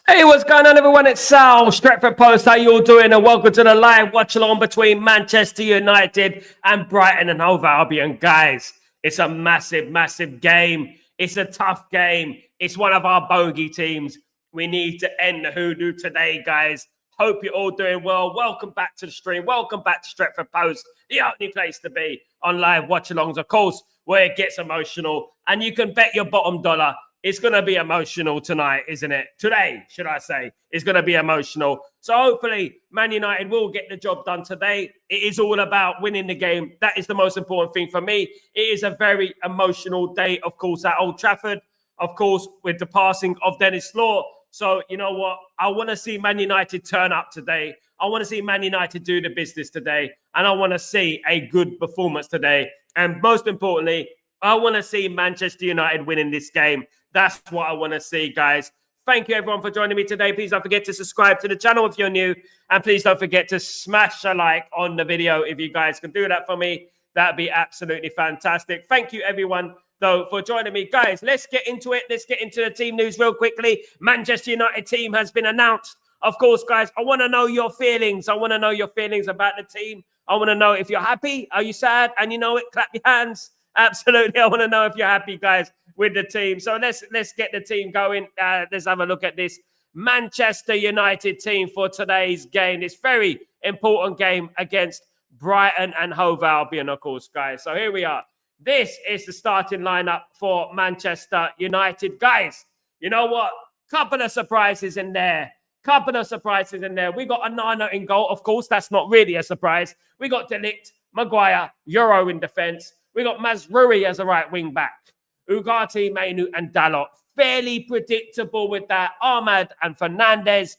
Hey, what's going on, everyone? It's Sal, Stretford Post. How you all doing? And welcome to the live watch-along between Manchester United and Brighton and Hove Albion. Guys, it's a massive, massive game. It's a tough game. It's one of our bogey teams. We need to end the hoodoo today, guys. Hope you're all doing well. Welcome back to the stream. Welcome back to Stretford Post, the only place to be on live watch-alongs, of course, where it gets emotional. And you can bet your bottom dollar it's going to be emotional tonight, isn't it? Today, should I say, is going to be emotional. So hopefully, Man United will get the job done today. It is all about winning the game. That is the most important thing for me. It is a very emotional day, of course, at Old Trafford. Of course, with the passing of Dennis Law. So, you know what? I want to see Man United turn up today. I want to see Man United do the business today. And I want to see a good performance today. And most importantly, I want to see Manchester United winning this game. That's what I want to see, guys. Thank you, everyone, for joining me today. Please don't forget to subscribe to the channel if you're new. And please don't forget to smash a like on the video if you guys can do that for me. That'd be absolutely fantastic. Thank you, everyone, though, for joining me. Guys, let's get into it. Let's get into the team news real quickly. Manchester United team has been announced. Of course, guys, I want to know your feelings. I want to know your feelings about the team. I want to know if you're happy. Are you sad? And you know it, clap your hands. Absolutely. I want to know if you're happy, guys, with the team. So let's get the team going. Let's have a look at this Manchester United team for today's game. This very important game against Brighton and Hove Albion, of course, guys. So here we are. This is the starting lineup for Manchester United. Guys, you know what? Couple of surprises in there. We got Onana in goal. Of course, that's not really a surprise. We got De Ligt, Maguire, Euro in defence. We got Mazraoui as a right wing back. Ugarte, Mainu, and Dalot. Fairly predictable with that. Ahmad and Fernandez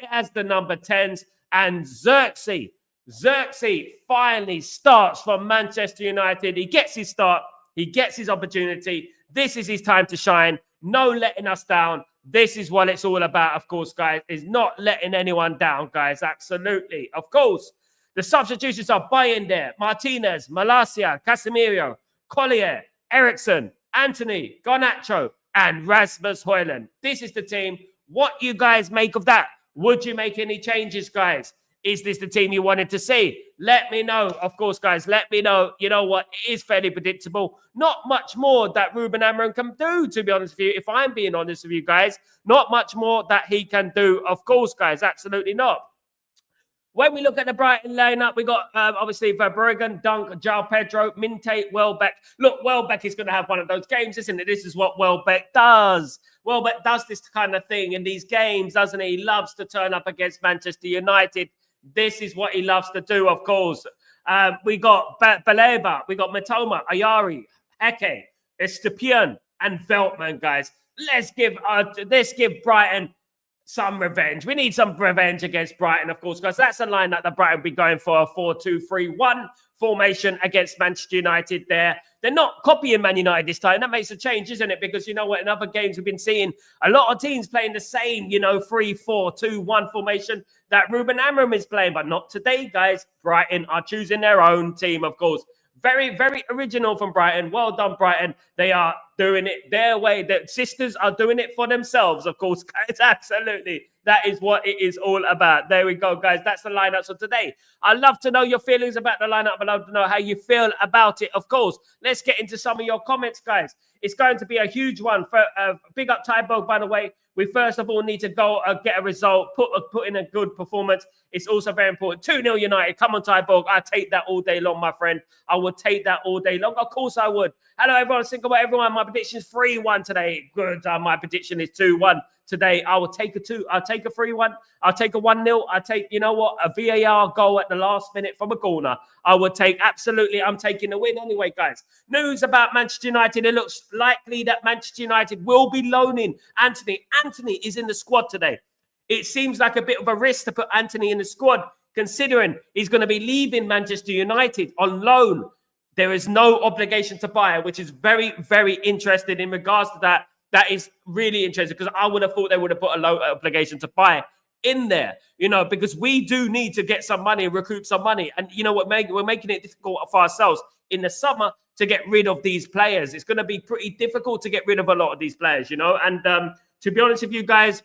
as the number 10s. And Xerxes finally starts for Manchester United. He gets his start. He gets his opportunity. This is his time to shine. No letting us down. This is what it's all about, of course, guys, is not letting anyone down, guys. Absolutely. Of course. The substitutions are Bayern there. Martinez, Malacia, Casemiro, Collier, Ericsson, Anthony, Garnacho, and Rasmus Højlund. This is the team. What you guys make of that? Would you make any changes, guys? Is this the team you wanted to see? Let me know. Of course, guys, let me know. You know what? It is fairly predictable. Not much more that Ruben Amorim can do, to be honest with you. If I'm being honest with you guys, not much more that he can do. Of course, guys, absolutely not. When we look at the Brighton lineup, we got obviously Verbruggen, Dunk, João Pedro, Minte, Welbeck. Look, Welbeck is going to have one of those games, isn't it? This is what Welbeck does. Welbeck does this kind of thing in these games, doesn't he? He loves to turn up against Manchester United. This is what he loves to do, of course. We got Baleba, we got Matoma, Ayari, Heke, Estepian, and Veltman, guys. Let's give Brighton some revenge. We need some revenge against Brighton, of course, because that's a lineup that Brighton will be going for a 4-2-3-1 formation against Manchester United there. They're not copying Man United this time. That makes a change, isn't it? Because you know what? In other games, we've been seeing a lot of teams playing the same, 3-4-2-1 formation that Ruben Amorim is playing, but not today, guys. Brighton are choosing their own team, of course. Very, very original from Brighton. Well done, Brighton. They are doing it their way. The sisters are doing it for themselves, of course, guys. Absolutely. That is what it is all about. There we go, guys. That's the lineup for today. I'd love to know your feelings about the lineup. I'd love to know how you feel about it, of course. Let's get into some of your comments, guys. It's going to be a huge one. For big up Tybo, by the way. We first of all need to go get a result, put in a good performance. It's also very important. 2-0 United. Come on, Tyborg. I take that all day long, my friend. I would take that all day long. Of course I would. Hello, everyone. Think about everyone. My prediction is 3-1 today. Good. My prediction is 2-1 today. I will take a 2. I'll take a 3-1. I'll take a 1-0. I'll take, you know what, a VAR goal at the last minute from a corner. I would take, absolutely, I'm taking the win anyway, guys. News about Manchester United. It looks likely that Manchester United will be loaning Anthony. Anthony is in the squad today. It seems like a bit of a risk to put Anthony in the squad, considering he's going to be leaving Manchester United on loan. There is no obligation to buy, which is very, very interesting in regards to that. That is really interesting because I would have thought they would have put a low obligation to buy in there, because we do need to get some money, recoup some money. And you know what, we're making it difficult for ourselves in the summer to get rid of these players. It's going to be pretty difficult to get rid of a lot of these players, And to be honest with you guys,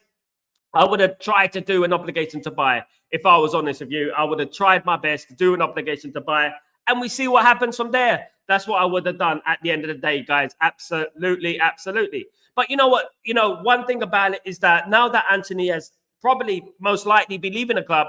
I would have tried to do an obligation to buy. If I was honest with you, I would have tried my best to do an obligation to buy, and we see what happens from there. That's what I would have done at the end of the day, guys. Absolutely, absolutely. But you know what? You know, one thing about it is that now that Anthony has probably most likely be leaving the club,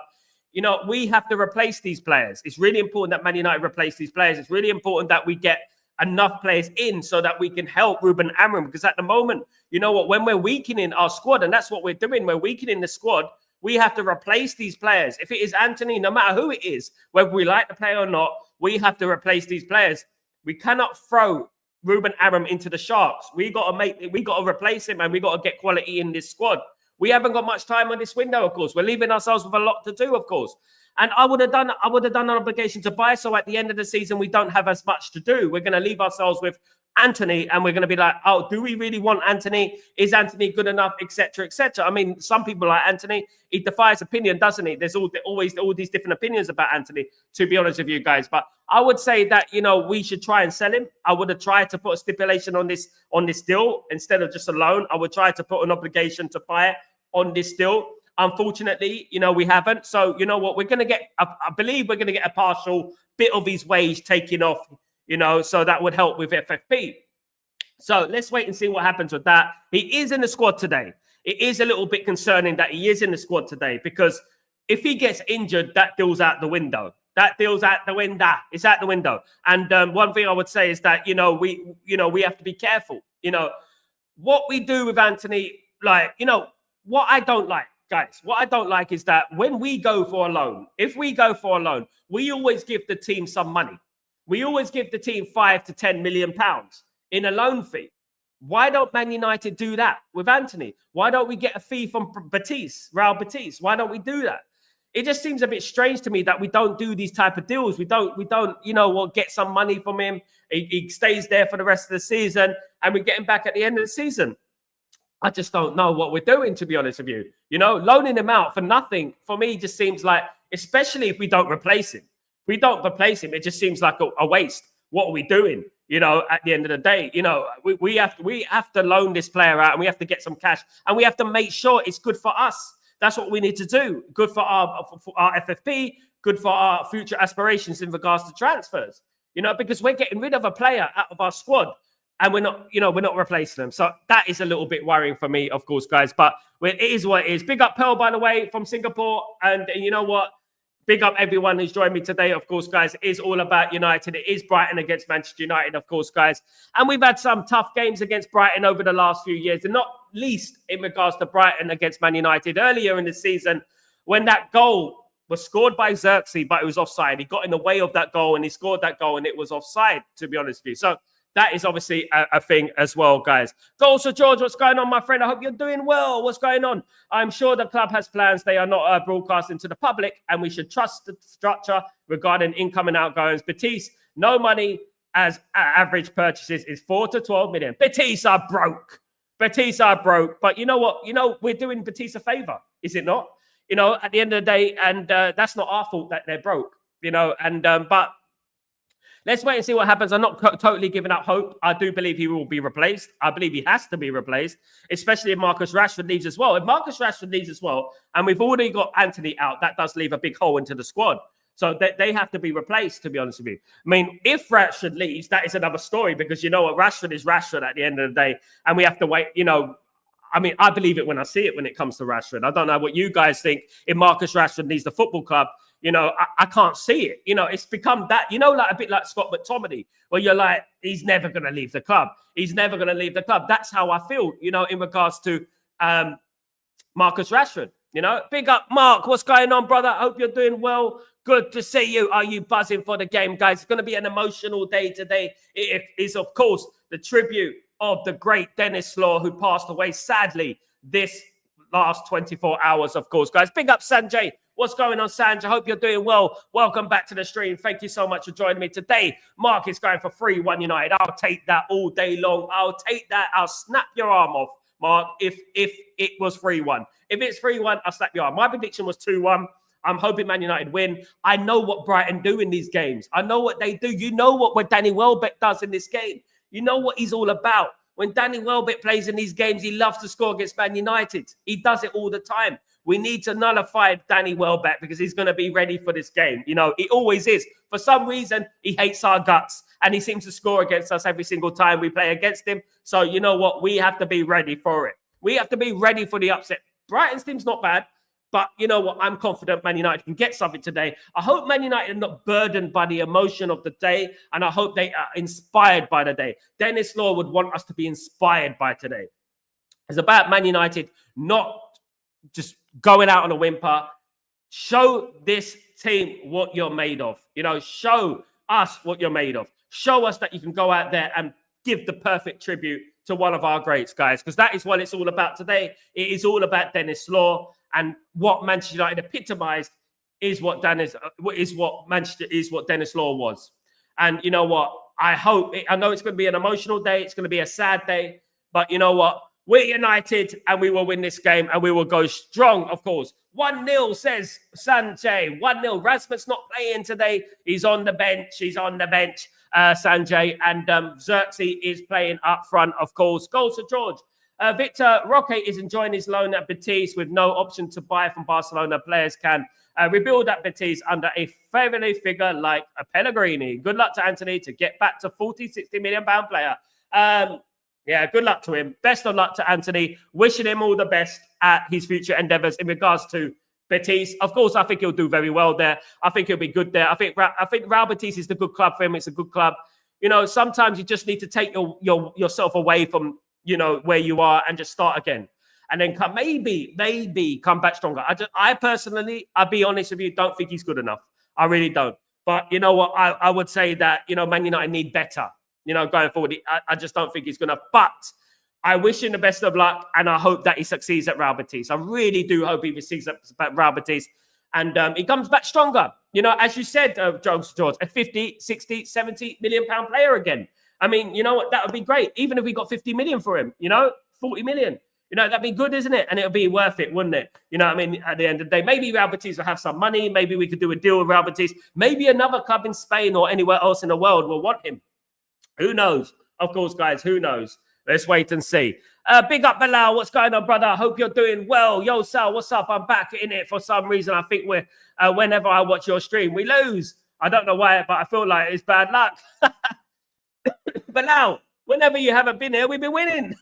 you know, we have to replace these players. It's really important that Man United replace these players. It's really important that we get enough players in so that we can help Ruben Amorim, because at the moment, you know what, when we're weakening our squad, and that's what we're doing, we're weakening the squad, we have to replace these players. If it is Anthony, no matter who it is, whether we like the player or not, we have to replace these players. We cannot throw Ruben Amorim into the Sharks. We got to replace him, and we got to get quality in this squad. We haven't got much time on this window, of course. We're leaving ourselves with a lot to do, of course. And I would have done an obligation to buy. So at the end of the season, we don't have as much to do. We're going to leave ourselves with Anthony, and we're going to be like, oh, do we really want Anthony? Is Anthony good enough, etc., etc.? I mean, some people like Anthony. He defies opinion, doesn't he? There's always all these different opinions about Anthony, to be honest with you guys. But I would say that, you know, we should try and sell him. I would have tried to put a stipulation on this deal instead of just a loan. I would try to put an obligation to buy it on this deal. Unfortunately, you know, we haven't. So, you know what, we're going to get, I believe we're going to get a partial bit of his wage taken off, you know, so that would help with FFP. So let's wait and see what happens with that. He is in the squad today. It is a little bit concerning that he is in the squad today, because if he gets injured, that deal's out the window. That deal's out the window. It's out the window. And one thing I would say is that, we have to be careful. You know, what we do with Anthony, like, you know, what I don't like, guys, what I don't like is that when we go for a loan, if we go for a loan, we always give the team some money. We always give the team £5 to £10 million in a loan fee. Why don't Man United do that with Anthony? Why don't we get a fee from Real Betis? Why don't we do that? It just seems a bit strange to me that we don't do these type of deals. We don't, get some money from him. He stays there for the rest of the season, and we get him back at the end of the season. I just don't know what we're doing, to be honest with you. You know, loaning him out for nothing, for me, just seems like, especially if we don't replace him. If we don't replace him, it just seems like a waste. What are we doing? You know, at the end of the day, you know, we have to loan this player out, and we have to get some cash, and we have to make sure it's good for us. That's what we need to do. Good for our FFP, good for our future aspirations in regards to transfers. You know, because we're getting rid of a player out of our squad, and we're not replacing them. So that is a little bit worrying for me, of course, guys. But it is what it is. Big up Pearl, by the way, from Singapore. And you know what? Big up everyone who's joined me today, of course, guys. It is all about United. It is Brighton against Manchester United, of course, guys. And we've had some tough games against Brighton over the last few years, and not least in regards to Brighton against Man United earlier in the season, when that goal was scored by Xerxes, but it was offside. He got in the way of that goal, and he scored that goal, and it was offside, to be honest with you. So that is obviously a thing as well, guys. Goals for George, what's going on, my friend? I hope you're doing well. What's going on? I'm sure the club has plans. They are not broadcasting to the public, and we should trust the structure regarding income and outgoings. Betis, no money, as average purchases is 4 to 12 million. Betis are broke. Betis are broke. But you know what? You know, we're doing Betis a favor, is it not? You know, at the end of the day, and that's not our fault that they're broke, you know, and but let's wait and see what happens. I'm not totally giving up hope. I do believe he will be replaced. I believe he has to be replaced, especially if Marcus Rashford leaves as well. If Marcus Rashford leaves as well, and we've already got Anthony out, that does leave a big hole into the squad. So they have to be replaced, to be honest with you. I mean, if Rashford leaves, that is another story, because you know what? Rashford is Rashford at the end of the day, and we have to wait, you know. I mean, I believe it when I see it when it comes to Rashford. I don't know what you guys think. If Marcus Rashford leaves the football club, you know, I can't see it. You know, it's become that, you know, like a bit like Scott McTominay, where you're like, he's never going to leave the club. He's never going to leave the club. That's how I feel, you know, in regards to Marcus Rashford. You know, big up, Mark. What's going on, brother? I hope you're doing well. Good to see you. Are you buzzing for the game, guys? It's going to be an emotional day today. It is, of course, the tribute of the great Dennis Law, who passed away, sadly, this last 24 hours, of course, guys. Big up, Sanjay. What's going on, Sanjay? I hope you're doing well. Welcome back to the stream. Thank you so much for joining me today. Mark is going for 3-1 United. I'll take that all day long. I'll take that. I'll snap your arm off, Mark, if it was 3-1. If it's 3-1, I'll slap your arm. My prediction was 2-1. I'm hoping Man United win. I know what Brighton do in these games. I know what they do. You know what Danny Welbeck does in this game. You know what he's all about. When Danny Welbeck plays in these games, he loves to score against Man United. He does it all the time. We need to nullify Danny Welbeck because he's going to be ready for this game. You know, he always is. For some reason, he hates our guts and he seems to score against us every single time we play against him. So, you know what? We have to be ready for it. We have to be ready for the upset. Brighton's team's not bad. But you know what? I'm confident Man United can get something today. I hope Man United are not burdened by the emotion of the day. And I hope they are inspired by the day. Dennis Law would want us to be inspired by today. It's about Man United not just going out on a whimper. Show this team what you're made of. You know, show us what you're made of. Show us that you can go out there and give the perfect tribute to one of our greats, guys. Because that is what it's all about today. It is all about Dennis Law. And what Manchester United epitomised is what Dennis Law was. And you know what? I know it's going to be an emotional day. It's going to be a sad day. But you know what? We're united and we will win this game and we will go strong, of course. 1-0 says Sanjay. 1-0. Rasmus not playing today. He's on the bench. Sanjay. And Xerxes is playing up front, of course. Goals to George. Victor Roque is enjoying his loan at Betis with no option to buy from Barcelona. Players can rebuild at Betis under a favourable figure like a Pellegrini. Good luck to Anthony to get back to 40, 60 million pound player. Yeah, good luck to him. Best of luck to Anthony. Wishing him all the best at his future endeavours in regards to Betis. Of course, I think he'll do very well there. I think he'll be good there. I think Real Betis is the good club for him. It's a good club. You know, sometimes you just need to take yourself away from, you know, where you are and just start again. And then maybe come back stronger. I personally, I'll be honest with you, don't think he's good enough. I really don't. But you know what? I would say that, you know, Man United need better, you know, going forward. I just don't think he's good enough. But I wish him the best of luck. And I hope that he succeeds at Real Betis. I really do hope he succeeds at Real Betis. And he comes back stronger. You know, as you said, George, a 50, 60, 70 million pound player again. I mean, you know what? That would be great. Even if we got 50 million for him, you know, 40 million. You know, that'd be good, isn't it? And it'll be worth it, wouldn't it? You know what I mean? At the end of the day, maybe Real Betis will have some money. Maybe we could do a deal with Real Betis. Maybe another club in Spain or anywhere else in the world will want him. Who knows? Of course, guys, who knows? Let's wait and see. Big up, Bilal. What's going on, brother? Hope you're doing well. Yo, Sal, what's up? I'm back in it for some reason. I think whenever I watch your stream, we lose. I don't know why, but I feel like it's bad luck. Bilal, whenever you haven't been here, we've been winning.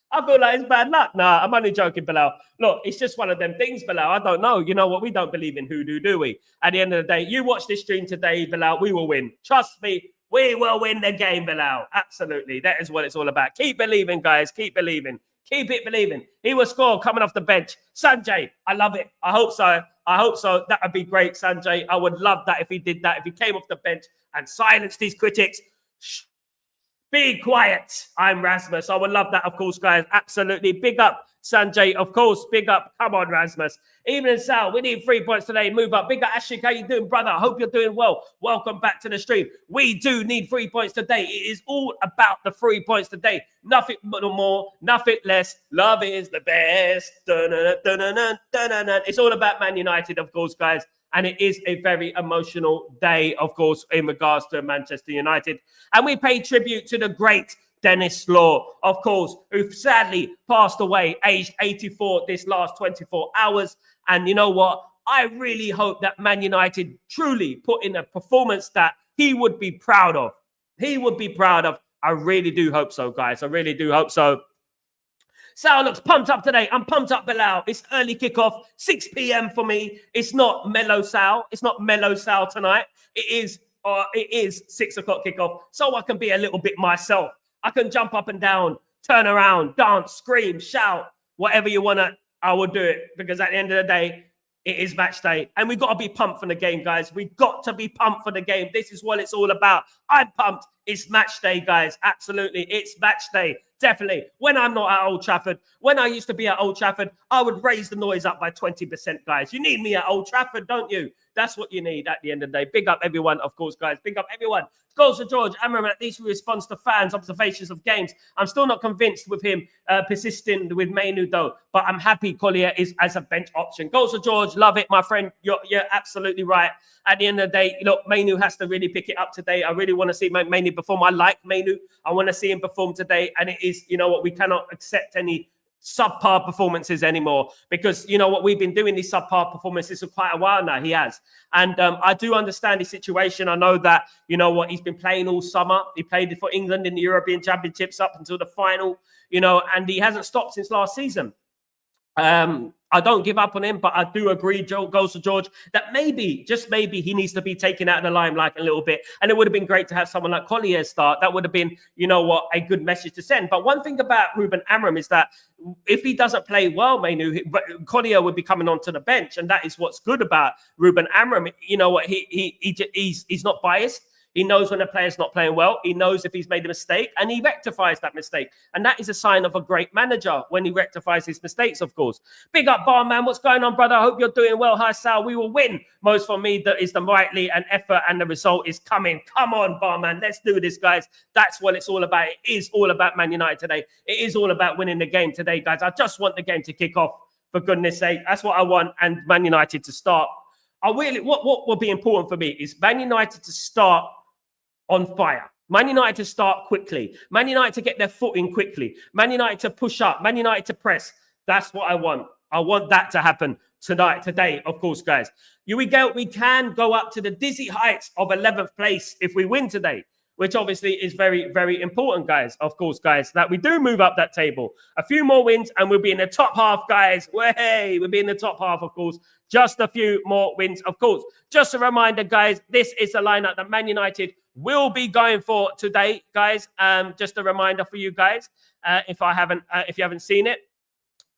I feel like it's bad luck. Nah, I'm only joking, Bilal. Look, it's just one of them things, Bilal. I don't know. You know what? We don't believe in hoodoo, do we? At the end of the day, you watch this stream today, Bilal, we will win. Trust me, we will win the game, Bilal. Absolutely. That is what it's all about. Keep believing, guys. Keep believing. Keep it believing. He will score coming off the bench. Sanjay, I love it. I hope so. I hope so. That would be great, Sanjay. I would love that if he did that, if he came off the bench and silenced these critics. Shh. Be quiet. I'm Rasmus. I would love that, of course, guys. Absolutely. Big up, Sanjay. Of course, big up. Come on, Rasmus. Evening, Sal. We need 3 points today. Move up. Big up, Ashik. How you doing, brother? I hope you're doing well. Welcome back to the stream. We do need 3 points today. It is all about the 3 points today. Nothing more, nothing less. Love is the best. It's all about Man United, of course, guys. And it is a very emotional day, of course, in regards to Manchester United. And we pay tribute to the great Dennis Law, of course, who sadly passed away, aged 84, this last 24 hours. And you know what? I really hope that Man United truly put in a performance that he would be proud of. He would be proud of. I really do hope so, guys. I really do hope so. Sal looks pumped up today. I'm pumped up, Bilal. It's early kickoff, 6 p.m. for me. It's not mellow Sal. It's not mellow Sal tonight. It is 6 o'clock kickoff, so I can be a little bit myself. I can jump up and down, turn around, dance, scream, shout, whatever you want to. I will do it because at the end of the day, it is match day. And we've got to be pumped for the game, guys. We've got to be pumped for the game. This is what it's all about. I'm pumped. It's match day, guys. Absolutely. It's match day. Definitely. When I'm not at Old Trafford, when I used to be at Old Trafford, I would raise the noise up by 20%, guys. You need me at Old Trafford, don't you? That's what you need at the end of the day. Big up everyone, of course, guys. Big up everyone. Goals for George. Amram, at least he responds to fans' observations of games. I'm still not convinced with him persisting with Mainu, though. But I'm happy Collier is as a bench option. Goals for George. Love it, my friend. You're absolutely right. At the end of the day, look, Mainu has to really pick it up today. I really want to see Mainu perform. I like Mainu. I want to see him perform today. And it is, you know what, we cannot accept any subpar performances anymore, because you know what, we've been doing these subpar performances for quite a while now. He has, and I do understand his situation. I know that, you know what, he's been playing all summer. He played for England in the European Championships up until the final, you know, and he hasn't stopped since last season. I don't give up on him, but I do agree, goes to George, that maybe, just maybe, he needs to be taken out of the limelight a little bit. And it would have been great to have someone like Collier start. That would have been, you know what, a good message to send. But one thing about Ruben Amram is that if he doesn't play well, Mainu, Collier would be coming onto the bench. And that is what's good about Ruben Amram. You know what, he's not biased. He knows when a player's not playing well. He knows if he's made a mistake, and he rectifies that mistake. And that is a sign of a great manager, when he rectifies his mistakes, of course. Big up, Barman. What's going on, brother? I hope you're doing well. Hi, Sal. We will win. Most for me, that is the rightly and effort, and the result is coming. Come on, Barman. Let's do this, guys. That's what it's all about. It is all about Man United today. It is all about winning the game today, guys. I just want the game to kick off, for goodness sake. That's what I want, and Man United to start. What will be important for me is Man United to start on fire. Man United to start quickly. Man United to get their foot in quickly. Man United to push up. Man United to press. That's what I want. I want that to happen today, of course, guys. We can go up to the dizzy heights of 11th place if we win today, which obviously is very, very important, guys. Of course, guys, that we do move up that table. A few more wins and we'll be in the top half, guys. Way, we'll be in the top half, of course. Just a few more wins, of course. Just a reminder, guys, this is the lineup that Man United will be going for today, guys. Just a reminder for you guys, if you haven't seen it.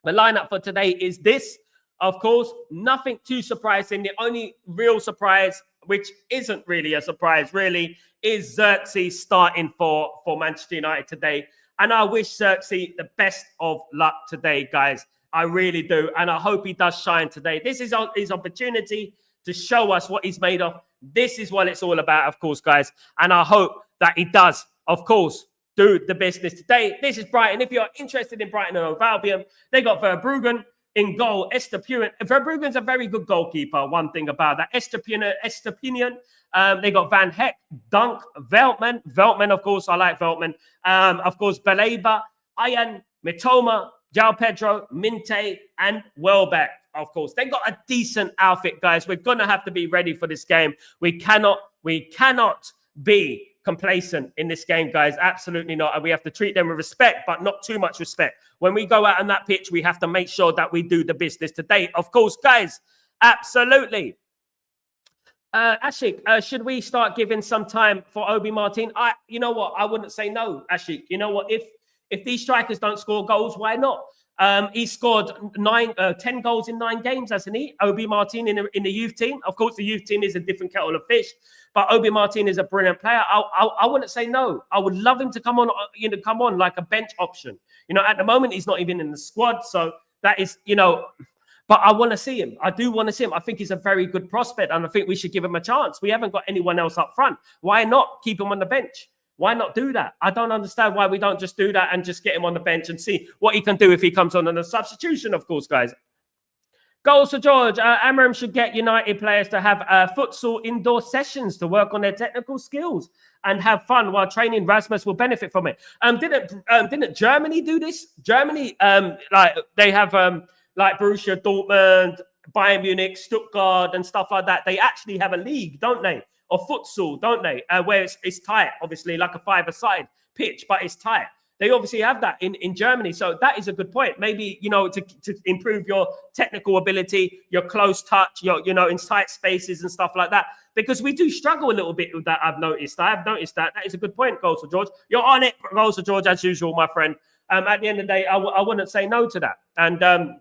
The lineup for today is this. Of course, nothing too surprising. The only real surprise, which isn't really a surprise, really, is Xerxes starting for Manchester United today. And I wish Xerxes the best of luck today, guys. I really do. And I hope he does shine today. This is his opportunity to show us what he's made of. This is what it's all about, of course, guys. And I hope that he does, of course, do the business today. This is Brighton. If you're interested in Brighton Hove Albion, they got Verbruggen in goal. Estepinian. Verbruggen's a very good goalkeeper. One thing about that. Estepinian. They got Van Heck, Dunk, Veltman. Veltman, of course. I like Veltman. Of course, Baleba, Ayan, Mitoma, João Pedro, Minte, and Welbeck. Of course, they got a decent outfit, guys. We're going to have to be ready for this game. We cannot be complacent in this game, guys. Absolutely not. And we have to treat them with respect, but not too much respect. When we go out on that pitch, we have to make sure that we do the business today. Of course, guys, absolutely. Ashik, should we start giving some time for Obi Martin? You know what? I wouldn't say no, Ashik. You know what? If these strikers don't score goals, why not? He scored 10 goals in 9 games, hasn't he? Obi Martin in the youth team. Of course, the youth team is a different kettle of fish, but Obi Martin is a brilliant player. I wouldn't say no. I would love him to come on like a bench option. You know, at the moment, he's not even in the squad. So that is, you know, but I want to see him. I do want to see him. I think he's a very good prospect, and I think we should give him a chance. We haven't got anyone else up front. Why not keep him on the bench? Why not do that? I don't understand why we don't just do that and just get him on the bench and see what he can do if he comes on a substitution, of course, guys. Goals for George. Amram should get United players to have futsal indoor sessions to work on their technical skills and have fun while training. Rasmus will benefit from it. Didn't Germany do this? Germany, like they have like Borussia Dortmund, Bayern Munich, Stuttgart, and stuff like that. They actually have a league, don't they? Or futsal, don't they? Where it's tight, obviously, like a 5-a-side pitch, but it's tight. They obviously have that in Germany. So that is a good point. Maybe, you know, to improve your technical ability, your close touch, your, you know, in tight spaces and stuff like that. Because we do struggle a little bit with that, I've noticed. I have noticed that. That is a good point, Goals for George. You're on it, Goals for George, as usual, my friend. At the end of the day, I wouldn't say no to that. And,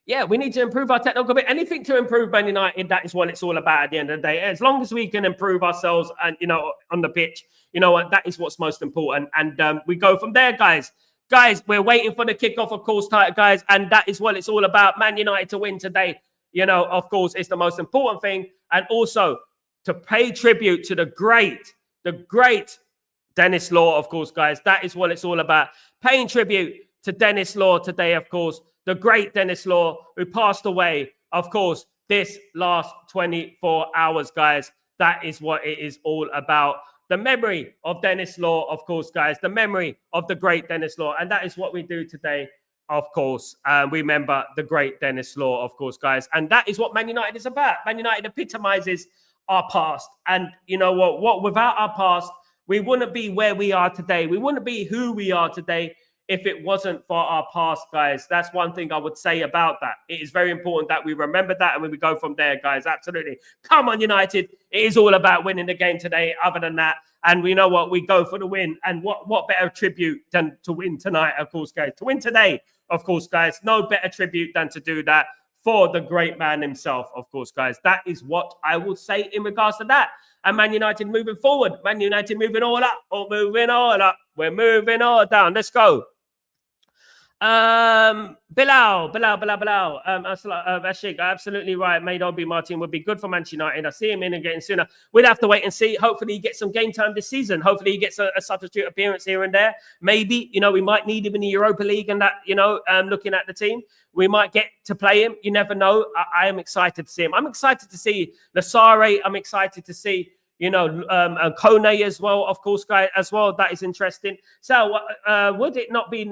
yeah, we need to improve our technical bit. Anything to improve Man United, that is what it's all about at the end of the day. As long as we can improve ourselves and, you know, on the pitch, you know what, that is what's most important. And we go from there, guys. Guys, we're waiting for the kickoff, of course, guys. And that is what it's all about. Man United to win today. You know, of course, it's the most important thing. and also to pay tribute to the great Dennis Law, of course, guys. That is what it's all about. Paying tribute to Dennis Law today, of course. The great Dennis Law, who passed away, of course, this last 24 hours, guys. That is what it is all about. The memory of Dennis Law, of course, guys. The memory of the great Dennis Law. And that is what we do today, of course. We remember the great Dennis Law, of course, guys. And that is what Man United is about. Man United epitomizes our past. And you know what? Without our past, we wouldn't be where we are today. We wouldn't be who we are today if it wasn't for our past, guys. That's one thing I would say about that. It is very important that we remember that and we go from there, guys. Absolutely. Come on, United. It is all about winning the game today. Other than that, and we know what, we go for the win. And what better tribute than to win tonight, of course, guys. To win today, of course, guys. No better tribute than to do that for the great man himself, of course, guys. That is what I will say in regards to that. And Man United moving forward. Man United moving all up or moving all up. We're moving all down. Let's go. Bilal. Ashik, absolutely right. Made Obi Martin would be good for Manchester United. I see him in and getting sooner. We'll have to wait and see. Hopefully he gets some game time this season. Hopefully he gets a substitute appearance here and there. Maybe, we might need him in the Europa League and that, looking at the team. We might get to play him. You never know. I am excited to see him. I'm excited to see Lasare. I'm excited to see Kone as well, of course, guys, as well. That is interesting. So, would it not be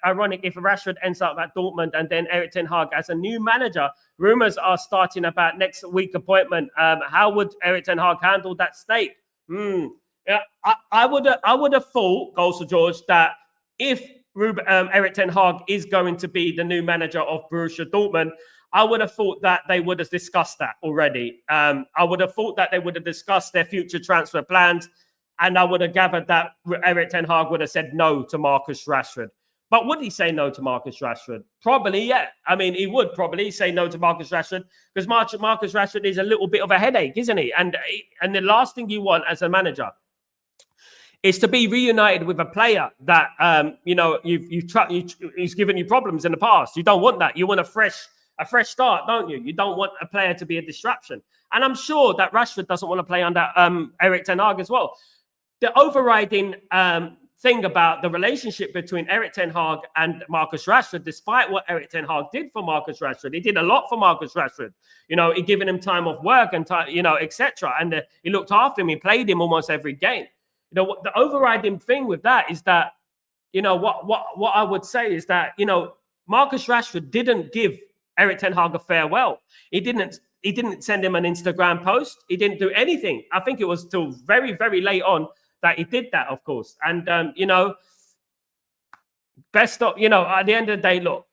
ironic if Rashford ends up at Dortmund and then Erik ten Hag as a new manager? Rumors are starting about next week appointment. How would Erik ten Hag handle that stake? Yeah, I would have thought, Goals for George, that if Erik ten Hag is going to be the new manager of Borussia Dortmund, I would have thought that they would have discussed that already. I would have thought that they would have discussed their future transfer plans, and I would have gathered that Erik ten Hag would have said no to Marcus Rashford. But would he say no to Marcus Rashford? Probably, yeah. I mean, he would probably say no to Marcus Rashford because Marcus Rashford is a little bit of a headache, isn't he? And the last thing you want as a manager is to be reunited with a player that he's given you problems in the past. You don't want that. You want a fresh start, don't you? You don't want a player to be a disruption. And I'm sure that Rashford doesn't want to play under Erik ten Hag as well. The overriding thing about the relationship between Erik ten Hag and Marcus Rashford, despite what Erik ten Hag did for Marcus Rashford, he did a lot for Marcus Rashford. He given him time off work and time, etc. And he looked after him. He played him almost every game. The overriding thing with that is that, what I would say is that, Marcus Rashford didn't give Erik ten Hag a farewell. He didn't send him an Instagram post. He didn't do anything. I think it was till very, very late on that he did that, of course. And, at the end of the day, look,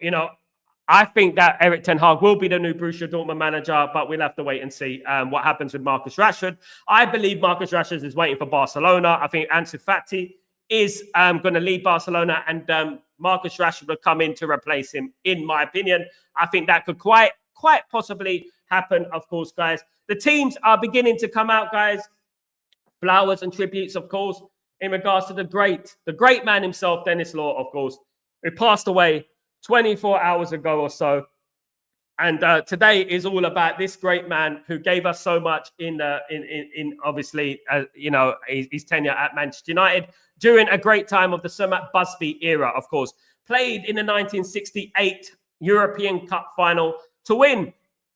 I think that Erik ten Hag will be the new Borussia Dortmund manager, but we'll have to wait and see what happens with Marcus Rashford. I believe Marcus Rashford is waiting for Barcelona. I think Ansu Fati is going to lead Barcelona, and Marcus Rashford will come in to replace him, in my opinion. I think that could quite possibly happen, of course, guys. The teams are beginning to come out, guys. Flowers and tributes, of course, in regards to the great man himself, Dennis Law, of course, who passed away 24 hours ago or so. And today is all about this great man who gave us so much in obviously, his tenure at Manchester United during a great time of the Sir Matt Busby era, of course. Played in the 1968 European Cup final to win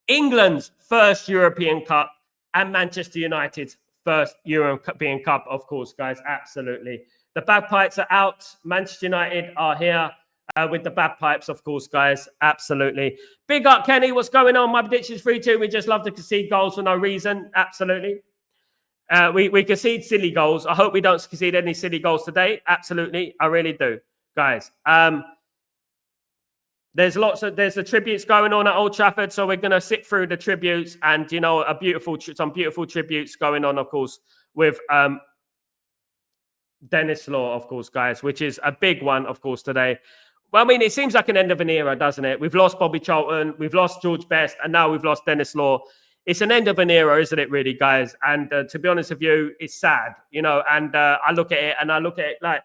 England's first European Cup and Manchester United's first European Cup, of course, guys. Absolutely. The bagpipes are out. Manchester United are here. With the bagpipes, of course, guys. Absolutely. Big up, Kenny. What's going on? My prediction's 3-2. We just love to concede goals for no reason. Absolutely. We concede silly goals. I hope we don't concede any silly goals today. Absolutely. I really do, guys. There's the tributes going on at Old Trafford, so we're going to sit through the tributes and, some beautiful tributes going on, of course, with Dennis Law, of course, guys, which is a big one, of course, today. Well, I mean, it seems like an end of an era, doesn't it? We've lost Bobby Charlton, we've lost George Best, and now we've lost Dennis Law. It's an end of an era, isn't it, really, guys? And to be honest with you, it's sad, and I look at it like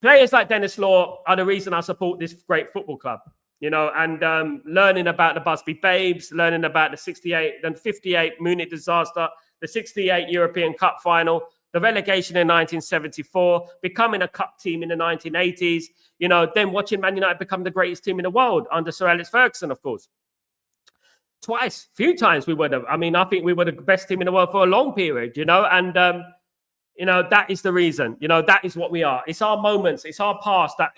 players like Dennis Law are the reason I support this great football club. you know, and learning about the Busby Babes, learning about the 68 and 58 Munich disaster, the 68 European Cup final, the relegation in 1974, becoming a cup team in the 1980s, you know, then watching Man United become the greatest team in the world under Sir Alex Ferguson, of course. Twice, few times we were I think we were the best team in the world for a long period, you know, and you know, that is the reason, you know, that is what we are. It's our moments, it's our past that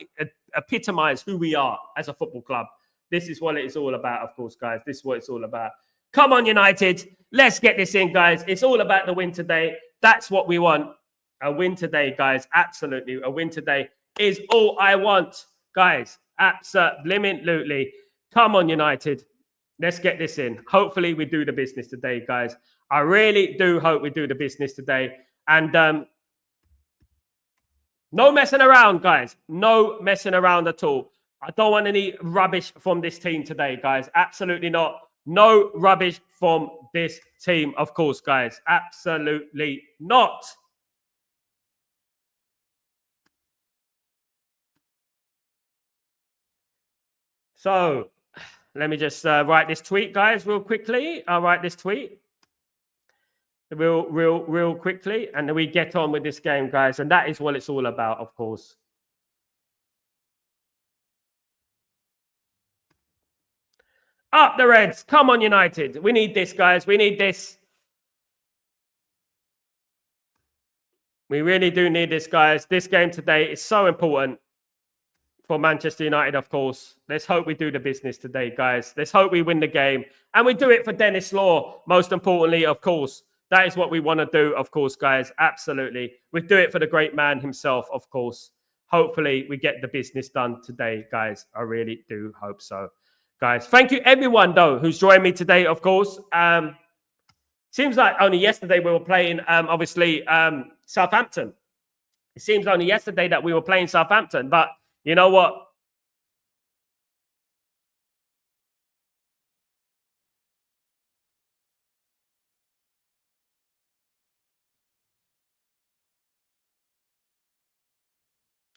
epitomize who we are as a football club. This is what it is all about, of course, guys. This is what it's all about. Come on, United. Let's get this in, guys. It's all about the win today. That's what we want. A win today, guys. Absolutely. A win today is all I want, guys. Absolutely. Come on, United. Let's get this in. Hopefully, we do the business today, guys. I really do hope we do the business today. And no messing around, guys. No messing around at all. I don't want any rubbish from this team today, guys. Absolutely not. No rubbish from this team, of course, guys. Absolutely not. So let me just write this tweet, guys, real quickly. I'll write this tweet real quickly, and then we get on with this game, guys. And that is what it's all about, of course. Up the Reds. Come on, United. We need this, guys. We need this. We really do need this, guys. This game today is so important for Manchester United, of course. Let's hope we do the business today, guys. Let's hope we win the game. And we do it for Dennis Law, most importantly, of course. That is what we want to do, of course, guys. Absolutely. We do it for the great man himself, of course. Hopefully, we get the business done today, guys. I really do hope so, guys. Thank you, everyone, though, who's joined me today, of course. Seems like only yesterday we were playing, obviously, Southampton. It seems only yesterday that we were playing Southampton, but you know what?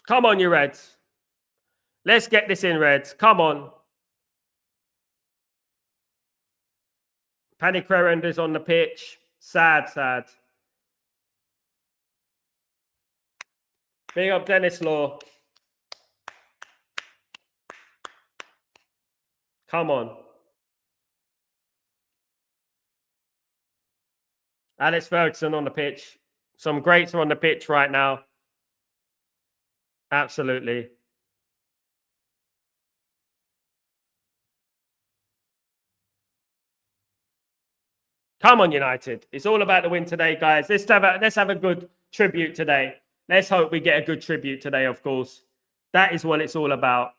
Come on, you Reds. Let's get this in, Reds. Come on. Paddy Crerand is on the pitch. Sad, sad. Big up Dennis Law. Come on. Alex Ferguson on the pitch. Some greats are on the pitch right now. Absolutely. Come on, United. It's all about the win today, guys. Let's have a good tribute today. Let's hope we get a good tribute today, of course. That is what it's all about.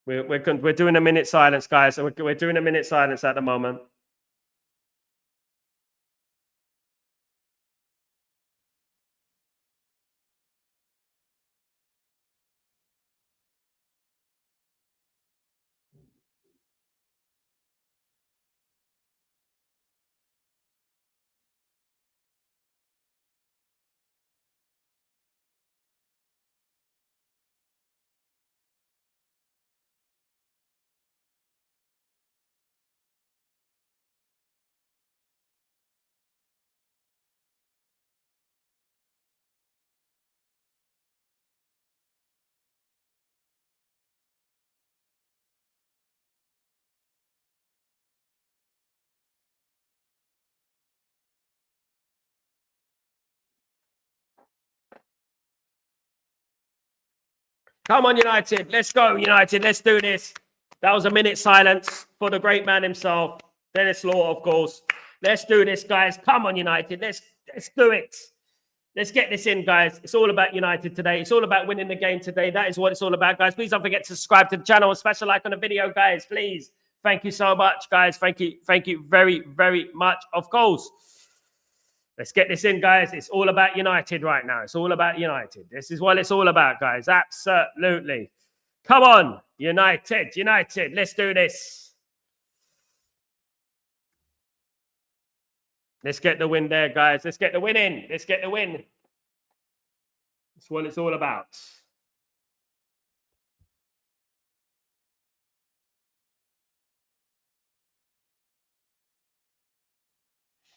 We're doing a minute silence, guys. We're doing a minute silence at the moment. Come on, United. Let's go, United. Let's do this. That was a minute silence for the great man himself, Dennis Law, of course. Let's do this, guys. Come on, United. Let's do it. Let's get this in, guys. It's all about United today. It's all about winning the game today. That is what it's all about, guys. Please don't forget to subscribe to the channel and smash a like on the video, guys. Please. Thank you so much, guys. Thank you. Thank you very, very much, of course. Let's get this in, guys. It's all about United right now. It's all about United. This is what it's all about, guys. Absolutely. Come on, United. United. Let's do this. Let's get the win there, guys. Let's get the win in. Let's get the win. That's what it's all about.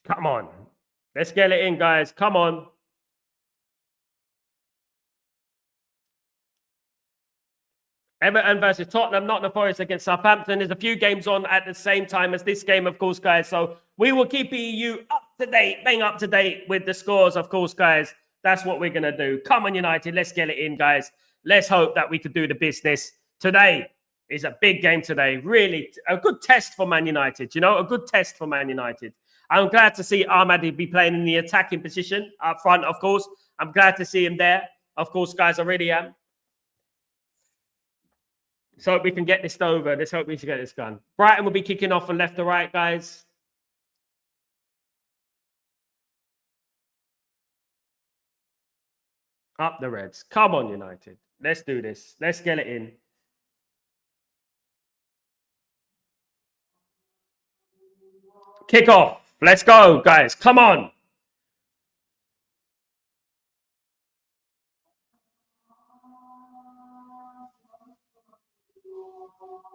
Come on. Let's get it in, guys. Come on. Everton versus Tottenham, Nottingham Forest against Southampton. There's a few games on at the same time as this game, of course, guys. So we will keep you up to date, bang up to date with the scores, of course, guys. That's what we're going to do. Come on, United. Let's get it in, guys. Let's hope that we could do the business. Today is a big game today. Really, a good test for Man United. You know, a good test for Man United. I'm glad to see Ahmad be playing in the attacking position up front, of course. I'm glad to see him there. Of course, guys, I really am. So we can get this over. Let's hope we can get this done. Brighton will be kicking off from left to right, guys. Up the Reds. Come on, United. Let's do this. Let's get it in. Kick off. Let's go, guys. Come on.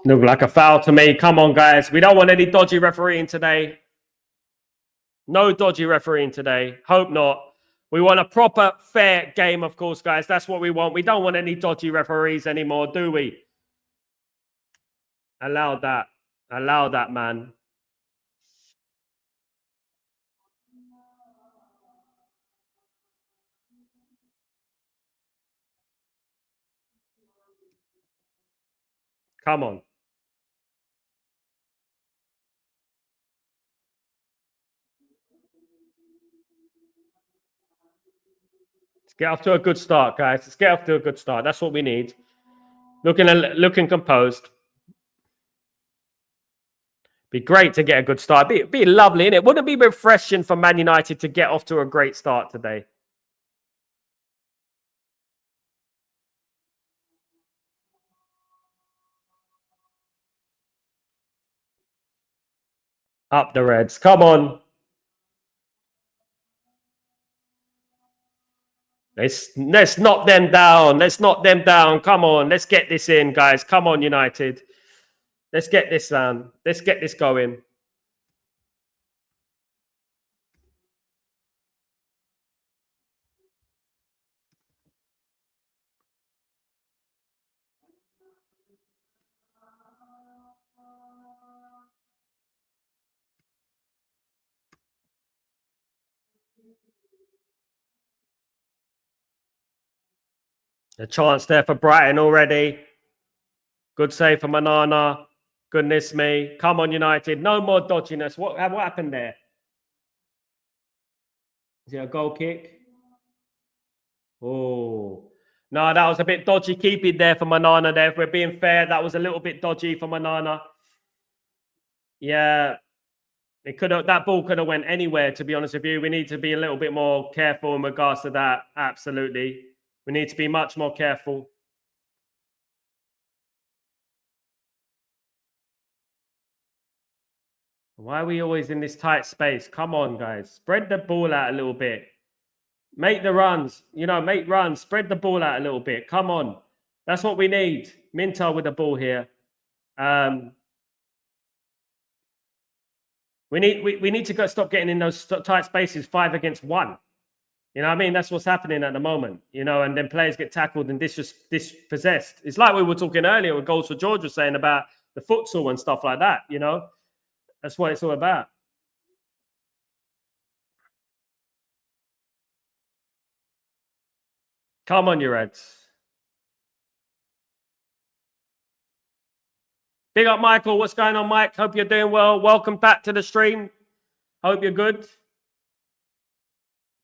Look like a foul to me. Come on, guys. We don't want any dodgy refereeing today. No dodgy refereeing today. Hope not. We want a proper, fair game, of course, guys. That's what we want. We don't want any dodgy referees anymore, do we? Allow that. Allow that, man. Come on. Let's get off to a good start, guys. Let's get off to a good start. That's what we need. Looking composed. Be great to get a good start. Be lovely, innit? Wouldn't it be refreshing for Man United to get off to a great start today? Up the Reds. Come on. Let's knock them down. Let's knock them down. Come on. Let's get this in, guys. Come on, United. Let's get this down. Let's get this going. A chance there for Brighton already. Good save for Manana. Goodness me. Come on, United. No more dodginess. What happened there? Is it a goal kick? Oh. No, that was a bit dodgy keeping there for Manana there. If we're being fair, that was a little bit dodgy for Manana. Yeah. That ball could have went anywhere, to be honest with you. We need to be a little bit more careful in regards to that. Absolutely. We need to be much more careful. Why are we always in this tight space? Come on, guys. Spread the ball out a little bit. Make the runs. Make runs. Spread the ball out a little bit. Come on. That's what we need. Minter with the ball here. We need to stop getting in those tight spaces 5 against 1. You know what I mean? That's what's happening at the moment. And then players get tackled and dispossessed. It's like we were talking earlier with Goals for George was saying about the futsal and stuff like that. That's what it's all about. Come on, you Reds. Big up, Michael. What's going on, Mike? Hope you're doing well. Welcome back to the stream. Hope you're good.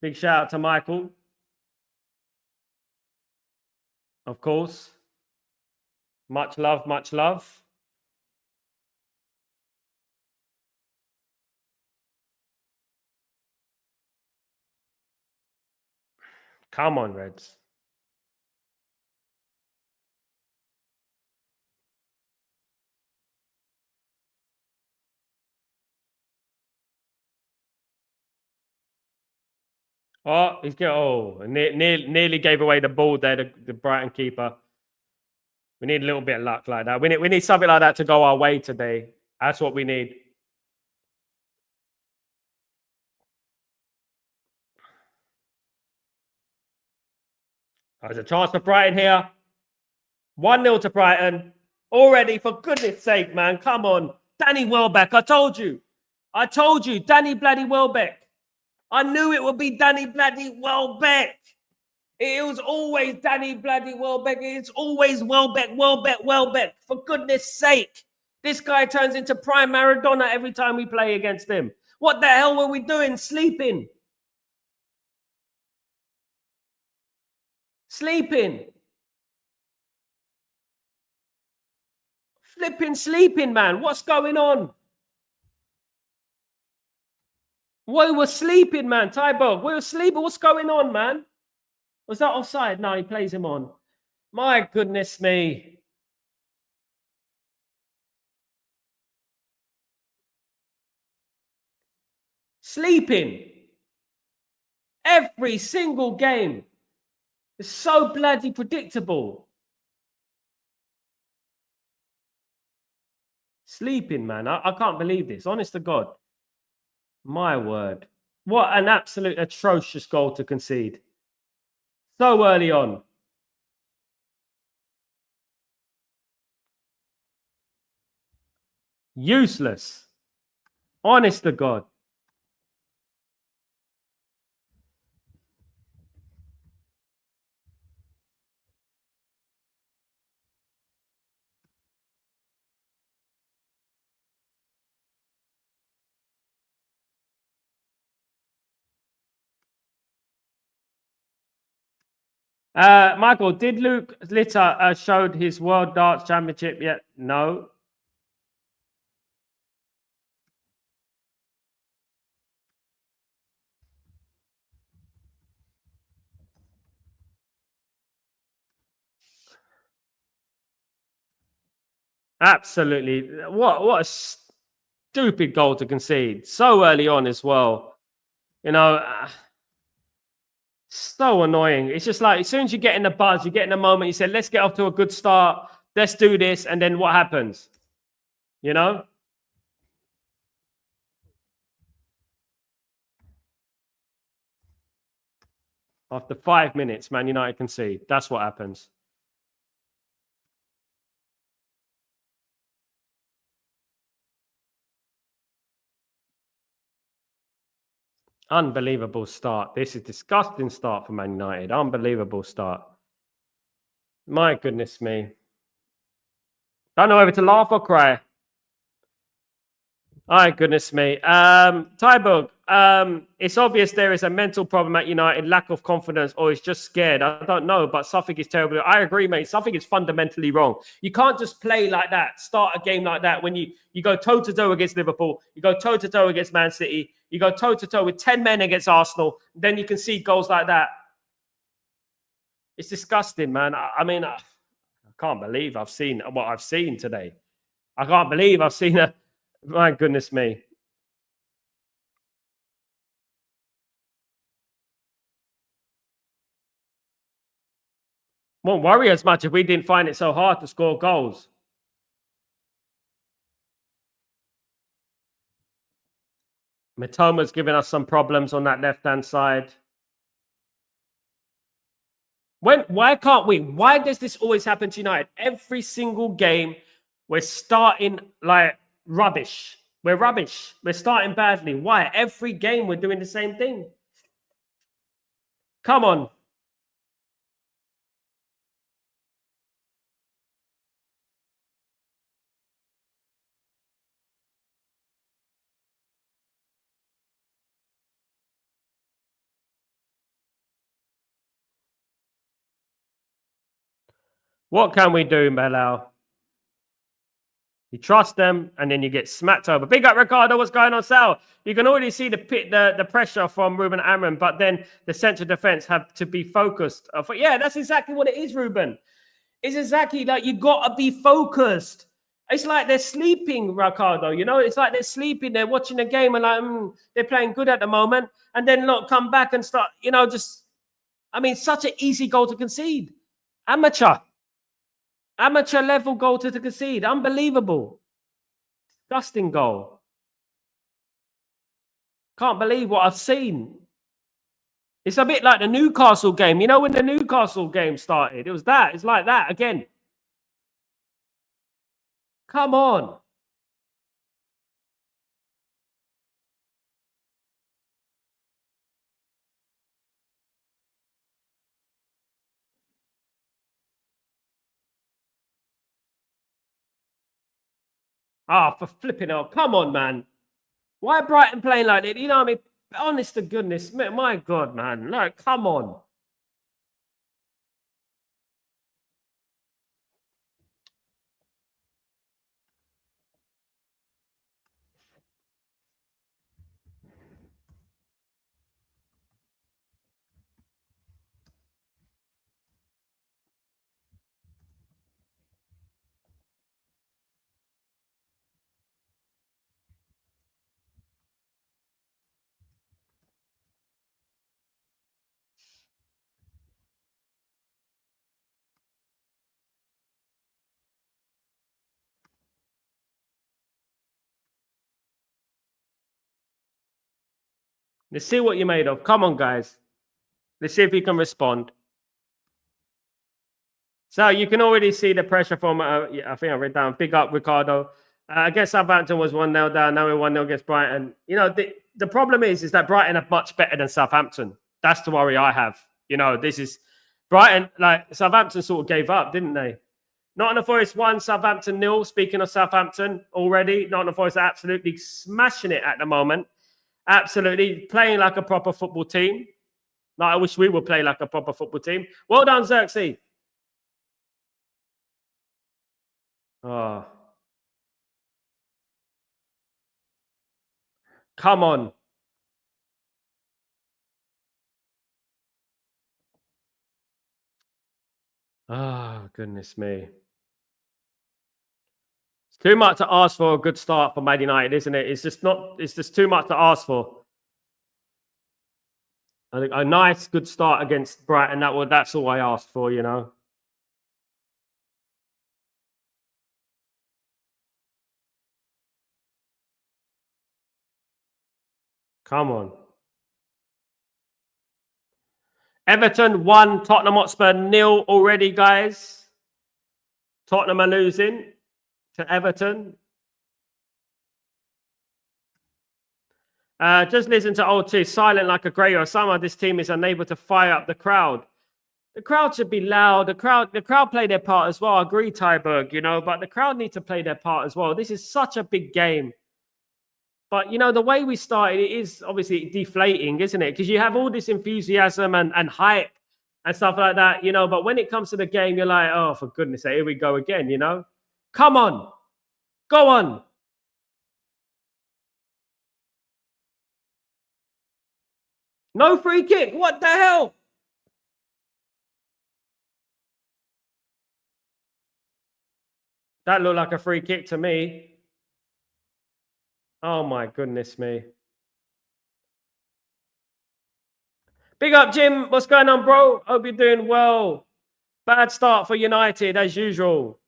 Big shout out to Michael. Of course. Much love, much love. Come on, Reds. Oh, he's getting. Oh, nearly gave away the ball there. The Brighton keeper. We need a little bit of luck like that. We need something like that to go our way today. That's what we need. There's a chance for Brighton here. 1-0 to Brighton. Already, for goodness sake, man. Come on. Danny Welbeck, I told you. Danny bloody Welbeck. I knew it would be Danny bloody Welbeck. It was always Danny bloody Welbeck. It's always Welbeck. For goodness sake. This guy turns into prime Maradona every time we play against him. What the hell were we doing? Sleeping. Flipping sleeping, man. What's going on? We were sleeping, man. Tyberg, we were sleeping. What's going on, man? Was that offside? No, he plays him on. My goodness me. Sleeping. Every single game. It's so bloody predictable. Sleeping, man. I can't believe this. Honest to God. My word. What an absolute atrocious goal to concede. So early on. Useless. Honest to God. Michael, did Luke Litter showed his World Darts Championship yet? No. Absolutely. What a stupid goal to concede so early on as well. You know, so annoying. It's just like as soon as you get in the buzz, you get in the moment, you say, let's get off to a good start. Let's do this. And then what happens? You know? After 5 minutes, Man United concede. That's what happens. Unbelievable start. This is a disgusting start for Man United. Unbelievable start. My goodness me. Don't know whether to laugh or cry. My goodness me. Tyberg, it's obvious there is a mental problem at United, lack of confidence, or it's just scared. I don't know, but something is terrible. I agree, mate. Something is fundamentally wrong. You can't just play like that, start a game like that when you go toe-to-toe against Liverpool, you go toe-to-toe against Man City, you go toe-to-toe with 10 men against Arsenal, then you can see goals like that. It's disgusting, man. I mean, I can't believe I've seen what I've seen today. I can't believe I've seen a... My goodness me. Won't worry as much if we didn't find it so hard to score goals. Mitoma's giving us some problems on that left-hand side. Why can't we? Why does this always happen to United? Every single game, we're starting like rubbish. We're rubbish. We're starting badly. Why? Every game we're doing the same thing. Come on. What can we do, Melao? You trust them, and then you get smacked over. Big up, Ricardo. What's going on, Sal? You can already see the pressure from Ruben Amram, but then the central defense have to be focused. Yeah, that's exactly what it is, Ruben. It's exactly like you got to be focused. It's like they're sleeping, Ricardo. You know, it's like they're sleeping. They're watching the game and like they're playing good at the moment, and then look, come back and start. You know, just I mean, such an easy goal to concede. Amateur level goal to concede. Unbelievable. Disgusting goal. Can't believe what I've seen. It's a bit like the Newcastle game. You know, when the Newcastle game started, it was that. It's like that again. Come on. Ah, for flipping out. Come on, man. Why Brighton playing like that? You know what I mean? Honest to goodness, my God, man. Like, come on. Let's see what you're made of. Come on, guys. Let's see if you can respond. So you can already see the pressure from, I think I read down, big up Ricardo. I guess Southampton was 1-0 down. Now we're 1-0 against Brighton. You know, the problem is that Brighton are much better than Southampton. That's the worry I have. You know, this is Brighton, like Southampton sort of gave up, didn't they? Nottingham Forest 1, Southampton 0. Speaking of Southampton already, Nottingham Forest are absolutely smashing it at the moment. Absolutely playing like a proper football team. Like I wish we would play like a proper football team. Well done, Xerxes. Oh, come on. Oh, goodness me. It's too much to ask for a good start for Man United, isn't it? It's just too much to ask for. I think a nice, good start against Brighton. That's all I asked for, you know. Come on. Everton 1, Tottenham Hotspur 0 already, guys. Tottenham are losing to Everton. Just listen to old T, silent like a grey or somehow this team is unable to fire up the crowd. The crowd should be loud. The crowd play their part as well. I agree, Tyberg, you know, but the crowd need to play their part as well. This is such a big game. But, you know, the way we started, it is obviously deflating, isn't it? Because you have all this enthusiasm and hype and stuff like that, you know. But when it comes to the game, you're like, oh, for goodness sake, here we go again, you know. Come on. Go on. No free kick. What the hell? That looked like a free kick to me. Oh, my goodness me. Big up, Jim. What's going on, bro? Hope you're doing well. Bad start for United, as usual.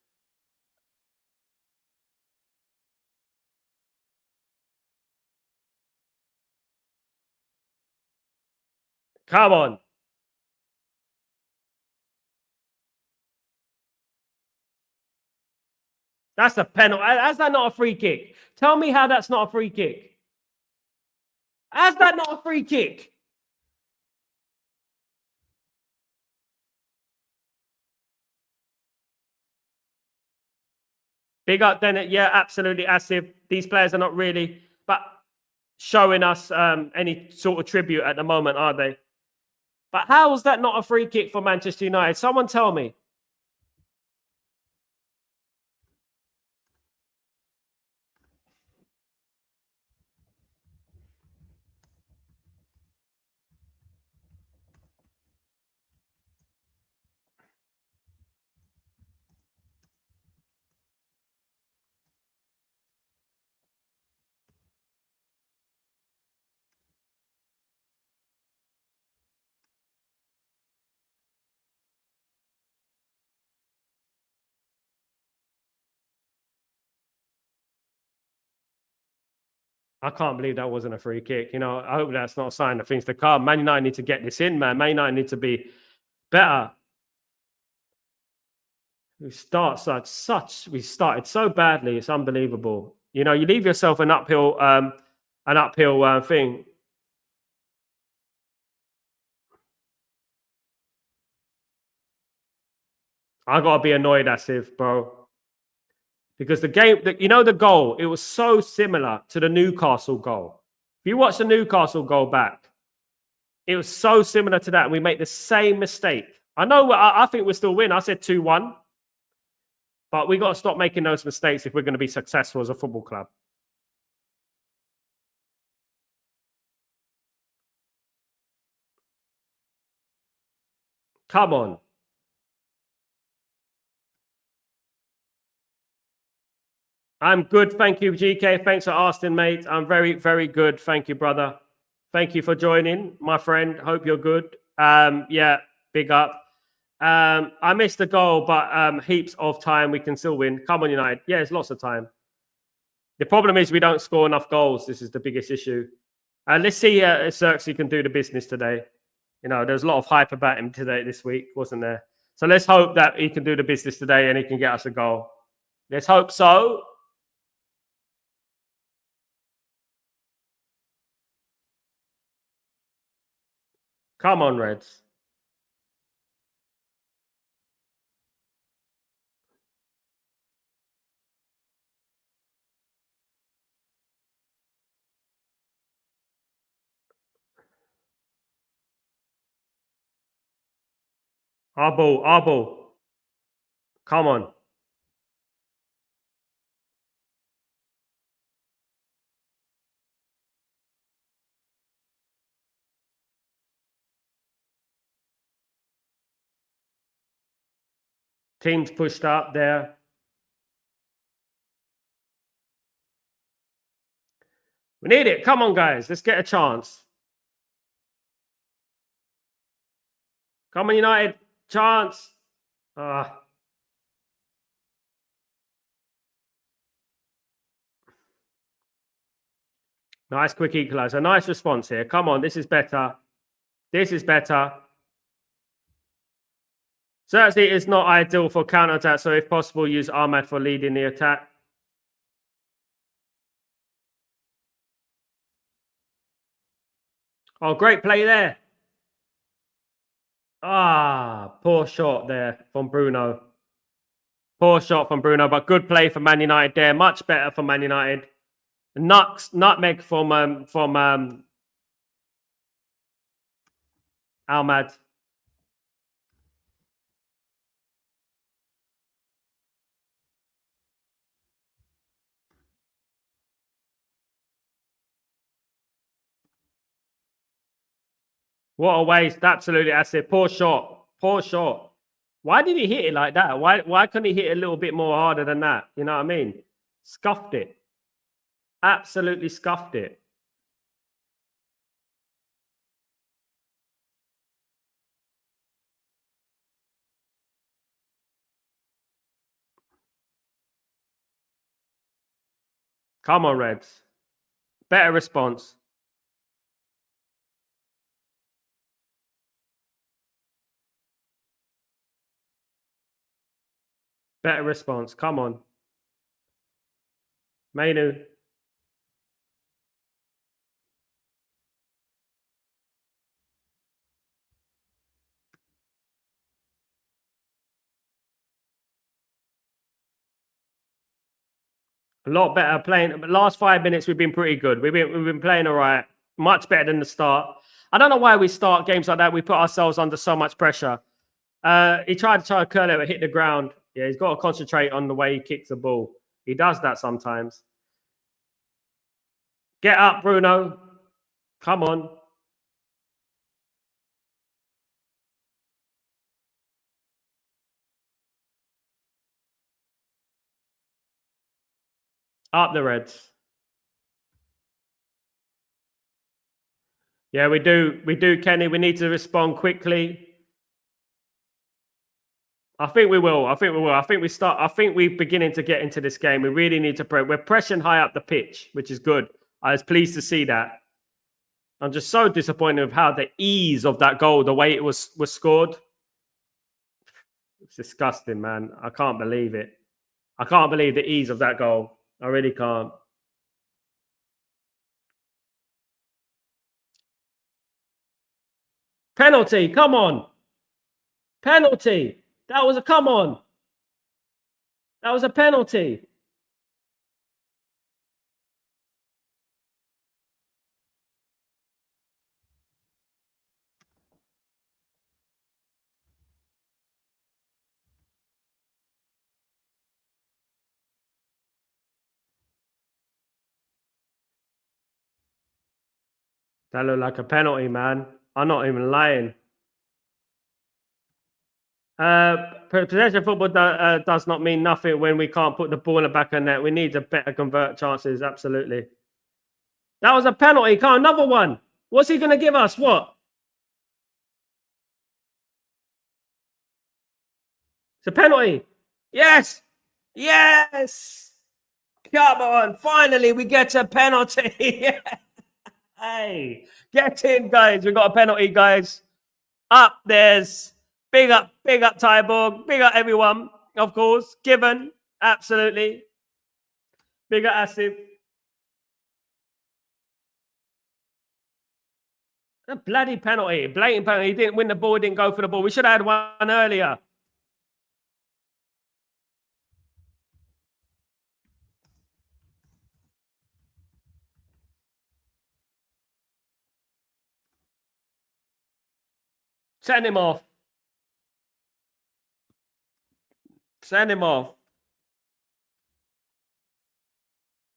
Come on. That's a penalty. How's that not a free kick? Tell me how that's not a free kick. How's that not a free kick? Big up, Dennett. Yeah, absolutely. As if these players are not really but showing us any sort of tribute at the moment, are they? But how is that not a free kick for Manchester United? Someone tell me. I can't believe that wasn't a free kick. You know, I hope that's not a sign of things to come. Man United need to get this in, man. Man United need to be better. We started so badly. It's unbelievable. You know, you leave yourself an uphill thing. I gotta be annoyed, Asif, bro, because the game, you know, the goal, it was so similar to the Newcastle goal. If you watch the Newcastle goal back, it was so similar to that, and we make the same mistake. I know. I think we'll still win. I said 2-1. But we got to stop making those mistakes if we're going to be successful as a football club. Come on. I'm good. Thank you, GK. Thanks for asking, mate. I'm very, very good. Thank you, brother. Thank you for joining, my friend. Hope you're good. Yeah, big up. I missed the goal, but heaps of time. We can still win. Come on, United. Yeah, it's lots of time. The problem is we don't score enough goals. This is the biggest issue. Let's see if Xerxes can do the business today. You know, there's a lot of hype about him this week, wasn't there? So let's hope that he can do the business today and he can get us a goal. Let's hope so. Come on, Reds. Our ball. Come on. Team's pushed up there. We need it. Come on, guys. Let's get a chance. Come on, United. Chance. Nice quick equalizer. Nice response here. Come on. This is better. This is better. Certainly, it's not ideal for counter-attack, so if possible, use Ahmad for leading the attack. Oh, great play there. Poor shot there from Bruno. Poor shot from Bruno, but good play for Man United there. Much better for Man United. Nutmeg from Ahmad. What a waste. Absolutely. I said, poor shot. Poor shot. Why did he hit it like that? Why couldn't he hit it a little bit more harder than that? You know what I mean? Scuffed it. Absolutely scuffed it. Come on, Reds. Better response. Better response. Come on. Mainu. A lot better playing. Last 5 minutes, we've been pretty good. We've been playing all right. Much better than the start. I don't know why we start games like that. We put ourselves under so much pressure. He tried to curl it, but hit the ground. Yeah, he's got to concentrate on the way he kicks the ball. He does that sometimes. Get up, Bruno. Come on. Up the Reds. Yeah, we do, Kenny. We need to respond quickly. I think we will. I think we're beginning to get into this game. We really need to play. We're pressing high up the pitch, which is good. I was pleased to see that. I'm just so disappointed with how the ease of that goal, the way it was scored. It's disgusting, man. I can't believe it. I can't believe the ease of that goal. I really can't. Penalty, come on. Penalty. That was a come on. That was a penalty. That looked like a penalty, man. I'm not even lying. Possession football does not mean nothing when we can't put the ball in the back of net. We need to better convert chances. Absolutely. That was a penalty. Come on, another one. What's he going to give us? What? It's a penalty. Yes. Yes. Come on. Finally, we get a penalty. Hey, get in, guys. We got a penalty, guys. Up there's big up Tyborg, big up everyone, of course. Given, absolutely. Big up Asif. A bloody penalty, blatant penalty. He didn't win the ball, didn't go for the ball. We should have had one earlier. Send him off. Send him off.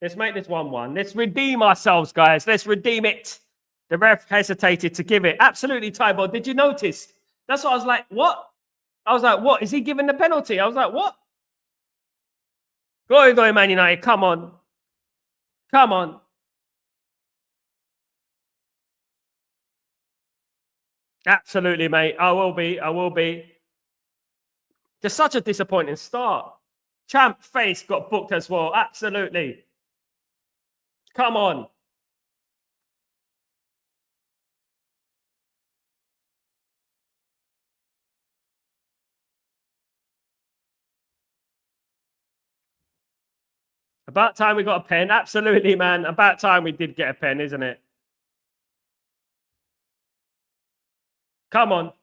Let's make this 1-1. Let's redeem ourselves, guys. Let's redeem it. The ref hesitated to give it. Absolutely, Tyborg. Did you notice? That's what I was like, what? I was like, what? Is he giving the penalty? I was like, what? Glory, glory, Man United. Come on. Come on. Absolutely, mate. I will be. I will be. Just such a disappointing start. Champ face got booked as well. Absolutely. Come on. About time we got a pen. Absolutely, man. About time we did get a pen, isn't it? Come on.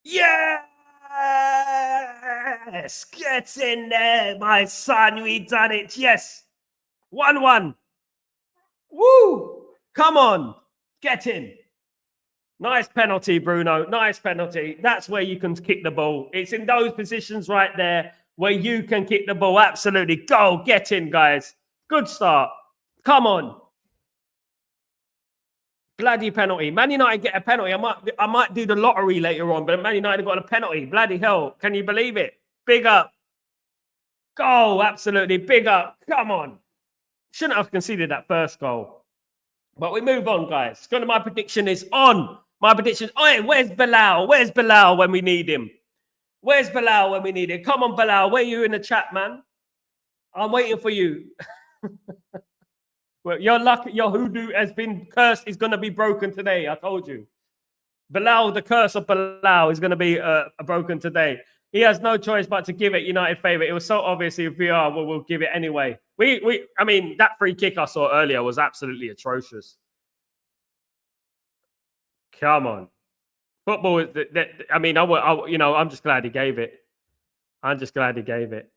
Yes! Get in there, my son. We done it. Yes. 1-1. Woo! Come on. Get in. Nice penalty, Bruno. Nice penalty. That's where you can kick the ball. It's in those positions right there where you can kick the ball. Absolutely. Go. Get in, guys. Good start. Come on. Bloody penalty. Man United get a penalty. I might do the lottery later on, but Man United got a penalty. Bloody hell. Can you believe it? Big up. Goal. Absolutely. Big up. Come on. Shouldn't have conceded that first goal. But we move on, guys. My prediction is on. My prediction. Oh, where's Bilal? Where's Bilal when we need him? Where's Bilal when we need him? Come on, Bilal. Where are you in the chat, man? I'm waiting for you. Well, your luck, your hoodoo has been cursed. Is going to be broken today. I told you. Bilal, the curse of Bilal is going to be broken today. He has no choice but to give it United favour. It was so obvious if we are, we'll give it anyway. I mean, that free kick I saw earlier was absolutely atrocious. Come on, football. I mean, I'm just glad he gave it. I'm just glad he gave it.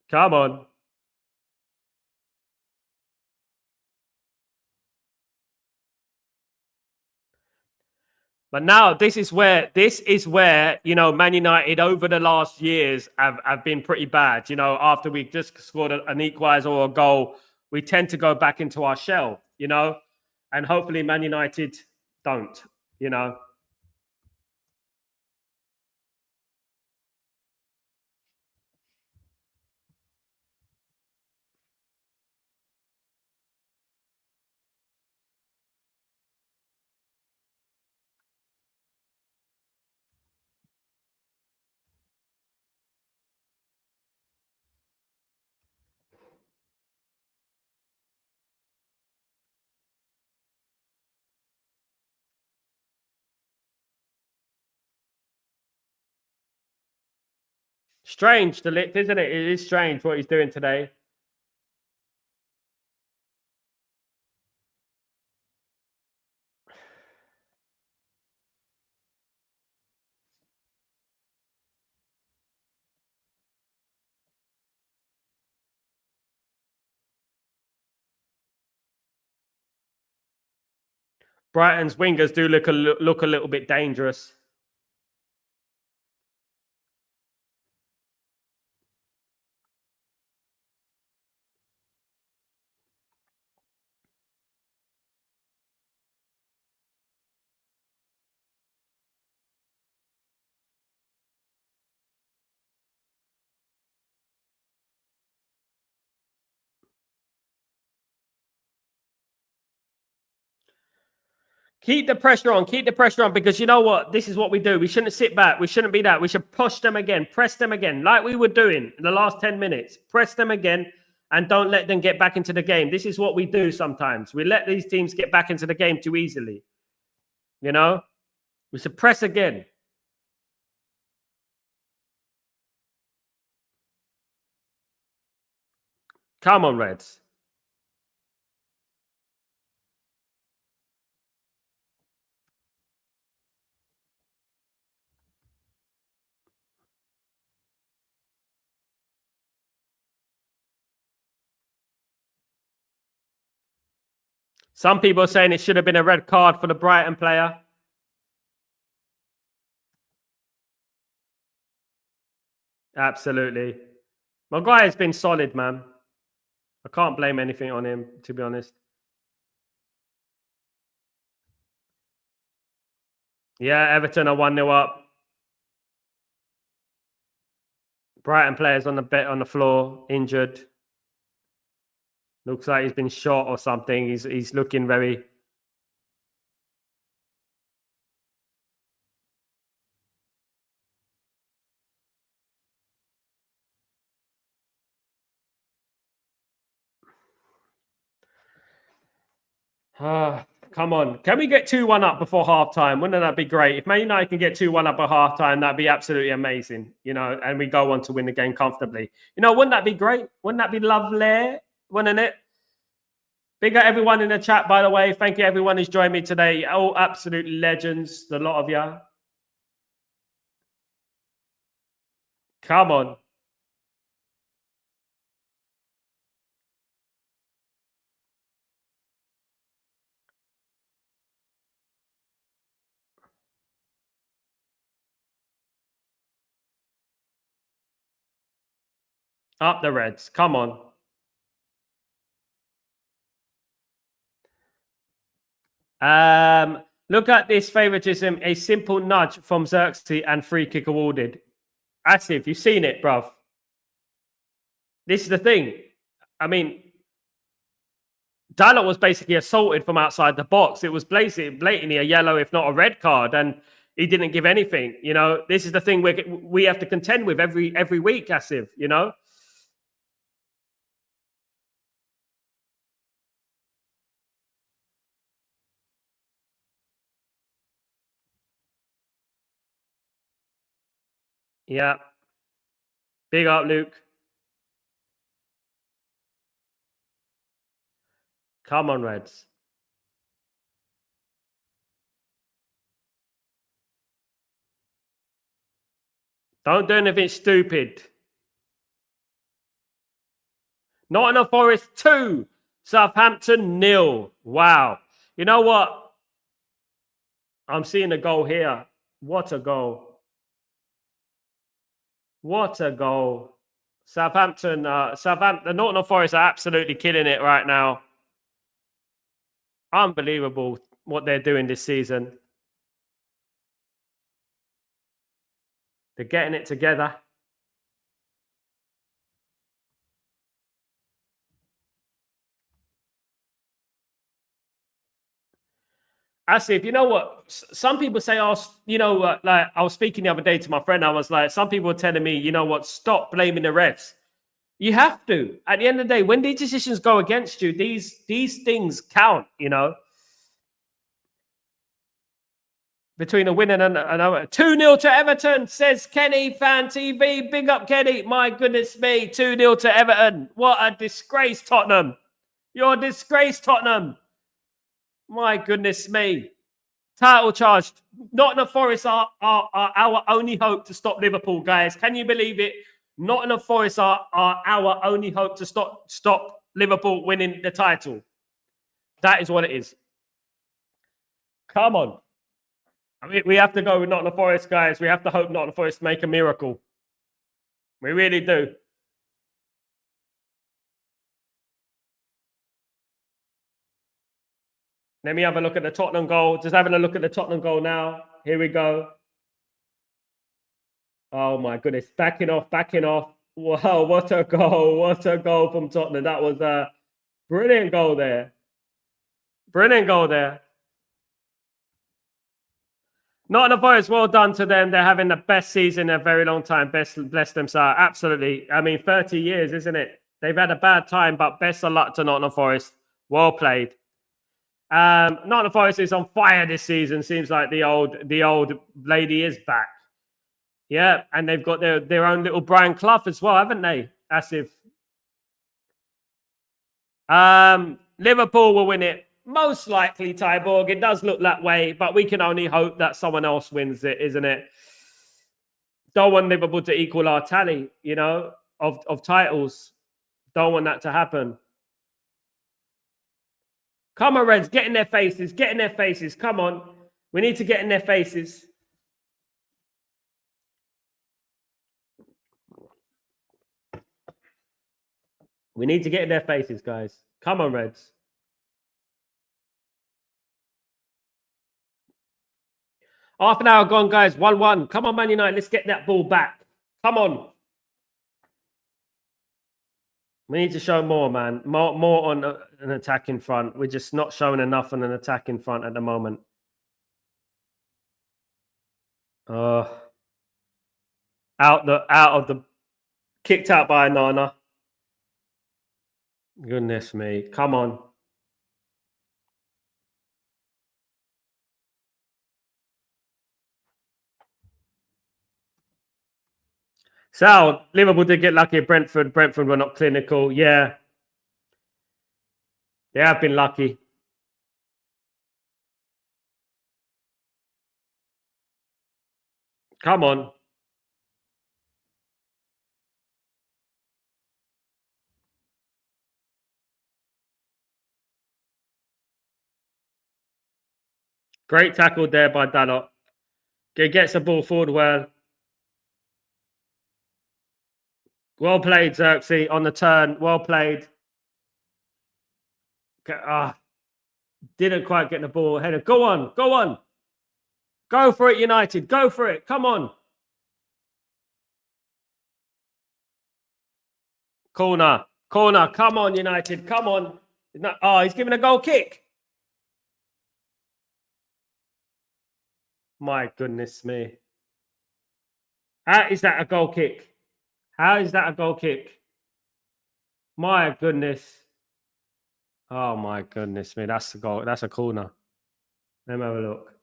Come on. But now this is where Man United over the last years have been pretty bad. After we just scored an equalizer or a goal, we tend to go back into our shell. And hopefully Man United don't. Strange, the lift, isn't it? It is strange what he's doing today. Brighton's wingers do look a little bit dangerous. Keep the pressure on. Keep the pressure on, because you know what? This is what we do. We shouldn't sit back. We shouldn't be that. We should push them again. Press them again, like we were doing in the last 10 minutes. Press them again and don't let them get back into the game. This is what we do sometimes. We let these teams get back into the game too easily. You know? We should press again. Come on, Reds. Some people are saying it should have been a red card for the Brighton player. Absolutely. My guy has been solid, man. I can't blame anything on him, to be honest. Yeah, Everton are 1-0 up. Brighton players on the floor, injured. Looks like he's been shot or something. He's looking very... Come on. Can we get 2-1 up before halftime? Wouldn't that be great? If Man United can get 2-1 up at halftime, that'd be absolutely amazing. You know, and we go on to win the game comfortably. You know, wouldn't that be great? Wouldn't that be lovely? Wouldn't it? Big up everyone in the chat, by the way. Thank you, everyone who's joined me today. All absolute legends, the lot of you. Come on. Up the Reds. Come on. Look at this favoritism. A simple nudge from Xerxes and free kick awarded. Asif, you've seen it, bruv. This is the thing. I mean, Dalot was basically assaulted from outside the box. It was blatantly a yellow, if not a red card, and he didn't give anything. You know, this is the thing we have to contend with every week, Asif, you know? Yeah. Big up, Luke. Come on, Reds. Don't do anything stupid. Nottingham Forest 2, Southampton 0. Wow. You know what? I'm seeing a goal here. What a goal. What a goal. Southampton, Nottingham Forest are absolutely killing it right now. Unbelievable what they're doing this season. They're getting it together. Asif, you know what? Some people say, oh, you know, like I was speaking the other day to my friend. I was like, some people were telling me, you know what? Stop blaming the refs. You have to. At the end of the day, when these decisions go against you, these things count, you know. between a win and another. 2-0 to Everton, says Kenny Fan TV. Big up, Kenny. My goodness me. 2-0 to Everton. What a disgrace, Tottenham. You're a disgrace, Tottenham. My goodness me. Title charged. Nottingham Forest are our only hope to stop Liverpool, guys. Can you believe it? Nottingham Forest are our only hope to stop Liverpool winning the title. That is what it is. Come on. I mean, we have to go with Nottingham Forest, guys. We have to hope Nottingham Forest make a miracle. We really do. Let me have a look at the Tottenham goal. Just having a look at the Tottenham goal now. Here we go. Oh, my goodness. Backing off, backing off. Wow, what a goal. What a goal from Tottenham. That was a brilliant goal there. Brilliant goal there. Nottingham Forest, well done to them. They're having the best season in a very long time. Bless them, sir. Absolutely. I mean, 30 years, isn't it? They've had a bad time, but best of luck to Nottingham Forest. Well played. Nottingham Forest is on fire this season. Seems like the old lady is back. Yeah, and they've got their own little Brian Clough as well, haven't they? As if Liverpool will win it. Most likely, Tyborg. It does look that way, but we can only hope that someone else wins it, isn't it? Don't want Liverpool to equal our tally, you know, of titles. Don't want that to happen. Come on, Reds, get in their faces, get in their faces. Come on. We need to get in their faces. We need to get in their faces, guys. Come on, Reds. Half an hour gone, guys. 1-1. Come on, Man United. Let's get that ball back. Come on. We need to show more, man. More on an attack in front. We're just not showing enough on an attack in front at the moment. Out of the kicked out by Nana. Goodness me. Come on. Sal, Liverpool did get lucky at Brentford. Brentford were not clinical. Yeah. They have been lucky. Come on. Great tackle there by Dalot. He gets the ball forward well. Well played, Xerxes, on the turn. Well played. Didn't quite get the ball ahead. Go on. Go on. Go for it, United. Go for it. Come on. Corner. Corner. Come on, United. Come on. He's giving a goal kick. My goodness me. How is that a goal kick? How is that a goal kick? My goodness. Oh, my goodness me. That's a goal. That's a corner. Let me have a look.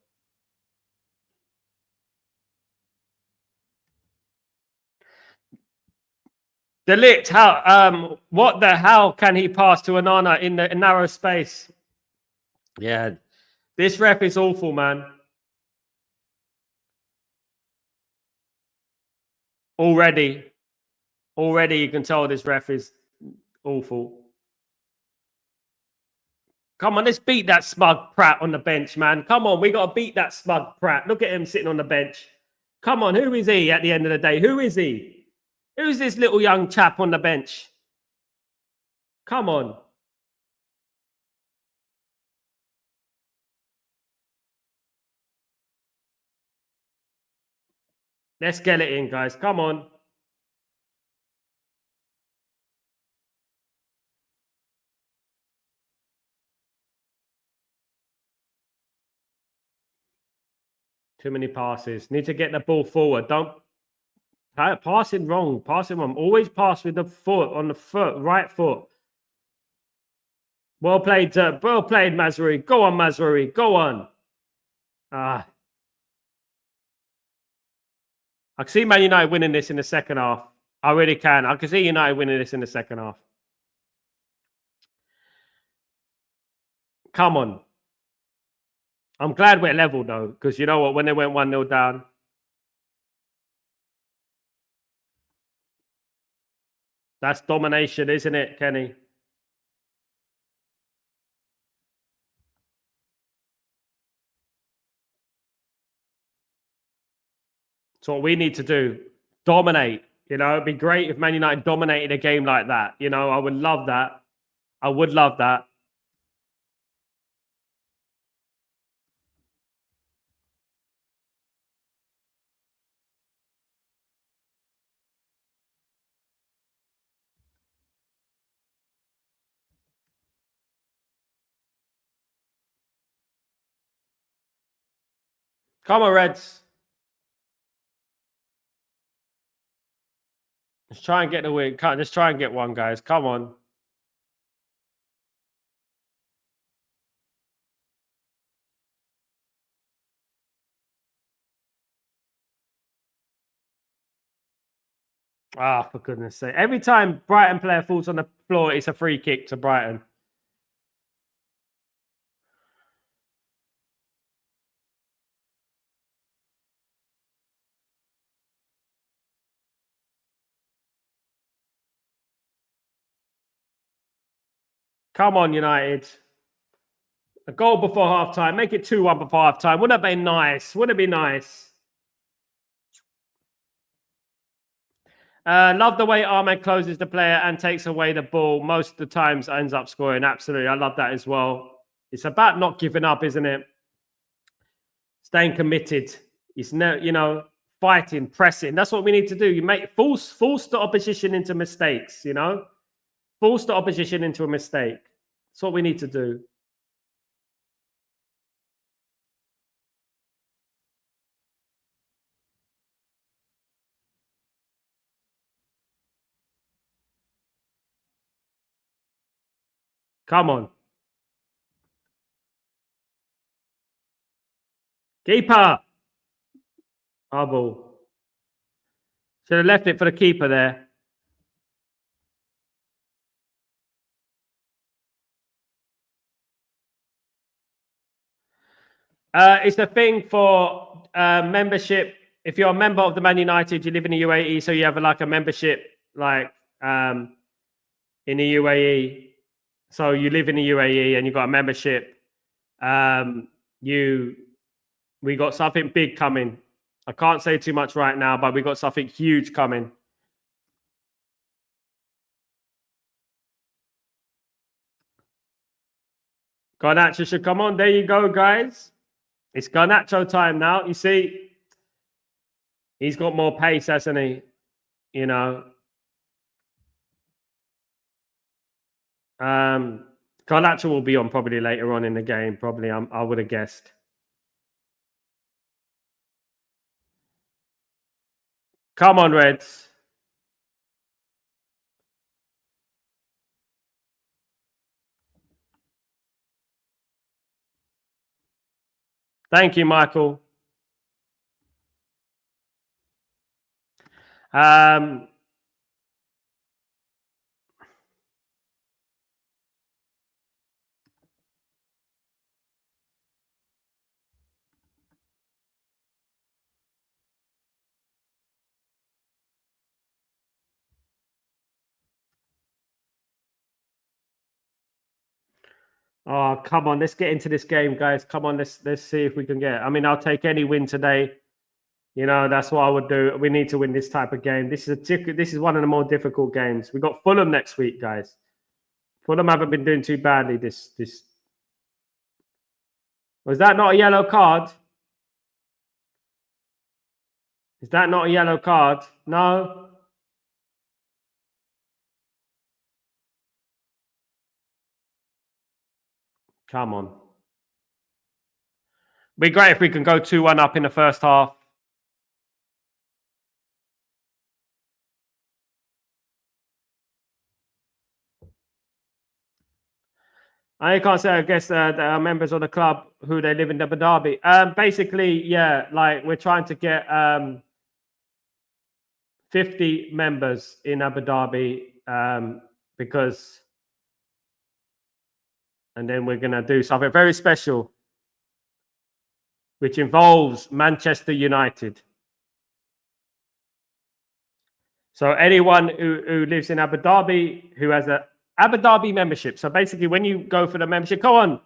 De Ligt, what the hell can he pass to Onana in the narrow space? Yeah. This ref is awful, man. Already you can tell this ref is awful. Come on, let's beat that smug prat on the bench, man. Come on, we got to beat that smug prat. Look at him sitting on the bench. Come on, who is he at the end of the day? Who is he? Who's this little young chap on the bench? Come on. Let's get it in, guys. Come on. Too many passes. Need to get the ball forward. Don't passing wrong. Passing wrong. Always pass with the foot on the foot, right foot. Well played, Mazraoui. Go on, Mazraoui. Go on. I can see Man United winning this in the second half. I really can. I can see United winning this in the second half. Come on. I'm glad we're level, though, because you know what? When they went 1-0 down. That's domination, isn't it, Kenny? That's what we need to do. Dominate. You know, it'd be great if Man United dominated a game like that. You know, I would love that. I would love that. Come on, Reds. Let's try and get the win. Just try and get one, guys. Come on. Ah, for goodness sake. Every time Brighton player falls on the floor, it's a free kick to Brighton. Come on, United. A goal before halftime. Make it 2-1 before halftime. Wouldn't that be nice? Wouldn't it be nice? Love the way Ahmed closes the player and takes away the ball. Most of the times ends up scoring. Absolutely. I love that as well. It's about not giving up, isn't it? Staying committed. It's no, you know, fighting, pressing. That's what we need to do. You make force the opposition into mistakes, you know? Force the opposition into a mistake. That's what we need to do. Come on. Keeper. Our ball. Should have left it for the keeper there. It's a thing for membership. If you're a member of the Man United, you live in the UAE, so you have like a membership like in the UAE. So you live in the UAE and you've got a membership. We got something big coming. I can't say too much right now, but we got something huge coming. Garnacho should come on. There you go, guys. It's Garnacho time now. You see, he's got more pace, hasn't he? You know. Garnacho will be on probably later on in the game. Probably, I would have guessed. Come on, Reds. Thank you, Michael. Oh, come on. Let's get into this game, guys. Come on. Let's see if we can get. I mean, I'll take any win today. You know, that's what I would do. We need to win this type of game. This is one of the more difficult games. We got Fulham next week, guys. Fulham haven't been doing too badly. This was that not a yellow card? Is that not a yellow card? No. Come on. Be great if we can go 2-1 up in the first half. I can't say, I guess, there are members of the club who they live in Abu Dhabi. Basically, yeah, like we're trying to get 50 members in Abu Dhabi because... And then we're going to do something very special, which involves Manchester United. So anyone who lives in Abu Dhabi, who has an Abu Dhabi membership. So basically, when you go for the membership, come on.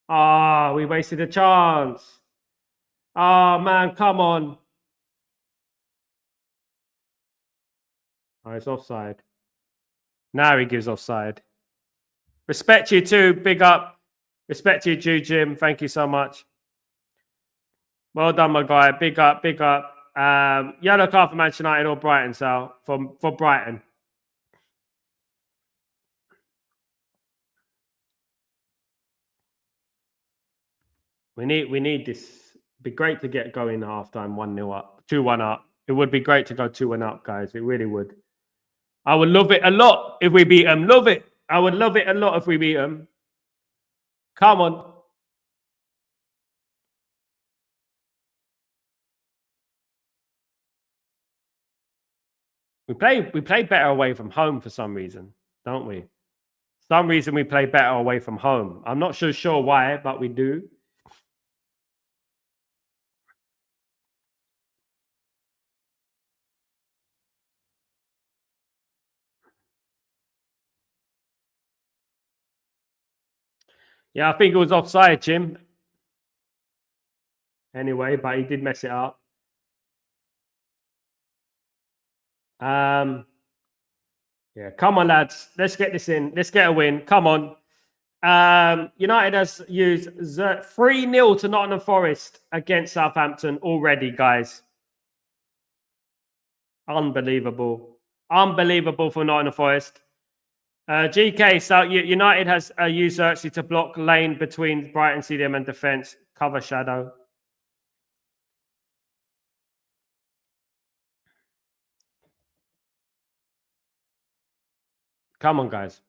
Ah, we wasted a chance. Oh, man, come on. Oh, it's offside. Now he gives offside. Respect you too. Big up. Respect you too, Jim. Thank you so much. Well done, my guy. Big up, big up. Yellow card for Manchester United or Brighton, Sal, for Brighton. We need this. It'd be great to get going at halftime 1-0 up, 2-1 up. It would be great to go 2-1 up, guys. It really would. I would love it a lot if we beat them. Love it. I would love it a lot if we beat them. Come on. We play better away from home for some reason, don't we? Some reason we play better away from home. I'm not so sure why, but we do. Yeah, I think it was offside, Jim. Anyway, but he did mess it up. Yeah, come on, lads. Let's get this in. Let's get a win. Come on. United has used 3-0 to Nottingham Forest against Southampton already, guys. Unbelievable. Unbelievable for Nottingham Forest. GK, so United has used Xerxes to block lane between Brighton CDM and defence. Cover shadow. Come on, guys.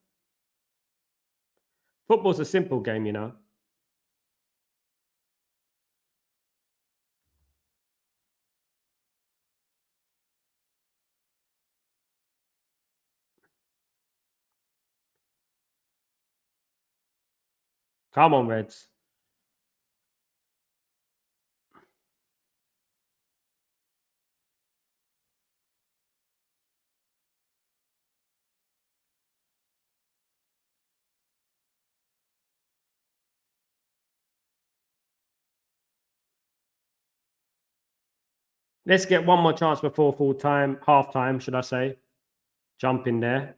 Football's a simple game, you know. Come on, Reds. Let's get one more chance before full time, half time, should I say. Jump in there.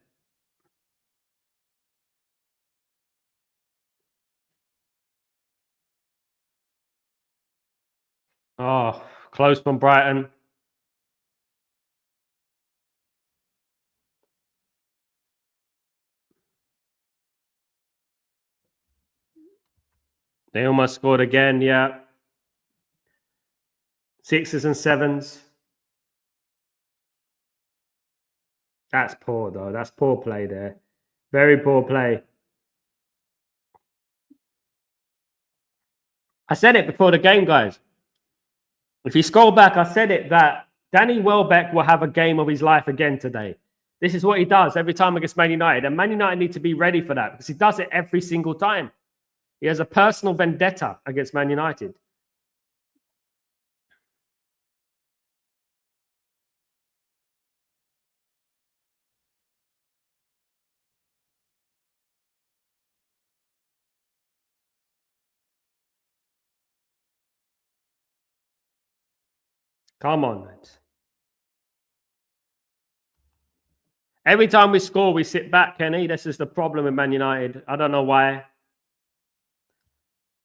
Oh, close from Brighton. They almost scored again, yeah. 6s and 7s. That's poor, though. That's poor play there. Very poor play. I said it before the game, guys. If you scroll back, I said it that Danny Welbeck will have a game of his life again today. This is what he does every time against Man United. And Man United need to be ready for that because he does it every single time. He has a personal vendetta against Man United. Come on, lads. Every time we score, we sit back, Kenny. This is the problem with Man United. I don't know why.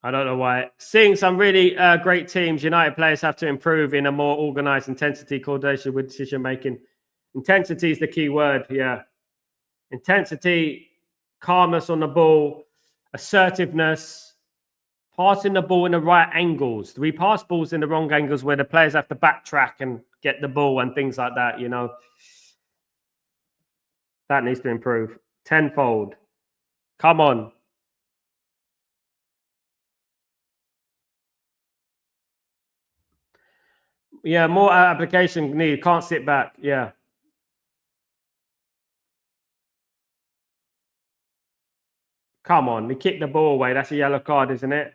I don't know why. Seeing some really great teams, United players have to improve in a more organised intensity, coordination with decision making. Intensity is the key word, yeah. Intensity, calmness on the ball, assertiveness, passing the ball in the right angles. We pass balls in the wrong angles where the players have to backtrack and get the ball and things like that, you know. That needs to improve. Tenfold. Come on. Yeah, more application needed. Can't sit back. Yeah. Come on. He kicked the ball away. That's a yellow card, isn't it?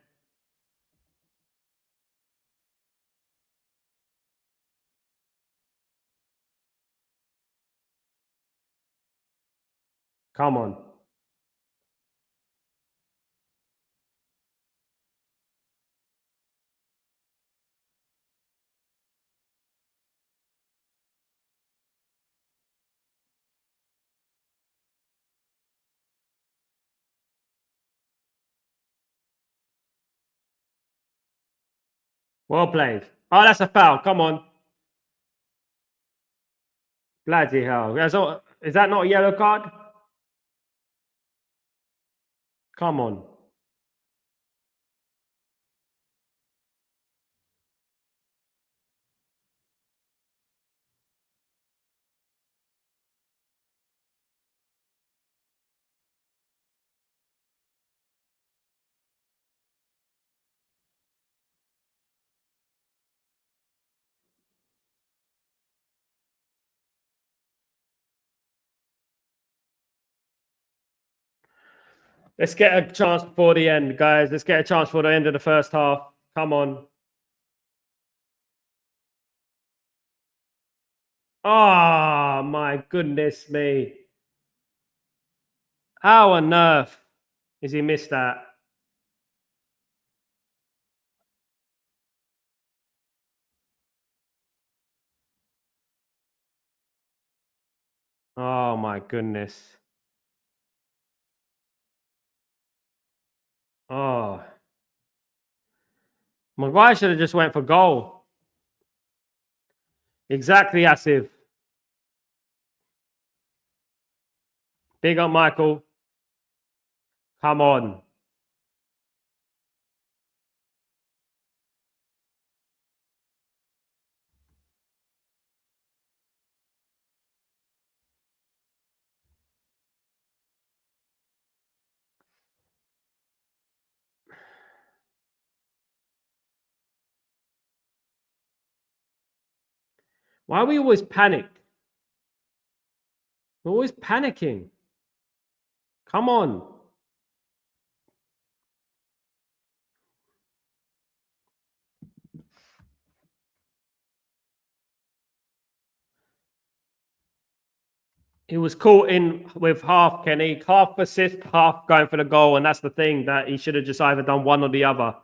Come on. Well played. Oh, that's a foul. Come on. Bloody hell. Is that not a yellow card? Come on. Let's get a chance before the end, guys. Let's get a chance for the end of the first half. Come on. Oh, my goodness me. How on earth has he missed that? Oh, my goodness. Oh. Maguire should have just went for goal. Exactly, Asif. Big up, Michael. Come on. Why are we always panicked? We're always panicking. Come on. He was caught in with half, Kenny. Half assist, half going for the goal. And that's the thing, that he should have just either done one or the other.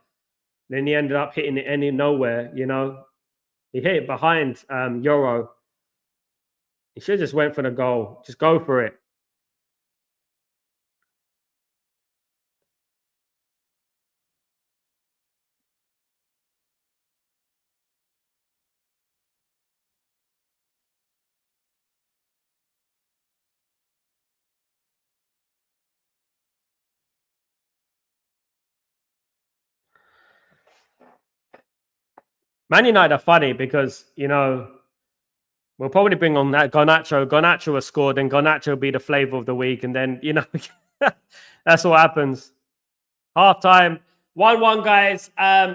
Then he ended up hitting it any nowhere, you know. He hit it behind Euro. He should have just went for the goal. Just go for it. Man United are funny because, you know, we'll probably bring on that Garnacho. Garnacho will score, then Garnacho will be the flavour of the week. And then, you know, that's what happens. Half time, 1-1, guys.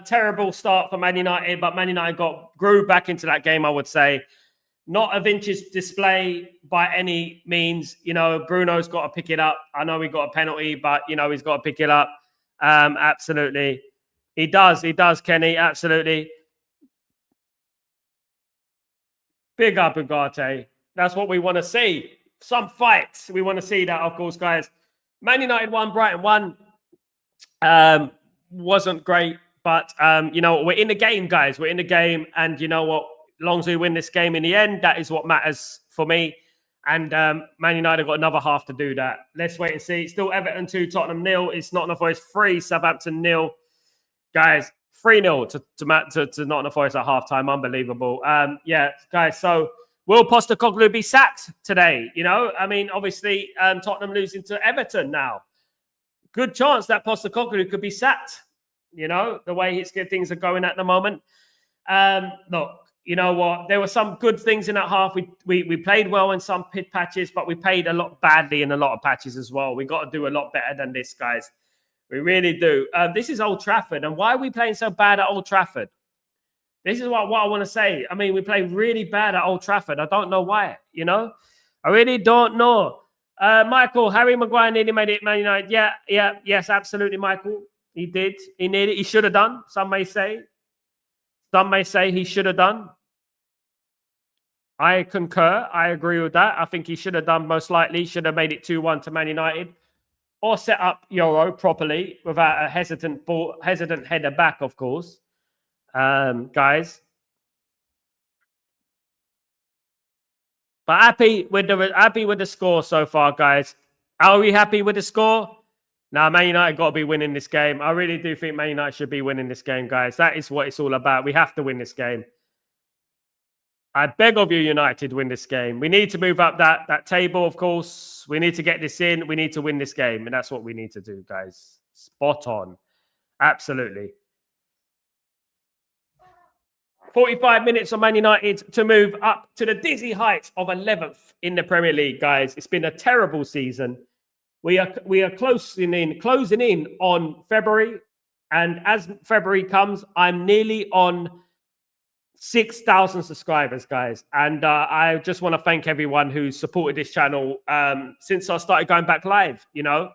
Terrible start for Man United, but Man United grew back into that game, I would say. Not a vintage display by any means. You know, Bruno's got to pick it up. I know we got a penalty, but, you know, he's got to pick it up. Absolutely. He does, Kenny. Absolutely. Big up Ugarte. That's what we want to see. Some fights. We want to see that, of course, guys. Man United won, Brighton won. Wasn't great, but you know, we're in the game, guys. We're in the game, and you know what? As long as we win this game in the end, that is what matters for me. And Man United got another half to do that. Let's wait and see. Still Everton 2, Tottenham 0. It's Nottingham Forest 3, Southampton 0. Guys, 3-0 to Nottingham Forest at halftime. Unbelievable. Yeah, guys. So will Postecoglou be sacked today? You know, I mean, obviously Tottenham losing to Everton now. Good chance that Postecoglou could be sacked. You know, the way things are going at the moment. Look, you know what? There were some good things in that half. We played well in some pit patches, but we played a lot badly in a lot of patches as well. We got to do a lot better than this, guys. We really do. This is Old Trafford. And why are we playing so bad at Old Trafford? This is what I want to say. I mean, we play really bad at Old Trafford. I don't know why, you know? I really don't know. Michael, Harry Maguire nearly made it Man United. Yes, absolutely, Michael. He did. He needed. He should have done. Some may say. Some may say he should have done. I concur. I agree with that. I think he should have done most likely. Should have made it 2-1 to Man United. Or set up Euro properly without a hesitant header back, of course. Guys. But happy with the score so far, guys. Are we happy with the score? Now, Man United got to be winning this game. I really do think Man United should be winning this game, guys. That is what it's all about. We have to win this game. I beg of you, United, win this game. We need to move up that table, of course. We need to get this in. We need to win this game. And that's what we need to do, guys. Spot on. Absolutely. 45 minutes on Man United to move up to the dizzy heights of 11th in the Premier League, guys. It's been a terrible season. We are closing in on February. And as February comes, I'm nearly on 6,000 subscribers, guys. And I just want to thank everyone who's supported this channel since I started going back live, you know.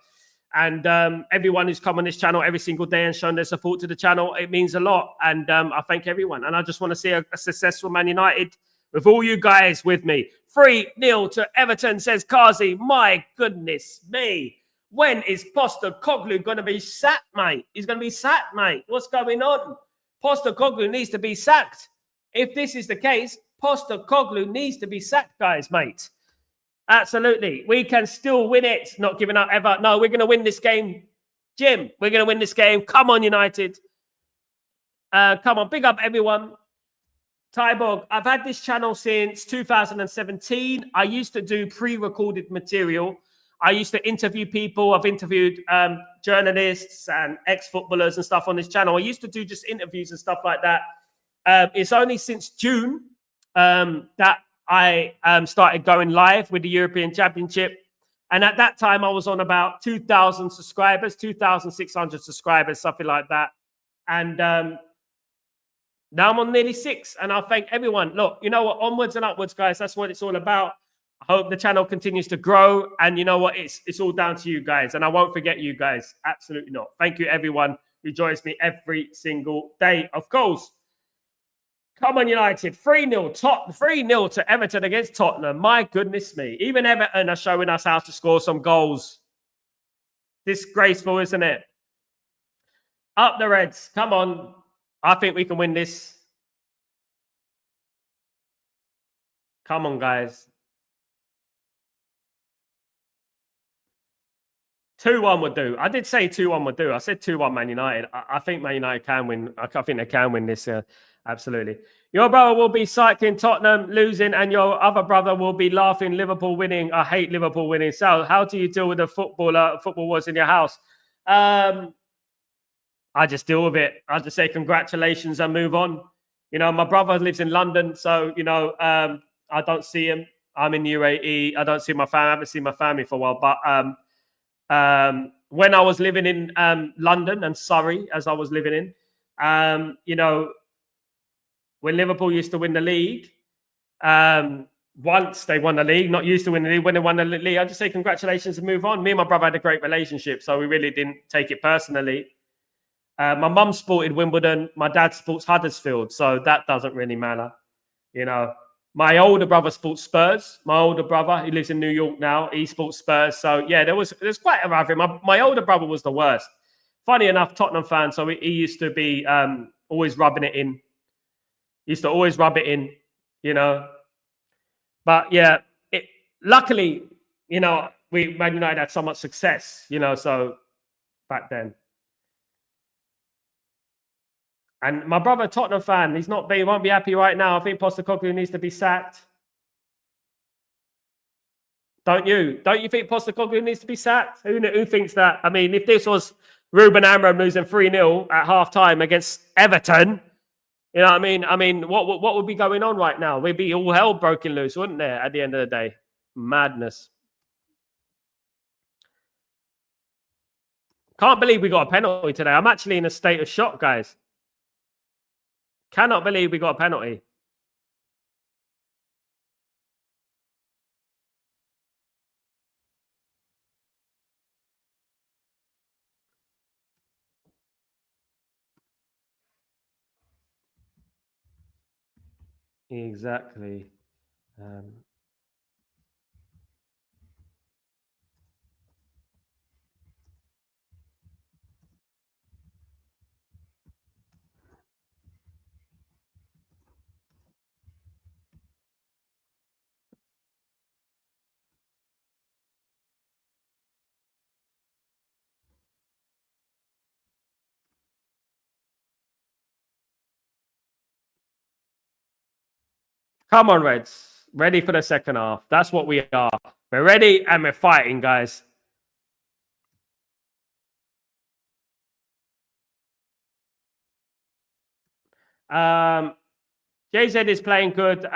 And everyone who's come on this channel every single day and shown their support to the channel, it means a lot. And I thank everyone. And I just want to see a successful Man United with all you guys with me. 3-0 to Everton, says Kazi. My goodness me. When is Postecoglou going to be sacked, mate? He's going to be sacked, mate. What's going on? Postecoglou needs to be sacked. If this is the case, Postecoglou needs to be sacked, guys, mate. Absolutely. We can still win it. Not giving up ever. No, we're going to win this game. Jim, we're going to win this game. Come on, United. Come on. Big up, everyone. Tyborg, I've had this channel since 2017. I used to do pre-recorded material. I used to interview people. I've interviewed journalists and ex-footballers and stuff on this channel. I used to do just interviews and stuff like that. It's only since June that I started going live with the European Championship. And at that time, I was on about 2,000 subscribers, 2,600 subscribers, something like that. And now I'm on nearly 6. And I thank everyone. Look, you know what? Onwards and upwards, guys. That's what it's all about. I hope the channel continues to grow. And you know what? It's all down to you guys. And I won't forget you guys. Absolutely not. Thank you, everyone who joins me every single day, of course. Come on, United. 3-0 to Everton against Tottenham. My goodness me. Even Everton are showing us how to score some goals. Disgraceful, isn't it? Up the Reds. Come on. I think we can win this. Come on, guys. 2-1 would do. I did say 2-1 would do. I said 2-1 Man United. I think Man United can win. I think they can win this. Absolutely. Your brother will be psyched in Tottenham losing, and your other brother will be laughing Liverpool winning. I hate Liverpool winning. Sal, how do you deal with the football was in your house? I just deal with it. I just say congratulations and move on. You know, my brother lives in London, so, you know, I don't see him. I'm in UAE. I don't see my family. I haven't seen my family for a while. But when I was living in London and Surrey, as I was living in, you know, when Liverpool used to win the league, once they won the league, not used to win the league, when they won the league, I just say congratulations and move on. Me and my brother had a great relationship, so we really didn't take it personally. My mum sported Wimbledon. My dad sports Huddersfield, so that doesn't really matter. You know, my older brother sports Spurs. My older brother, he lives in New York now. He sports Spurs. So yeah, there's quite a rivalry. My older brother was the worst. Funny enough, Tottenham fan, so he used to be always rubbing it in. Used to always rub it in, you know. But yeah, luckily, you know, Man United had so much success, you know, so back then. And my brother, Tottenham fan, he won't be happy right now. I think Postecoglou needs to be sacked. Don't you? Don't you think Postecoglou needs to be sacked? Who thinks that? I mean, if this was Ruben Amorim losing 3-0 at half-time against Everton, you know what I mean? I mean, what would be going on right now? We'd be all hell broken loose, wouldn't there, at the end of the day? Madness. Can't believe we got a penalty today. I'm actually in a state of shock, guys. Cannot believe we got a penalty. Exactly. Come on, Reds. Ready for the second half. That's what we are. We're ready and we're fighting, guys. JZ is playing good.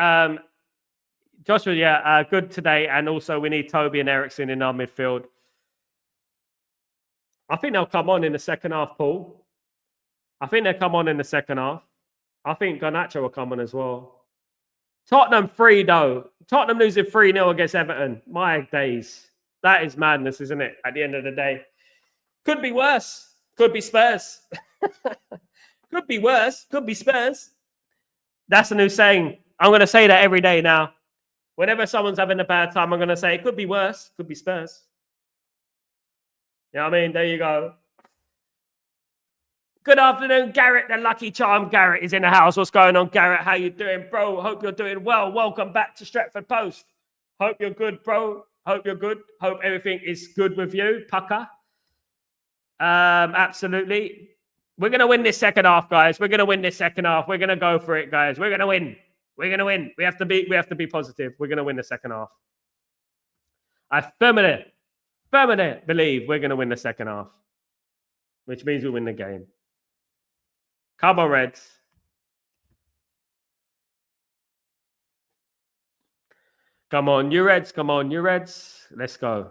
Joshua, yeah, good today. And also we need Toby and Ericsson in our midfield. I think they'll come on in the second half, Paul. I think they'll come on in the second half. I think Garnacho will come on as well. Tottenham 3, though. Tottenham losing 3-0 against Everton. My days. That is madness, isn't it? At the end of the day. Could be worse. Could be Spurs. Could be worse. Could be Spurs. That's a new saying. I'm going to say that every day now. Whenever someone's having a bad time, I'm going to say it could be worse. Could be Spurs. You know what I mean? There you go. Good afternoon, Garrett, the lucky charm. Garrett is in the house. What's going on, Garrett? How you doing, bro? Hope you're doing well. Welcome back to Stretford Post. Hope you're good, bro. Hope you're good. Hope everything is good with you, Pucker. Absolutely. We're going to win this second half, guys. We're going to win this second half. We're going to go for it, guys. We're going to win. We're going to win. We have to be positive. We're going to win the second half. I firmly believe we're going to win the second half, which means we win the game. Come on, Reds. Come on, you Reds. Come on, you Reds. Let's go.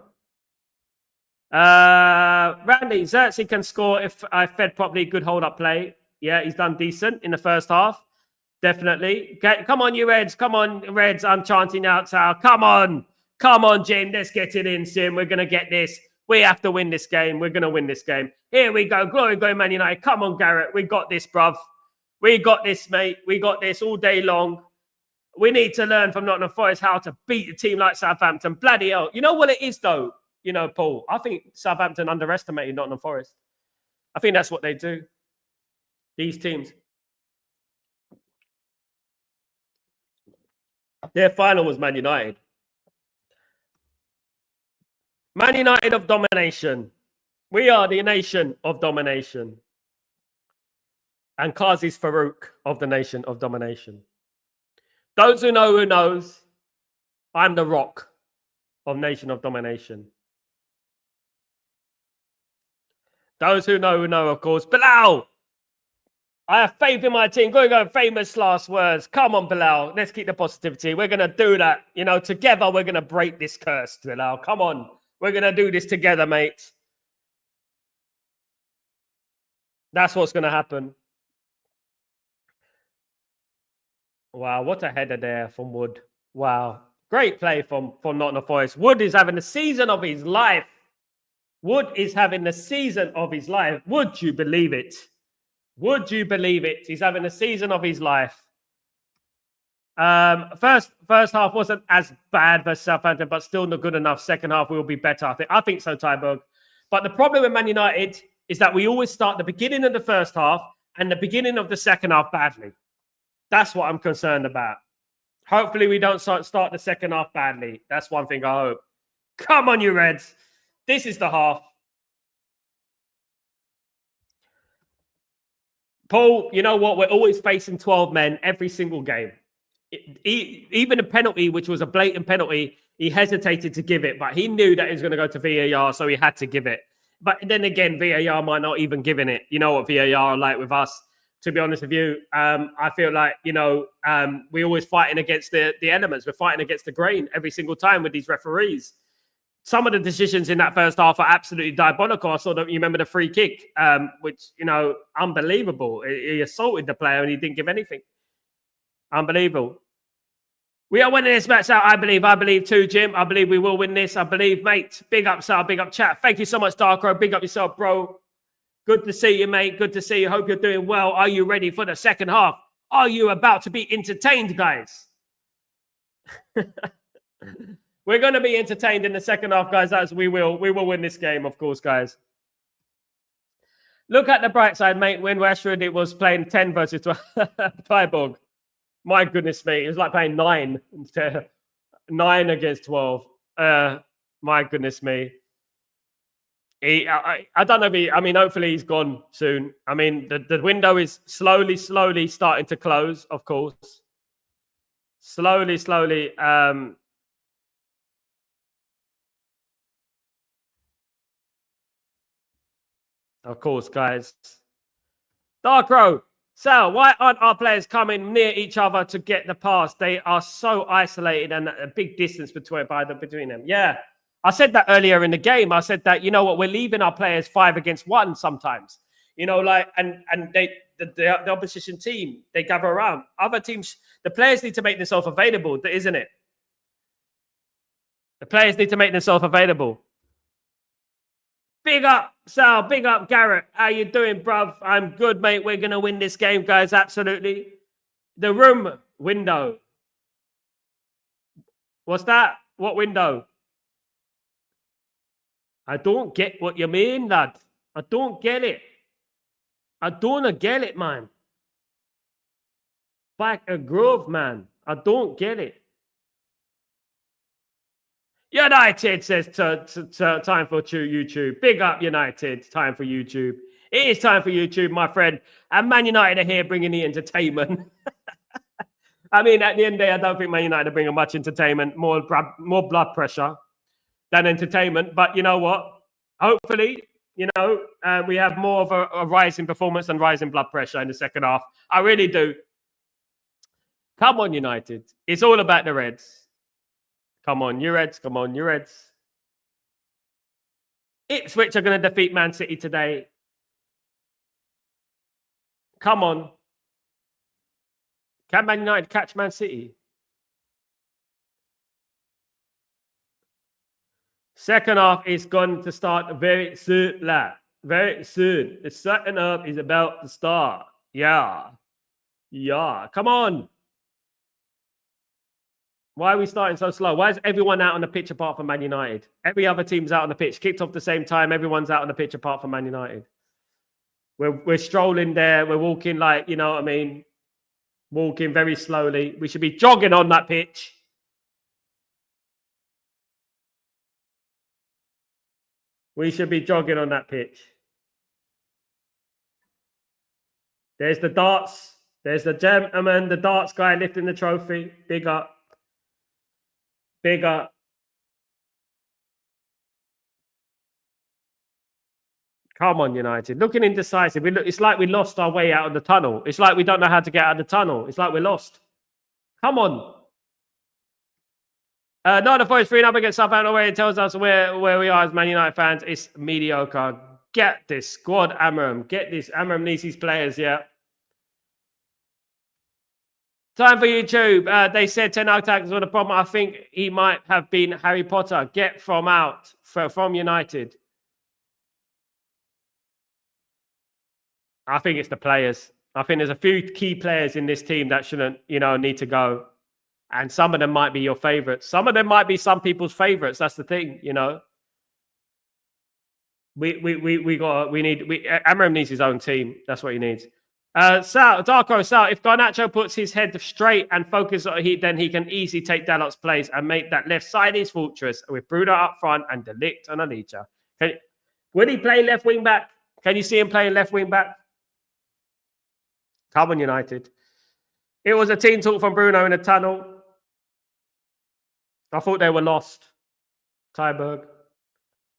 Randy, Xerxes can score if I fed properly. Good hold-up play. Yeah, he's done decent in the first half. Definitely. Come on, you Reds. Come on, Reds. I'm chanting out, Sal. Come on. Come on, Jim. Let's get it in, Sim. We're going to get this. We have to win this game. We're going to win this game. Here we go. Glory, glory, Man United. Come on, Garrett. We got this, bruv. We got this, mate. We got this all day long. We need to learn from Nottingham Forest how to beat a team like Southampton. Bloody hell. You know what it is, though? You know, Paul, I think Southampton underestimated Nottingham Forest. I think that's what they do. These teams. Their final was Man United. Man United of domination. We are the nation of domination. And Kazi's Farouk of the nation of domination. Those who know who knows, I'm the rock of nation of domination. Those who know, of course. Bilal! I have faith in my team. Go, famous last words. Come on, Bilal. Let's keep the positivity. We're going to do that. You know, together we're going to break this curse, Bilal. Come on. We're going to do this together, mate. That's what's going to happen. Wow, what a header there from Wood. Wow. Great play from Nottingham Forest. Wood is having the season of his life. Wood is having the season of his life. Would you believe it? Would you believe it? He's having the season of his life. First half wasn't as bad for Southampton, but still not good enough. Second half will be better. I think so, Tyberg. But the problem with Man United is that we always start the beginning of the first half and the beginning of the second half badly. That's what I'm concerned about. Hopefully we don't start the second half badly. That's one thing I hope. Come on, you Reds. This is the half. Paul, you know what? We're always facing 12 men every single game. Even a penalty, which was a blatant penalty, he hesitated to give it, but he knew that it was going to go to VAR, so he had to give it. But then again, VAR might not even give it. You know what VAR are like with us. To be honest with you, I feel like, you know, we're always fighting against the elements. We're fighting against the grain every single time with these referees. some of the decisions in that first half are absolutely diabolical. I saw that, you remember the free kick, which, unbelievable. He assaulted the player and he didn't give anything. Unbelievable. We are winning this match out, I believe. I believe too, Jim. I believe we will win this. I believe, mate. Big up, Sal. Big up, chat. Thank you so much, Darko. Big up yourself, bro. Good to see you, mate. Good to see you. Hope you're doing well. Are you ready for the second half? Are you about to be entertained, guys? We're going to be entertained in the second half, guys. As we will win this game, of course, guys. Look at the bright side, mate. When Rashford, it was playing 10 versus Tyborg. My goodness me. It was like playing 9 against 12. My goodness me. I don't know if he, hopefully he's gone soon. The window is slowly starting to close, of course. Slowly. Of course, guys. Darkrow, Sal, why aren't our players coming near each other to get the pass? They are so isolated and a big distance between them. Yeah, I said that earlier in the game. I said that, we're leaving our players 5 against 1 sometimes. And the opposition team, they gather around. Other teams, the players need to make themselves available, isn't it? The players need to make themselves available. Big up, Sal. Big up, Garrett. How you doing, bruv? I'm good, mate. We're going to win this game, guys. Absolutely. The room window. What's that? What window? I don't get what you mean, lad. I don't get it. I don't get it, man. Back a Grove, man. I don't get it. United says time for YouTube. Big up, United. Time for YouTube. It is time for YouTube, my friend. And Man United are here bringing the entertainment. At the end of the day, I don't think Man United are bringing much entertainment, more blood pressure than entertainment. But you know what? Hopefully, we have more of a rise in performance and rise in blood pressure in the second half. I really do. Come on, United. It's all about the Reds. Come on, you Reds. Come on, you Reds. Ipswich are going to defeat Man City today. Come on. Can Man United catch Man City? Second half is going to start very soon, lad. Very soon. The second half is about to start. Yeah. Come on. Why are we starting so slow? Why is everyone out on the pitch apart from Man United? Every other team's out on the pitch. Kicked off the same time. Everyone's out on the pitch apart from Man United. We're strolling there. We're walking walking very slowly. We should be jogging on that pitch. We should be jogging on that pitch. There's the darts. There's the gentleman, the darts guy lifting the trophy. Big up. Big up. Come on, United. Looking indecisive. It's like we lost our way out of the tunnel. It's like we don't know how to get out of the tunnel. It's like we're lost. Come on. No, the voice 3 up against Southampton away. It tells us where we are as Man United fans. It's mediocre. Get this squad, Amram. Get this. Amram needs his players, yeah. Time for YouTube. They said 10 attacks were the problem. I think he might have been Harry Potter. Get from United. I think it's the players. I think there's a few key players in this team that shouldn't, need to go. And some of them might be your favorites. Some of them might be some people's favorites. That's the thing, Amram needs his own team. That's what he needs. Sal, if Garnacho puts his head straight and focus on then he can easily take Dalot's place and make that left side his fortress with Bruno up front and De Ligt and Alija. Would he play left wing back? Can you see him playing left wing back? Come on, United. It was a team talk from Bruno in the tunnel. I thought they were lost. Tyberg.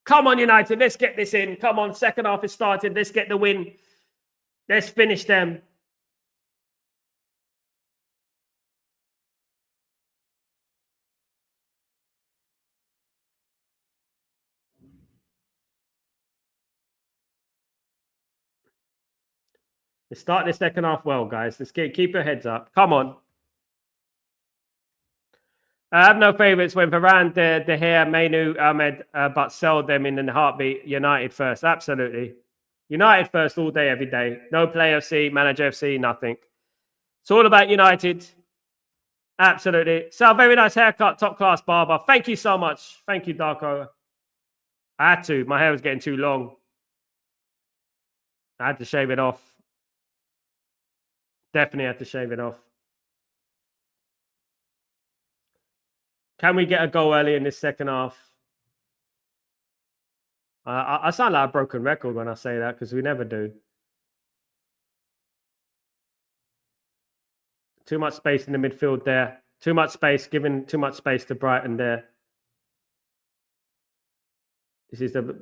Come on, United. Let's get this in. Come on, second half is started. Let's get the win. Let's finish them. Let's start the second half well, guys. Let's keep your heads up. Come on. I have no favourites when Varane, De Gea, Mainu, Ahmed, but sell them in the heartbeat. United first. Absolutely. United first all day, every day. No play FC, manager FC, nothing. It's all about United. Absolutely. Sal, very nice haircut. Top class barber. Thank you so much. Thank you, Darko. I had to. My hair was getting too long. I had to shave it off. Definitely had to shave it off. Can we get a goal early in this second half? I sound like a broken record when I say that because we never do. Too much space in the midfield there. Too much space, giving too much space to Brighton there. This is the...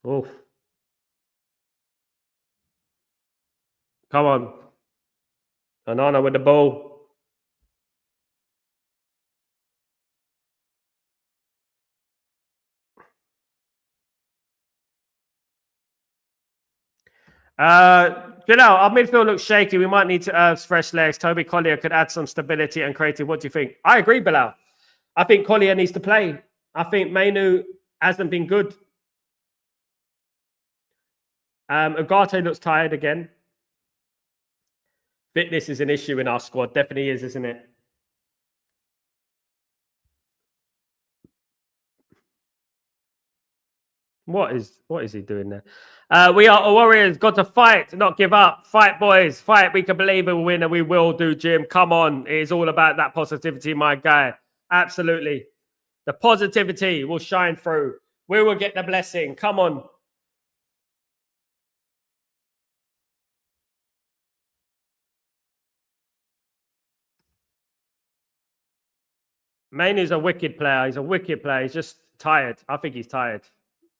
Oof. Come on. Onana with the ball. Our midfield looks shaky. We might need to fresh legs. Toby Collier could add some stability and creative. What do you think? I agree, Bilal. I think Collier needs to play. I think Mainu hasn't been good. Ugarte looks tired again. Fitness is an issue in our squad. Definitely is, isn't it? What is he doing there? We are Warriors. Got to fight, not give up. Fight, boys. Fight. We can believe we'll win, and we will do, Jim. Come on. It is all about that positivity, my guy. Absolutely. The positivity will shine through. We will get the blessing. Come on. Maine's a wicked player. He's a wicked player. He's just tired. I think he's tired.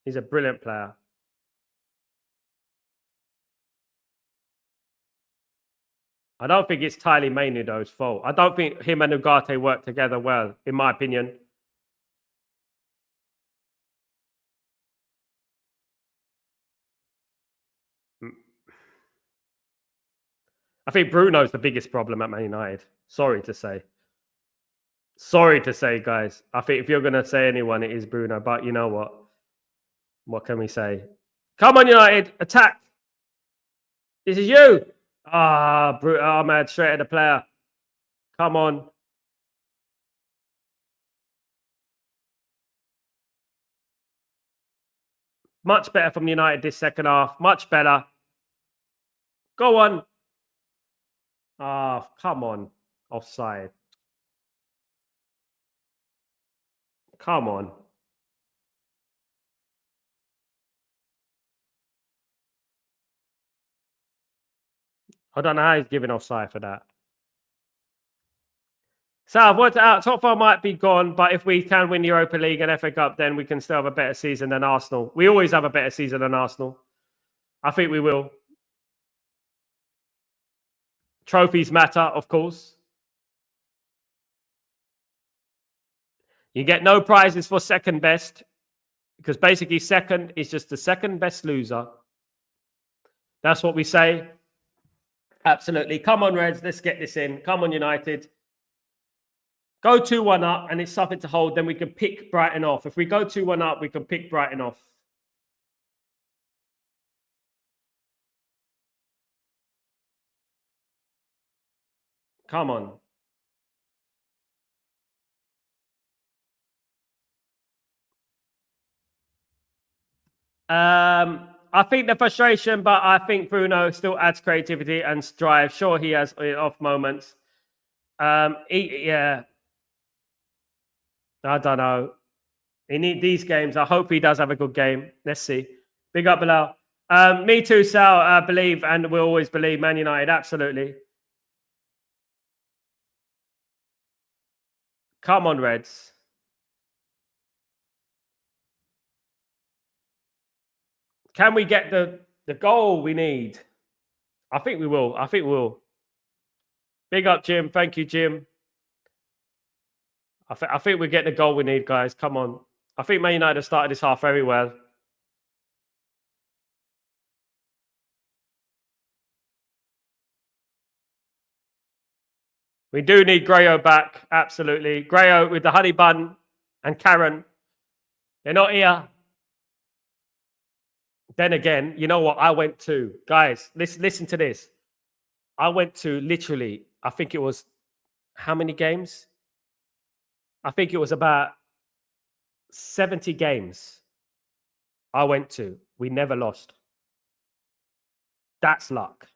He's a brilliant player. I don't think it's Tyler Mainudo's fault. I don't think him and Ugarte work together well, in my opinion. I think Bruno's the biggest problem at Man United. Sorry to say. Sorry to say, guys. I think if you're going to say anyone, it is Bruno. But you know what? What can we say? Come on, United. Attack. This is you. Ahmed, straight at the player. Come on. Much better from United this second half. Much better. Go on. Come on. Offside. Come on. I don't know how he's giving offside for that. Sal, I've worked it out. Top four might be gone, but if we can win the Europa League and FA Cup, then we can still have a better season than Arsenal. We always have a better season than Arsenal. I think we will. Trophies matter, of course. You get no prizes for second best because basically second is just the second best loser. That's what we say. Absolutely. Come on, Reds. Let's get this in. Come on, United. Go 2-1 up and it's something to hold. Then we can pick Brighton off. If we go 2-1 up, we can pick Brighton off. Come on. I think the frustration, but I think Bruno still adds creativity and drive. Sure, he has off moments. Yeah. I don't know. He needs these games. I hope he does have a good game. Let's see. Big up below. Me too, Sal. Believe, and we'll always believe Man United. Absolutely. Come on, Reds. Can we get the goal we need? I think we will. I think we will. Big up, Jim. Thank you, Jim. I think we get the goal we need, guys. Come on. I think Man United have started this half very well. We do need Grayo back. Absolutely. Grayo with the honey bun and Karen. They're not here. Then again, you know what? I went to, guys, listen to this. I went to literally, I think it was, how many games? I think it was about 70 games I went to. We never lost. That's luck.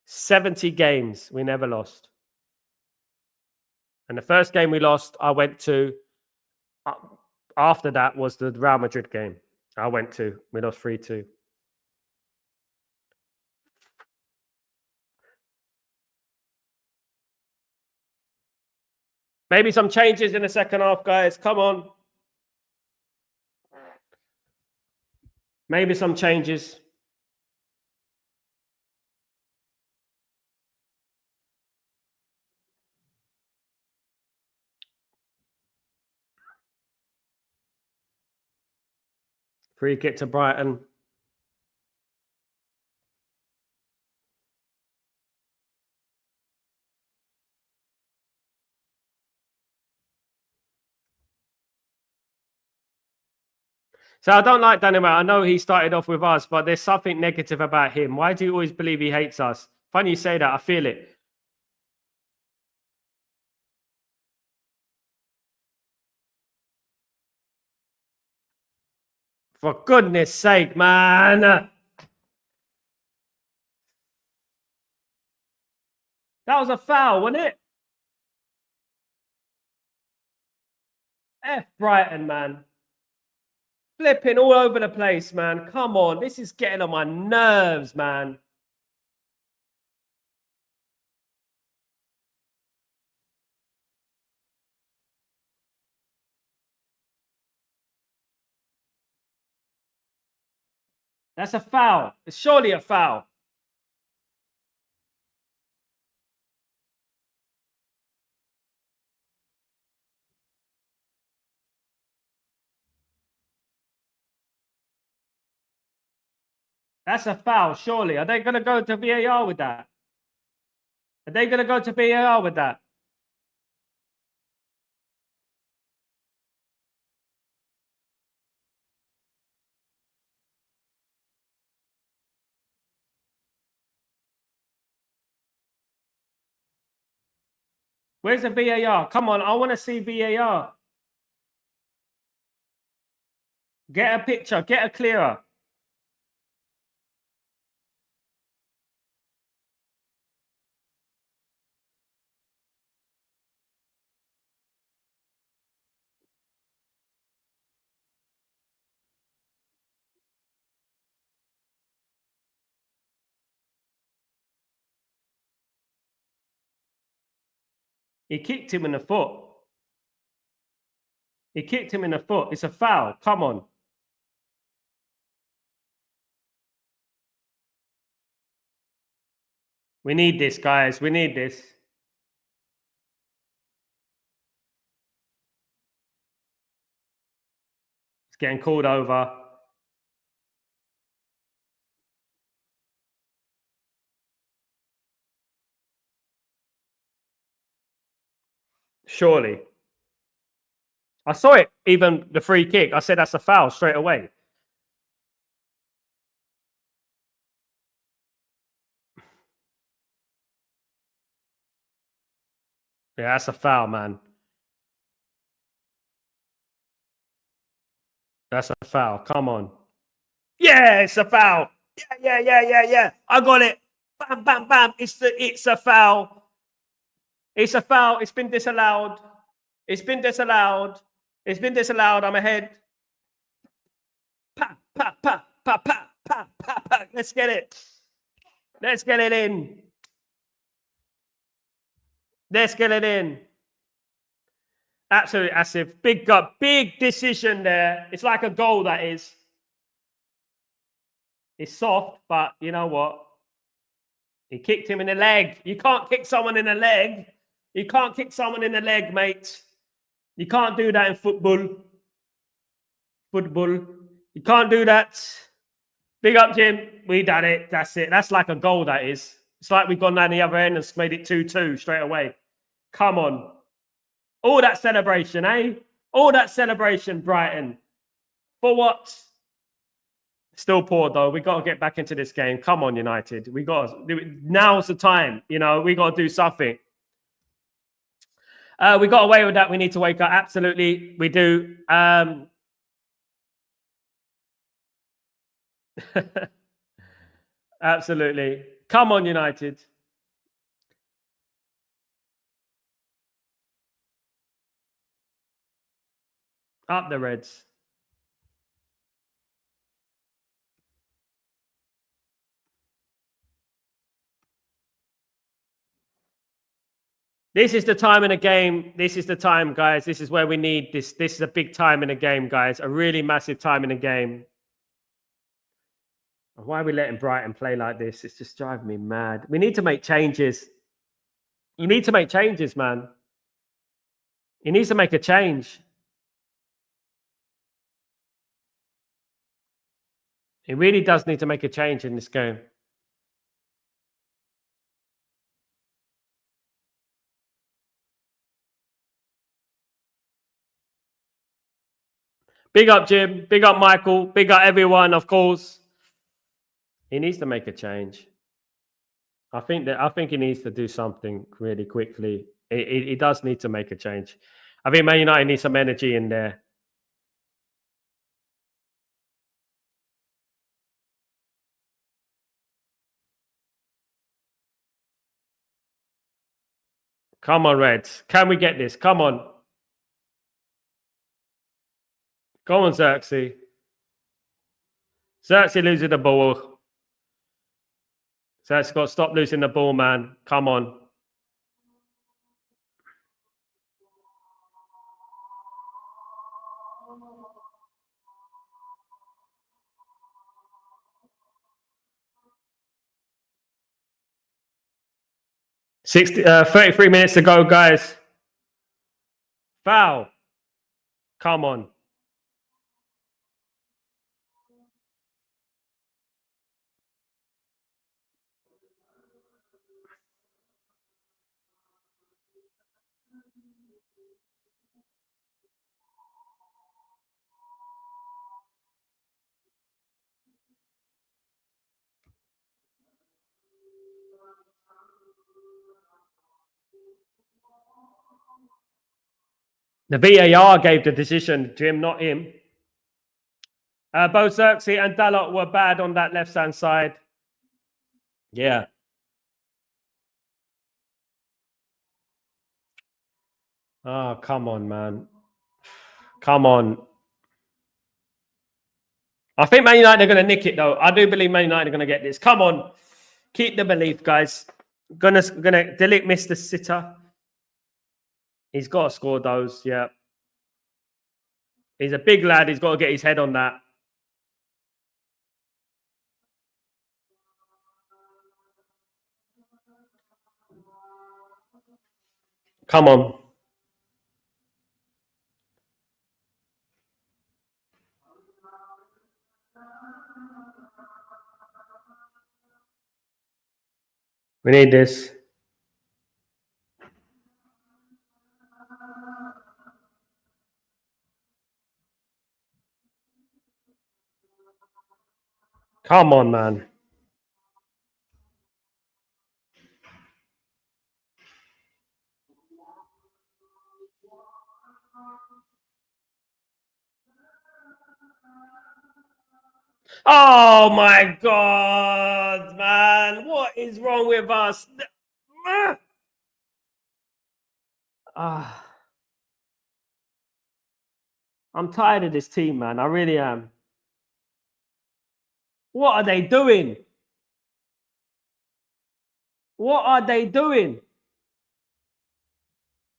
70 games, we never lost. And the first game we lost, I went to, after that was the Real Madrid game. I went to, we lost 3-2. Maybe some changes in the second half, guys. Come on. Maybe some changes. Free kick to Brighton. So I don't like Daniel. I know he started off with us, but there's something negative about him. Why do you always believe he hates us? Funny you say that. I feel it. For goodness sake, man. That was a foul, wasn't it? F Brighton, man. Flipping all over the place, man. Come on. This is getting on my nerves, man. That's a foul. It's surely a foul. That's a foul, surely. Are they going to go to VAR with that? Are they going to go to VAR with that? Where's the VAR? Come on, I want to see VAR. Get a picture, get a clearer. He kicked him in the foot. He kicked him in the foot. It's a foul. Come on. We need this, guys. We need this. It's getting called over. Surely. I saw it, even the free kick. I said that's a foul straight away. Yeah, that's a foul, man. That's a foul. Come on. Yeah, it's a foul. Yeah. I got it. Bam, bam, bam. It's a foul. It's a foul. It's been disallowed. It's been disallowed. It's been disallowed. I'm ahead. Pa, pa, pa, pa, pa, pa, pa, pa. Let's get it. Let's get it in. Let's get it in. Absolutely, Asif. Big decision there. It's like a goal, that is. It's soft, but you know what? He kicked him in the leg. You can't kick someone in the leg. You can't kick someone in the leg, mate. You can't do that in football. You can't do that. Big up, Jim. We done it. That's it. That's like a goal, that is. It's like we've gone down the other end and made it 2-2 straight away. Come on. All that celebration, eh? All that celebration, Brighton. For what? Still poor, though. We got to get back into this game. Come on, United. We got to, now's the time. You know, we got to do something. We got away with that. We need to wake up. Absolutely, we do. Absolutely. Come on, United. Up the Reds. This is the time in the game. This is the time, guys. This is where we need this. This is a big time in the game, guys. A really massive time in the game. Why are we letting Brighton play like this? It's just driving me mad. We need to make changes. You need to make changes, man. He needs to make a change. He really does need to make a change in this game. Big up, Jim. Big up, Michael. Big up, everyone, of course. He needs to make a change. I think he needs to do something really quickly. He does need to make a change. I think Man United needs some energy in there. Come on, Reds. Can we get this? Come on. Go on, Xerxes. Xerxes losing the ball. Xerxes got to stop losing the ball, man. Come on. – 33 minutes to go, guys. Foul. Come on. The VAR gave the decision to him, not him. Both Xerxes and Dalot were bad on that left-hand side. Yeah. Oh, come on, man. Come on. I think Man United are going to nick it, though. I do believe Man United are going to get this. Come on. Keep the belief, guys. Gonna delete Mr. Sitter. He's got to score those, yeah. He's a big lad. He's got to get his head on that. Come on. We need this. Come on, man. Oh, my God, man. What is wrong with us? I'm tired of this team, man. I really am. What are they doing? What are they doing?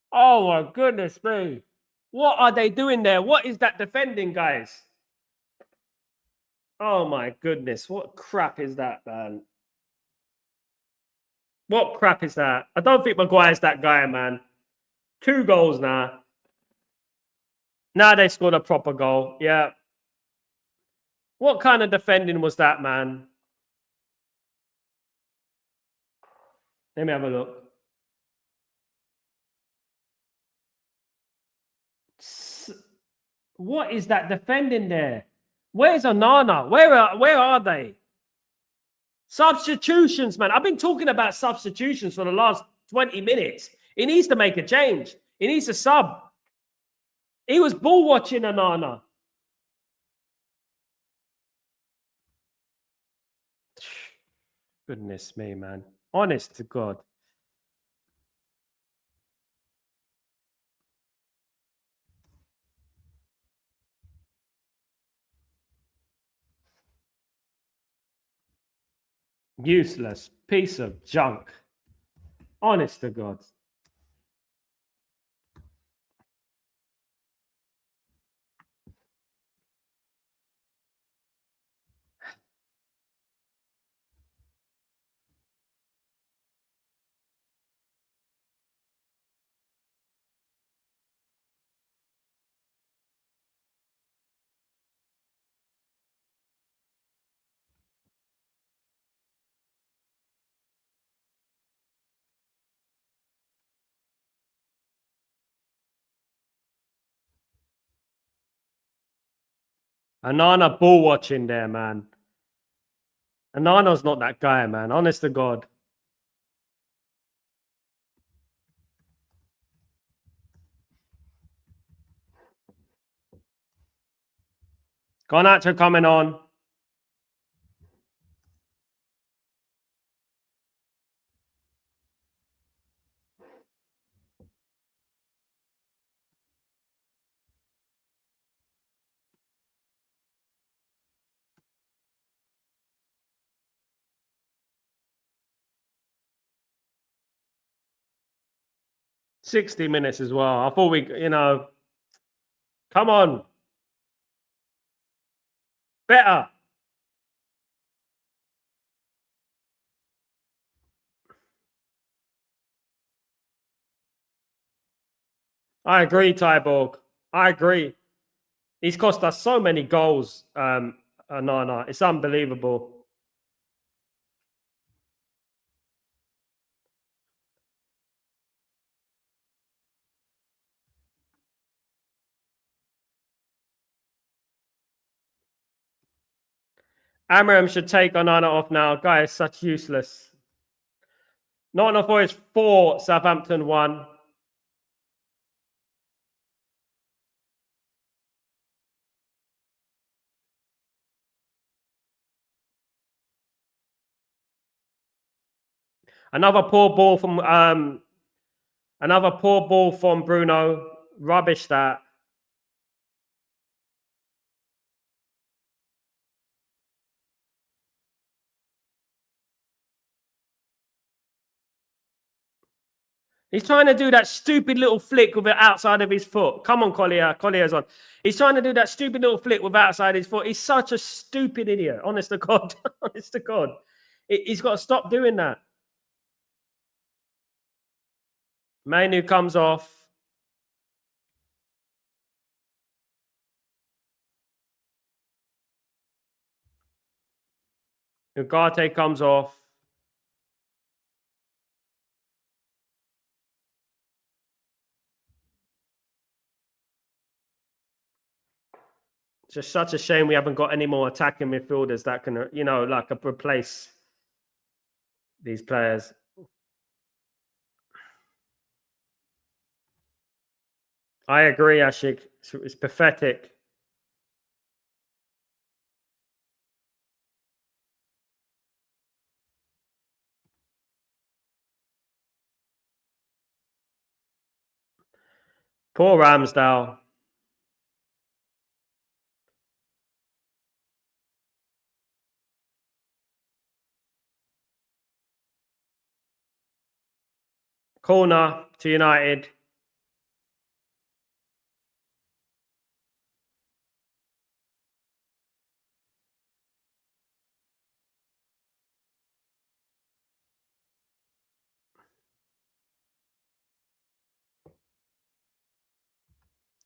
Oh, my goodness me. What are they doing there? What is that defending, guys? Oh, my goodness. What crap is that, man? What crap is that? I don't think Maguire's that guy, man. 2 goals now. Now they scored a proper goal. Yeah. What kind of defending was that, man? Let me have a look. What is that defending there? Where's Onana? Where are they? Substitutions, man. I've been talking about substitutions for the last 20 minutes. He needs to make a change. He needs a sub. He was ball watching Onana. Goodness me, man. Honest to God. Useless piece of junk. Honest to God. Onana ball watching there, man. Onana's not that guy, man. Honest to God. Garnacho coming on. $60 minutes as well. I thought we, come on. Better. I agree, Tyborg. I agree. He's cost us so many goals, Onana. It's unbelievable. Amram should take Onana off now. Guy is such useless. Nottingham Forest 4, Southampton 1. Another poor ball from Bruno. Rubbish that. He's trying to do that stupid little flick with the outside of his foot. Come on, Collier. Collier's on. He's trying to do that stupid little flick with the outside his foot. He's such a stupid idiot. Honest to God. Honest to God. He's got to stop doing that. Manu comes off. Ugarte comes off. It's just such a shame we haven't got any more attacking midfielders that can, replace these players. I agree, Ashik. It's pathetic. Poor Ramsdale. Corner to United.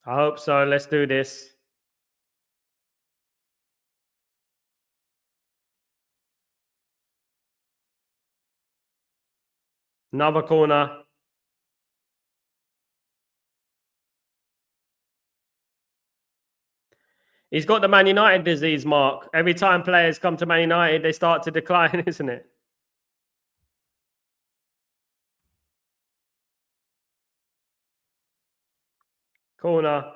I hope so. Let's do this. Another corner. He's got the Man United disease, Mark. Every time players come to Man United, they start to decline, isn't it? Corner.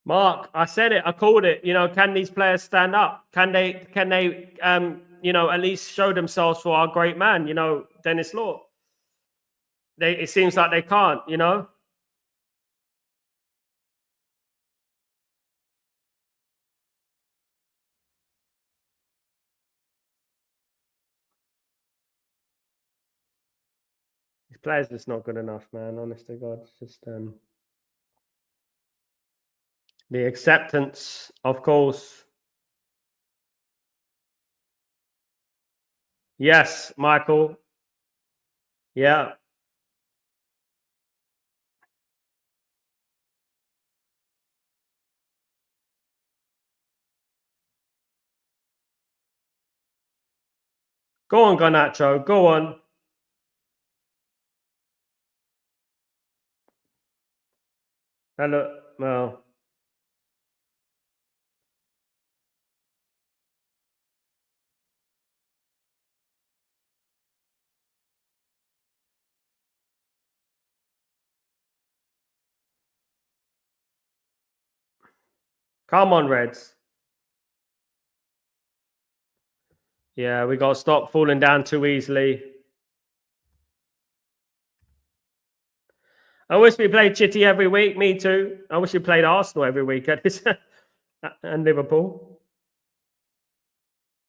Mark, I said it. I called it. Can these players stand up? Can they? At least show themselves for our great man? Dennis Law. It seems like they can't. These players just not good enough, man. Honest to God, it's just the acceptance, of course. Yes, Michael. Yeah. Go on, Garnacho. Go on. Hello. Well. Come on, Reds. Yeah, we got to stop falling down too easily. I wish we played Chitty every week. Me too. I wish we played Arsenal every week and Liverpool.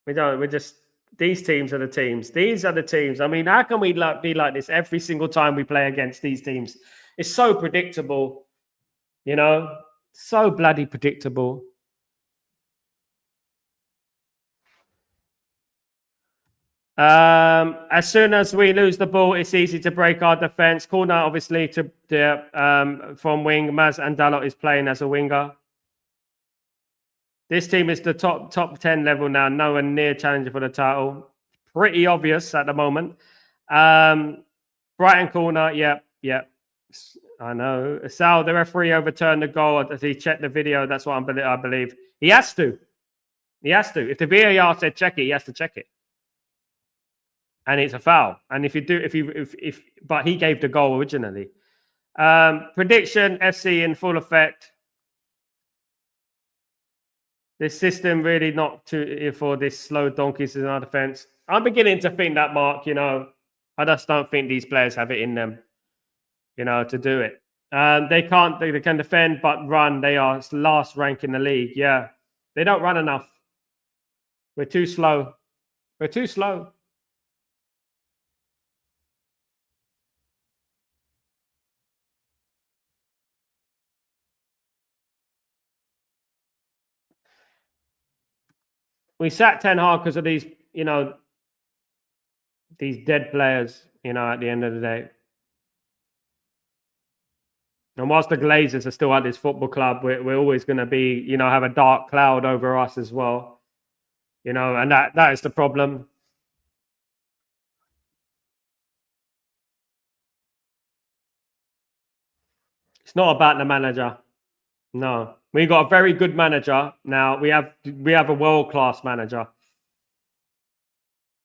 We don't. We're just, these teams are the teams. These are the teams. I mean, how can we be like this every single time we play against these teams? It's so predictable, so bloody predictable. As soon as we lose the ball, it's easy to break our defense. Corner, obviously, from wing. Maz and Dalot is playing as a winger. This team is the top 10 level now. Nowhere near challenger for the title. Pretty obvious at the moment. Brighton corner. Yep. I know. Sal, the referee overturned the goal. He checked the video. That's what I believe. He has to. If the VAR said check it, he has to check it. And it's a foul. And but he gave the goal originally. Prediction: FC in full effect. This system really not for this slow donkeys in our defense. I'm beginning to think that, Mark. I just don't think these players have it in them, to do it. They can't. They can defend, but run. They are last rank in the league. Yeah, they don't run enough. We're too slow. We sat Ten Hag because of these, these dead players, at the end of the day. And whilst the Glazers are still at this football club, we're always going to be, have a dark cloud over us as well. And that is the problem. It's not about the manager. No. We got a very good manager. Now we have a world-class manager.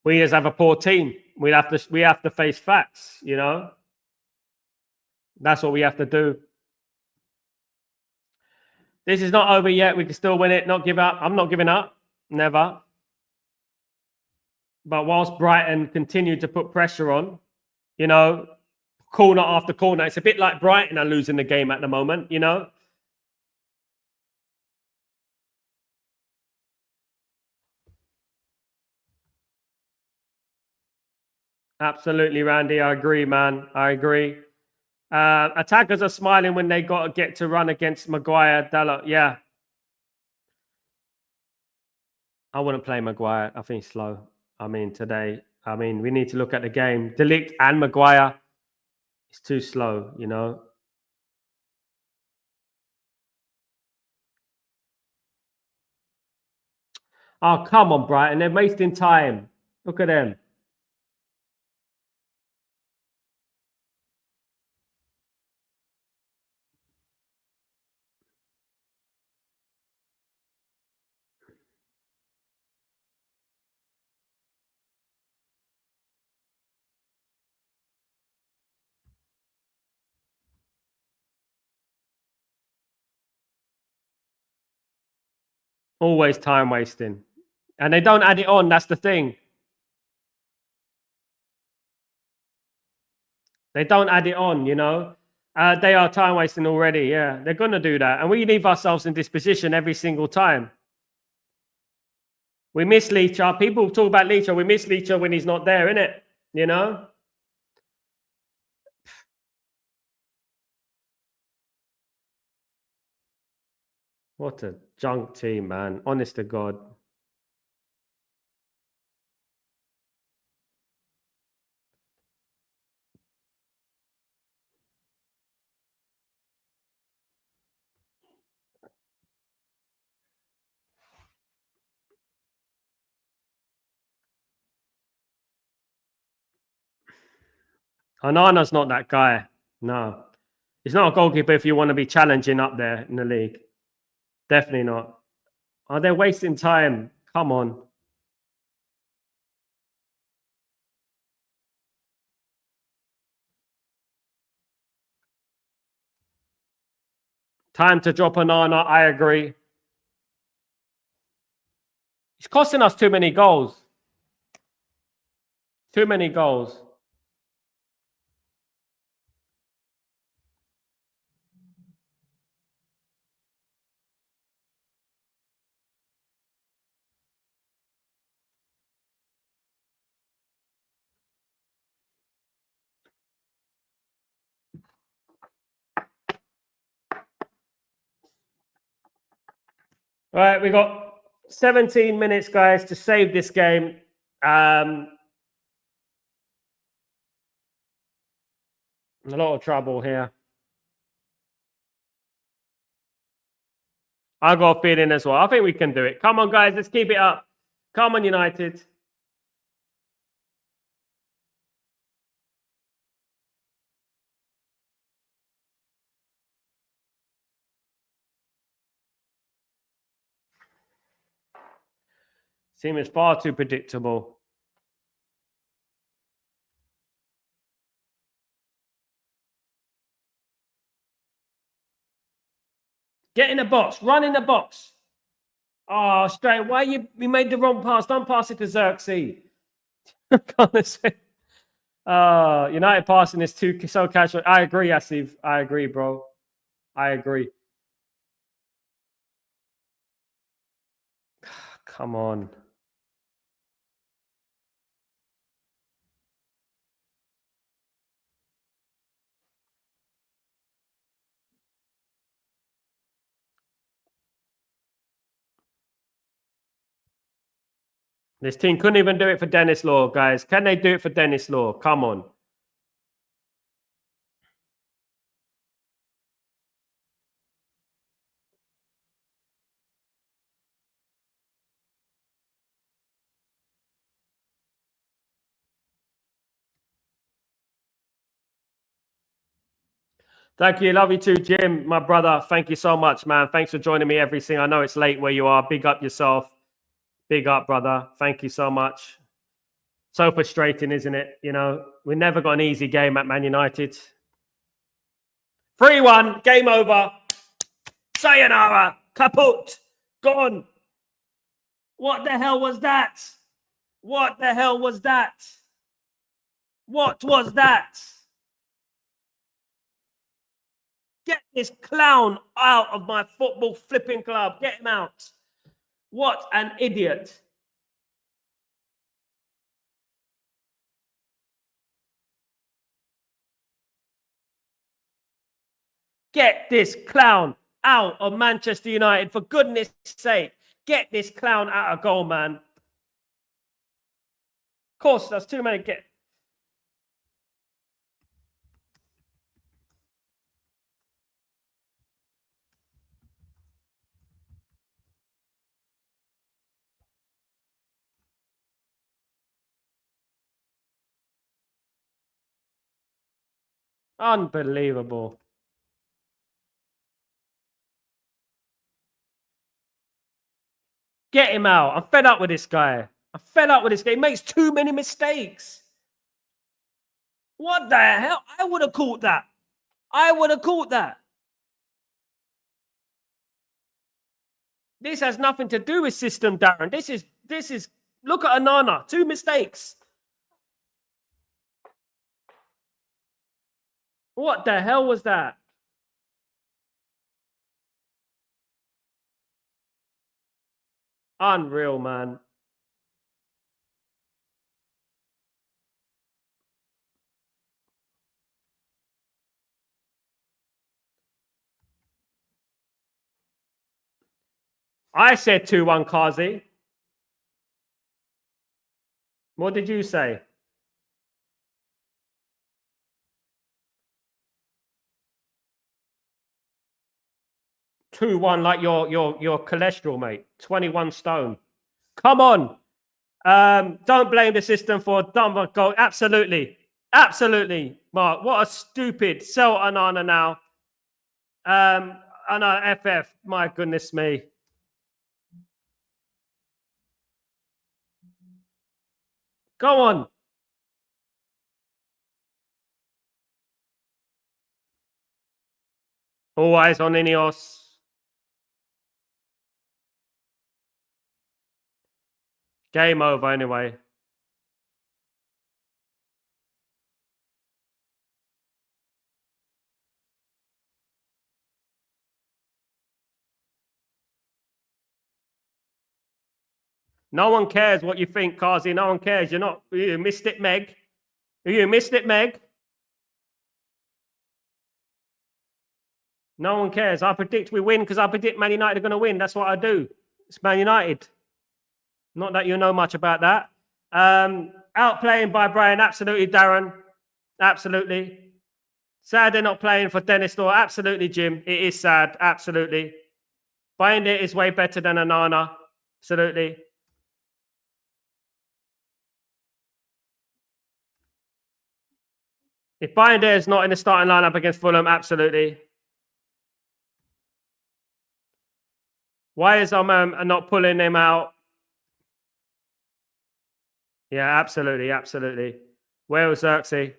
We just have a poor team. We have to face facts, That's what we have to do. This is not over yet. We can still win it. Not give up. I'm not giving up. Never. But whilst Brighton continue to put pressure on, corner after corner, it's a bit like Brighton are losing the game at the moment, Absolutely, Randy. I agree, man. I agree. Attackers are smiling when they got to get to run against Maguire. Dalot. Yeah. I wouldn't play Maguire. I think he's slow. I mean, today, I mean, we need to look at the game. De Ligt and Maguire, it's too slow, you know. Oh, come on, Brighton. They're wasting time. Look at them. Always time wasting. And they don't add it on. That's the thing. They don't add it on, you know. They are time wasting already. Yeah, they're going to do that. And we leave ourselves in this position every single time. We miss Leacher. People talk about Leacher. We miss Leacher when he's not there, innit? You know? What a junk team, man. Honest to God. Onana's not that guy. No. He's not a goalkeeper if you want to be challenging up there in the league. Definitely not. Oh, they're wasting time. Come on. Time to drop Onana. I agree. It's costing us too many goals. Too many goals. All right, we got 17 minutes, guys, to save this game. A lot of trouble here. I got a feeling as well. I think we can do it. Come on, guys, let's keep it up. Come on, United. Team is far too predictable. Get in the box. Run in the box. Oh, straight. Why you made the wrong pass? Don't pass it to Xerxes. United passing is so casual. I agree, Asif. I agree, bro. I agree. Come on. This team couldn't even do it for Dennis Law, guys. Can they do it for Dennis Law? Come on. Thank you. Love you too, Jim, my brother. Thank you so much, man. Thanks for joining me every single. I know it's late where you are. Big up yourself. Big up, brother. Thank you so much. So frustrating, isn't it? You know, we never got an easy game at Man United. 3-1, game over. Sayonara, kaput, gone. What the hell was that? What the hell was that? What was that? Get this clown out of my football flipping club. Get him out. What an idiot. Get this clown out of Manchester United, for goodness sake. Get this clown out of goal, man. Of course, that's too many. Unbelievable. Get him out. I'm fed up with this guy. I'm fed up with this guy. He makes too many mistakes. What the hell? I would have caught that. I would have caught that. This has nothing to do with system, Darren. This is look at Anana. 2 mistakes. What the hell was that? Unreal, man. I said 2-1 Kazi. What did you say? 2-1 like your cholesterol, mate. 21 stone. Come on. Don't blame the system for a dumb goal. Absolutely. Absolutely, Mark. What a stupid sell Anana now. Anna FF. My goodness me. Go on. All eyes on Ineos. Game over anyway. No one cares what you think, Kazi. No one cares. You missed it, Meg. You missed it, Meg. No one cares. I predict we win because I predict Man United are going to win. That's what I do. It's Man United. Not that you know much about that. Outplaying by Brian. Absolutely, Darren. Absolutely. Sad they're not playing for Dennis Law. Absolutely, Jim. It is sad. Absolutely. Binder is way better than Anana. Absolutely. If Binder is not in the starting lineup against Fulham, absolutely. Why is not pulling him out? Yeah, absolutely, absolutely. Where was Xerxes?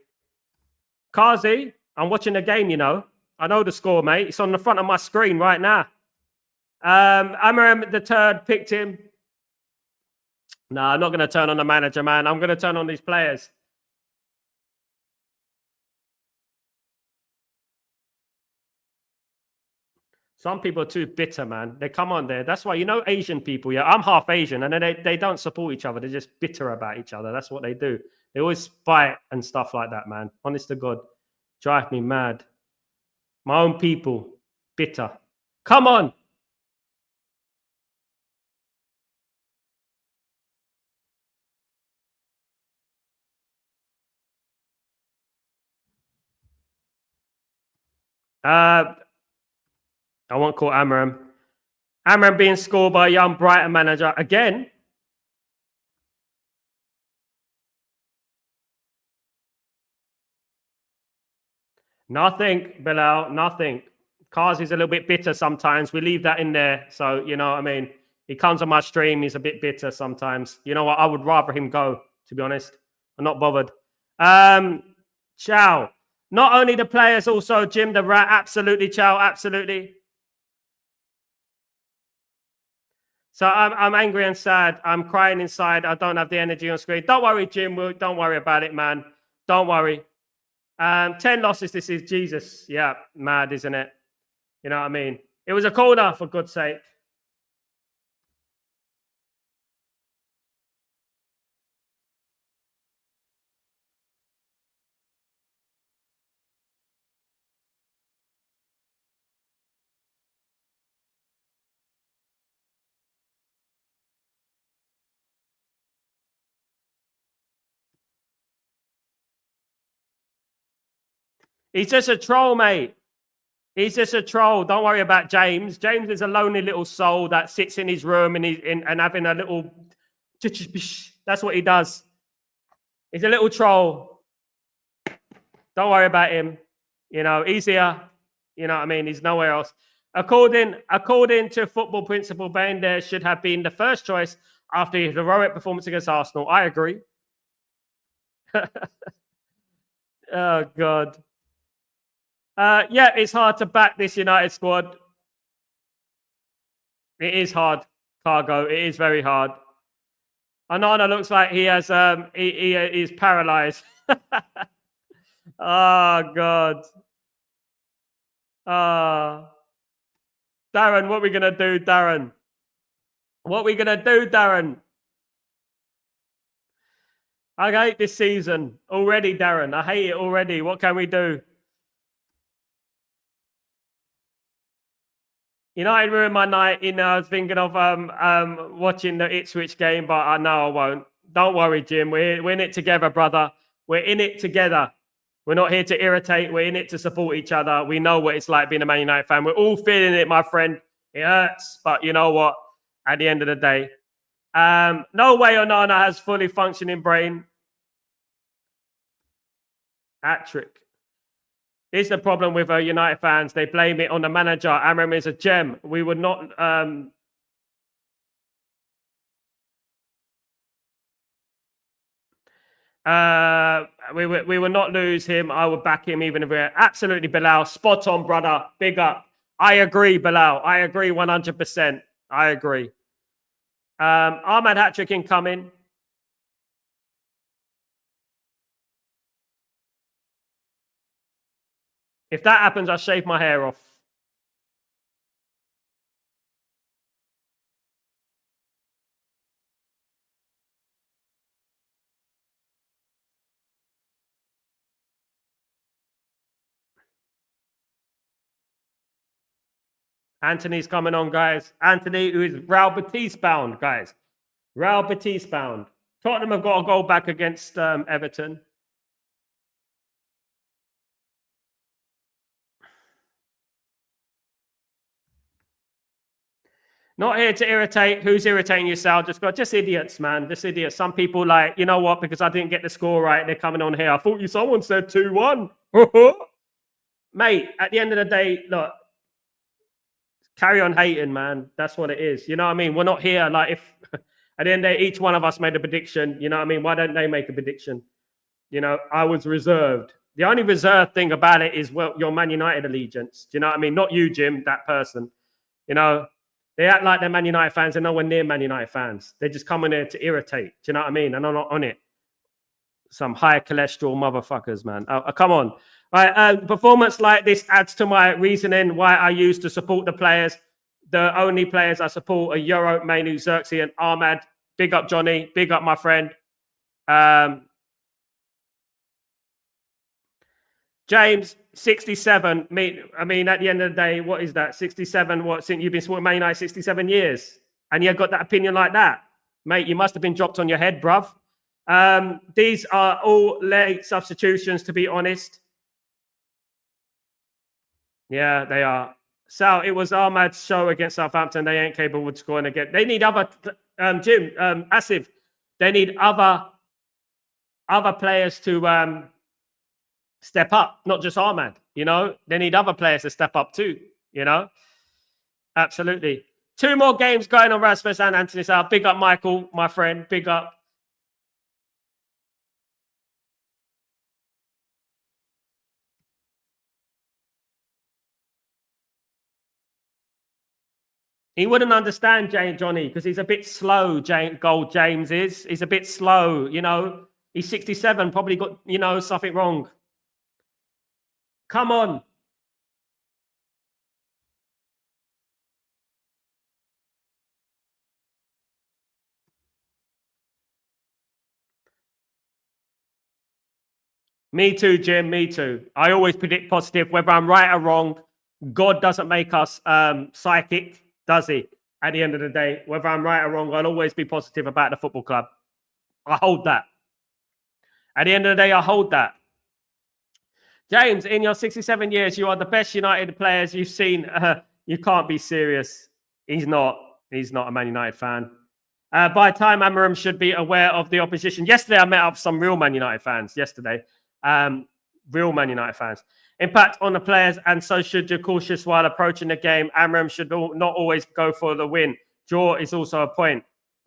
Kazi, I'm watching the game, you know. I know the score, mate. It's on the front of my screen right now. Amarim the third picked him. No, I'm not going to turn on the manager, man. I'm going to turn on these players. Some people are too bitter, man. They come on there. That's why, you know, Asian people, yeah, I'm half Asian, and they don't support each other. They're just bitter about each other. That's what they do. They always fight and stuff like that, man. Honest to God. Drive me mad. My own people, bitter. Come on. I won't call Amarim. Amarim being scored by a young Brighton manager again. Nothing, Bilal, nothing. Kazi's a little bit bitter sometimes. We leave that in there. So, you know what I mean? He comes on my stream. He's a bit bitter sometimes. You know what? I would rather him go, to be honest. I'm not bothered. Chow. Not only the players, also Jim the Rat. Absolutely, Chow. Absolutely. So I'm angry and sad. I'm crying inside. I don't have the energy on screen. Don't worry, Jim. Don't worry about it, man. Don't worry. 10 losses. This is Jesus. Yeah, mad, isn't it? You know what I mean? It was a corner, for God's sake. He's just a troll, mate. He's just a troll. Don't worry about James. James is a lonely little soul that sits in his room and having a little... That's what he does. He's a little troll. Don't worry about him. You know, he's here. You know what I mean? He's nowhere else. According to football principal, Bender should have been the first choice after his heroic performance against Arsenal. I agree. Oh, God. Yeah, it's hard to back this United squad. It is hard, Cargo. It is very hard. Anana looks like he has he is paralyzed. Oh, God. Darren, what are we gonna do, Darren? What are we gonna do, Darren? I hate this season already, Darren. I hate it already. What can we do? United ruined my night. You know, I was thinking of watching the Ipswich game, but I know I won't. Don't worry, Jim. We're in it together, brother. We're in it together. We're not here to irritate. We're in it to support each other. We know what it's like being a Man United fan. We're all feeling it, my friend. It hurts, but you know what? At the end of the day, no way Onana has fully functioning brain. Hat-trick. Here's the problem with United fans. They blame it on the manager. Amram is a gem. We would not... we will not lose him. I would back him even if we're absolutely Bilal. Spot on, brother. Big up. I agree, Bilal. I agree 100%. I agree. Ahmad hat-trick incoming. If that happens, I'll shave my hair off. Anthony's coming on, guys. Anthony, who is Real Betis bound, guys. Real Betis bound. Tottenham have got a goal back against Everton. Not here to irritate. Who's irritating you, Sal? Just idiots, man. Just idiots. Some people like, you know what? Because I didn't get the score right, they're coming on here. I thought someone said 2-1. Mate, at the end of the day, look, carry on hating, man. That's what it is. You know what I mean? We're not here. Like, if at the end of the day, each one of us made a prediction, you know what I mean? Why don't they make a prediction? You know, I was reserved. The only reserved thing about it is, well, your Man United allegiance. Do you know what I mean? Not you, Jim, that person. You know, they act like they're Man United fans. They're nowhere near Man United fans. They just come in there to irritate. Do you know what I mean? And I'm not on it. Some high cholesterol motherfuckers, man. Come on. All right, performance like this adds to my reasoning why I used to support the players. The only players I support are Euro, Mainu, Xerxes, and Ahmad. Big up, Johnny. Big up, my friend. James, 67. I mean, at the end of the day, what is that? 67, what, since you've been supporting Man United 67 years? And you've got that opinion like that? Mate, you must have been dropped on your head, bruv. These are all late substitutions, to be honest. Yeah, they are. Sal, it was Ahmad's show against Southampton. They ain't capable of scoring again. They need other, Jim, Asif, they need other players to step up, not just Ahmad, you know? They need other players to step up too, you know? Absolutely. 2 more games going on, Rasmus and Anthony Sal. Big up, Michael, my friend. Big up. He wouldn't understand Johnny because he's a bit slow, Gold James is. He's a bit slow, you know? He's 67, probably got, you know, something wrong. Come on. Me too, Jim. Me too. I always predict positive, whether I'm right or wrong. God doesn't make us psychic, does he? At the end of the day, whether I'm right or wrong, I'll always be positive about the football club. I hold that. At the end of the day, I hold that. James, in your 67 years, you are the best United players you've seen. You can't be serious. He's not. He's not a Man United fan. By time, Amarim should be aware of the opposition. Yesterday, I met up some real Man United fans. Yesterday, real Man United fans. Impact on the players, and so should you cautious while approaching the game. Amarim should not always go for the win. Draw is also a point.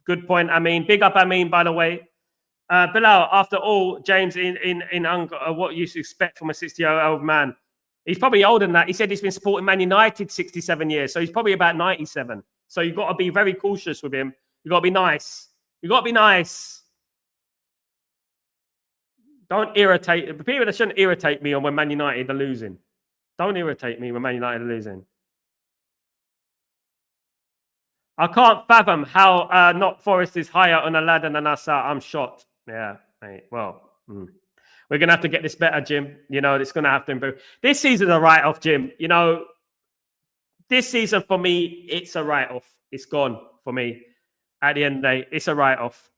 Good point, Amin. Big up, Amin, by the way. Bilal, after all, James in what you expect from a 60-year-old man. He's probably older than that. He said he's been supporting Man United 67 years, so he's probably about 97. So you've got to be very cautious with him. You've got to be nice. You've got to be nice. Don't irritate. The people that shouldn't irritate me on when Man United are losing. Don't irritate me when Man United are losing. I can't fathom how not Forest is higher on a ladder than us. I'm shocked. Yeah, mate. Well, we're going to have to get this better, Jim. You know, it's going to have to improve. This season's a write-off, Jim. You know, this season for me, it's a write-off. It's gone for me. At the end of the day, it's a write-off.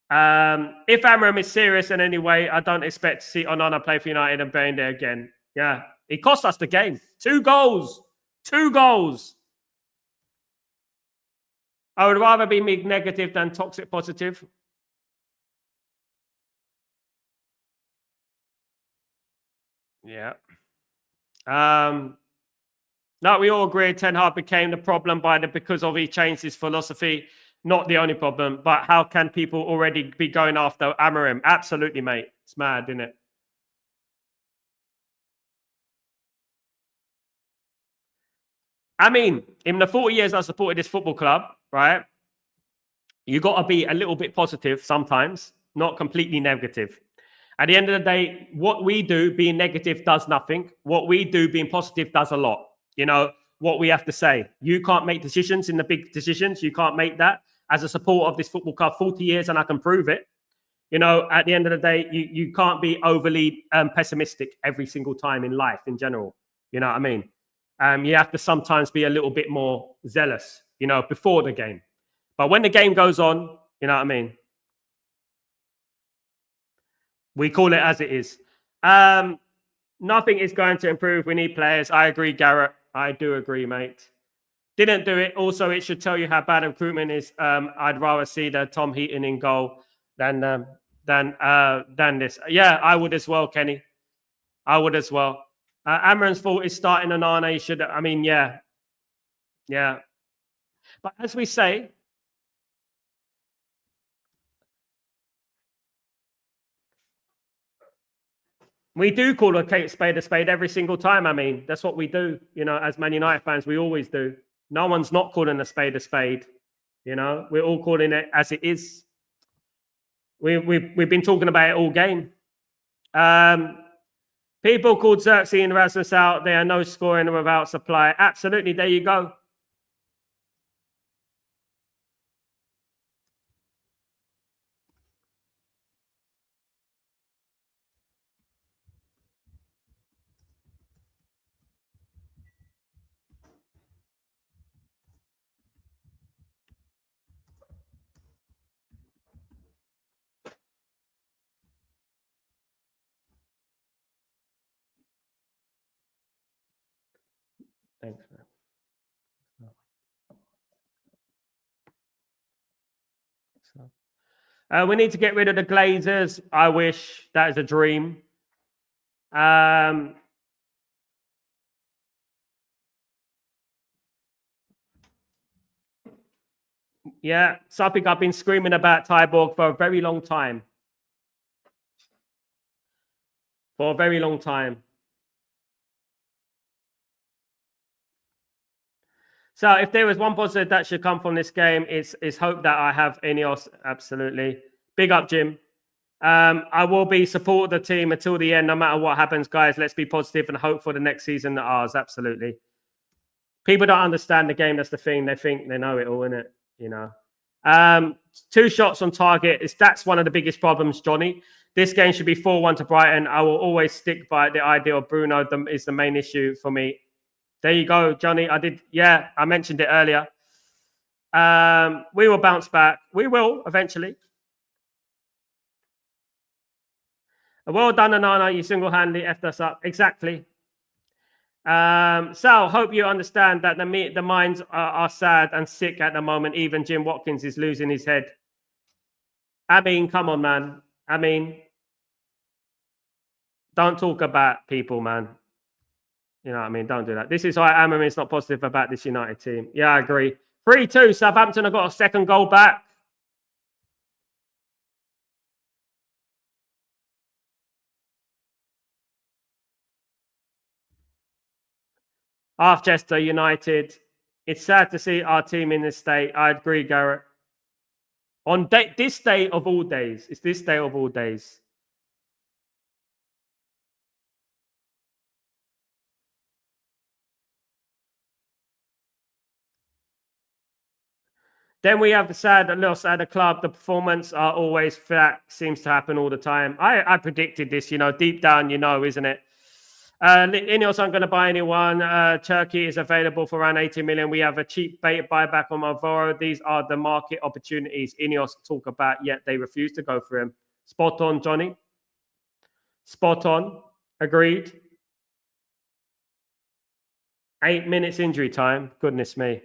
If Amarim is serious in any way, I don't expect to see Onana play for United and Bane there again. Yeah, he cost us the game. 2 goals. 2 goals. I would rather be negative than toxic positive. Yeah. No, we all agree Ten Hag became the problem because of he changed his philosophy. Not the only problem, but how can people already be going after Amarim? Absolutely, mate. It's mad, isn't it? I mean, in the 40 years I supported this football club, right? You got to be a little bit positive sometimes, not completely negative. At the end of the day, what we do being negative does nothing. What we do being positive does a lot. You know, what we have to say. You can't make decisions in the big decisions. You can't make that. As a supporter of this football club, 40 years, and I can prove it. You know, at the end of the day, you can't be overly pessimistic every single time in life in general. You know what I mean? You have to sometimes be a little bit more zealous, you know, before the game. But when the game goes on, you know what I mean? We call it as it is. Nothing is going to improve. We need players. I agree, Garrett. I do agree, mate. Didn't do it. Also, it should tell you how bad recruitment is. I'd rather see the Tom Heaton in goal than this. Yeah, I would as well, Kenny. I would as well. Amarin's fault is starting Onana. He should. I mean, yeah. But as we say, we do call a spade every single time. I mean, that's what we do. You know, as Man United fans, we always do. No one's not calling a spade. You know, we're all calling it as it is. We've been talking about it all game. People called Xerxes and Rasmus out. There are no scoring without supply. Absolutely. There you go. Thanks, man. We need to get rid of the Glazers. I wish. That is a dream. Yeah, something I've been screaming about Tyborg for a very long time. For a very long time. So if there was one positive that should come from this game, it's hope that I have Ineos. Absolutely. Big up, Jim. I will be support the team until the end, no matter what happens, guys. Let's be positive and hope for the next season that ours. Absolutely. People don't understand the game. That's the thing. They think they know it all, innit? You know. 2 shots on target. That's one of the biggest problems, Johnny. This game should be 4-1 to Brighton. I will always stick by the idea of Bruno is the main issue for me. There you go, Johnny. I mentioned it earlier. We will bounce back. We will eventually. Well done, Anana. You single-handedly effed us up. Exactly. Sal, hope you understand that the minds are sad and sick at the moment. Even Jim Watkins is losing his head. I mean, come on, man. I mean, don't talk about people, man. You know what I mean? Don't do that. This is why Amarin's not positive about this United team. Yeah, I agree. 3-2. Southampton have got a second goal back. Manchester United. It's sad to see our team in this state. I agree, Garrett. On this day of all days. It's this day of all days. Then we have the sad loss at the club. The performance are always flat. Seems to happen all the time. I predicted this, deep down, isn't it? Ineos aren't going to buy anyone. Turkey is available for around 80 million. We have a cheap buyback on Malvoro. These are the market opportunities Ineos talk about, yet they refuse to go for him. Spot on, Johnny. Spot on. Agreed. 8 minutes injury time. Goodness me.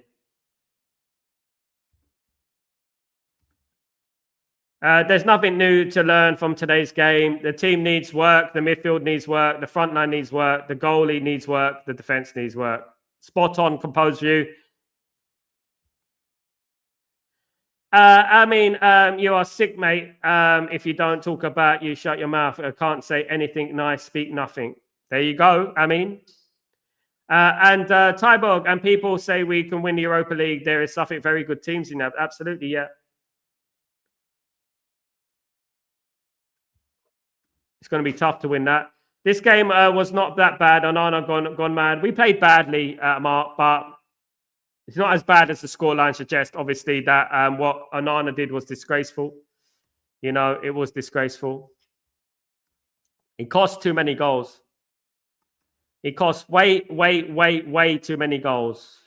There's nothing new to learn from today's game. The team needs work. The midfield needs work. The front line needs work. The goalie needs work. The defense needs work. Spot on, composed view. You are sick, mate. If you don't talk about, you shut your mouth. I can't say anything nice, speak nothing. There you go. And Tyborg, and people say we can win the Europa League. There is something very good teams in that. Absolutely, yeah. It's going to be tough to win that. This game was not that bad. Onana gone mad. We played badly, Mark, but it's not as bad as the scoreline suggests. Obviously, that what Onana did was disgraceful. It was disgraceful. He cost too many goals. He cost way too many goals.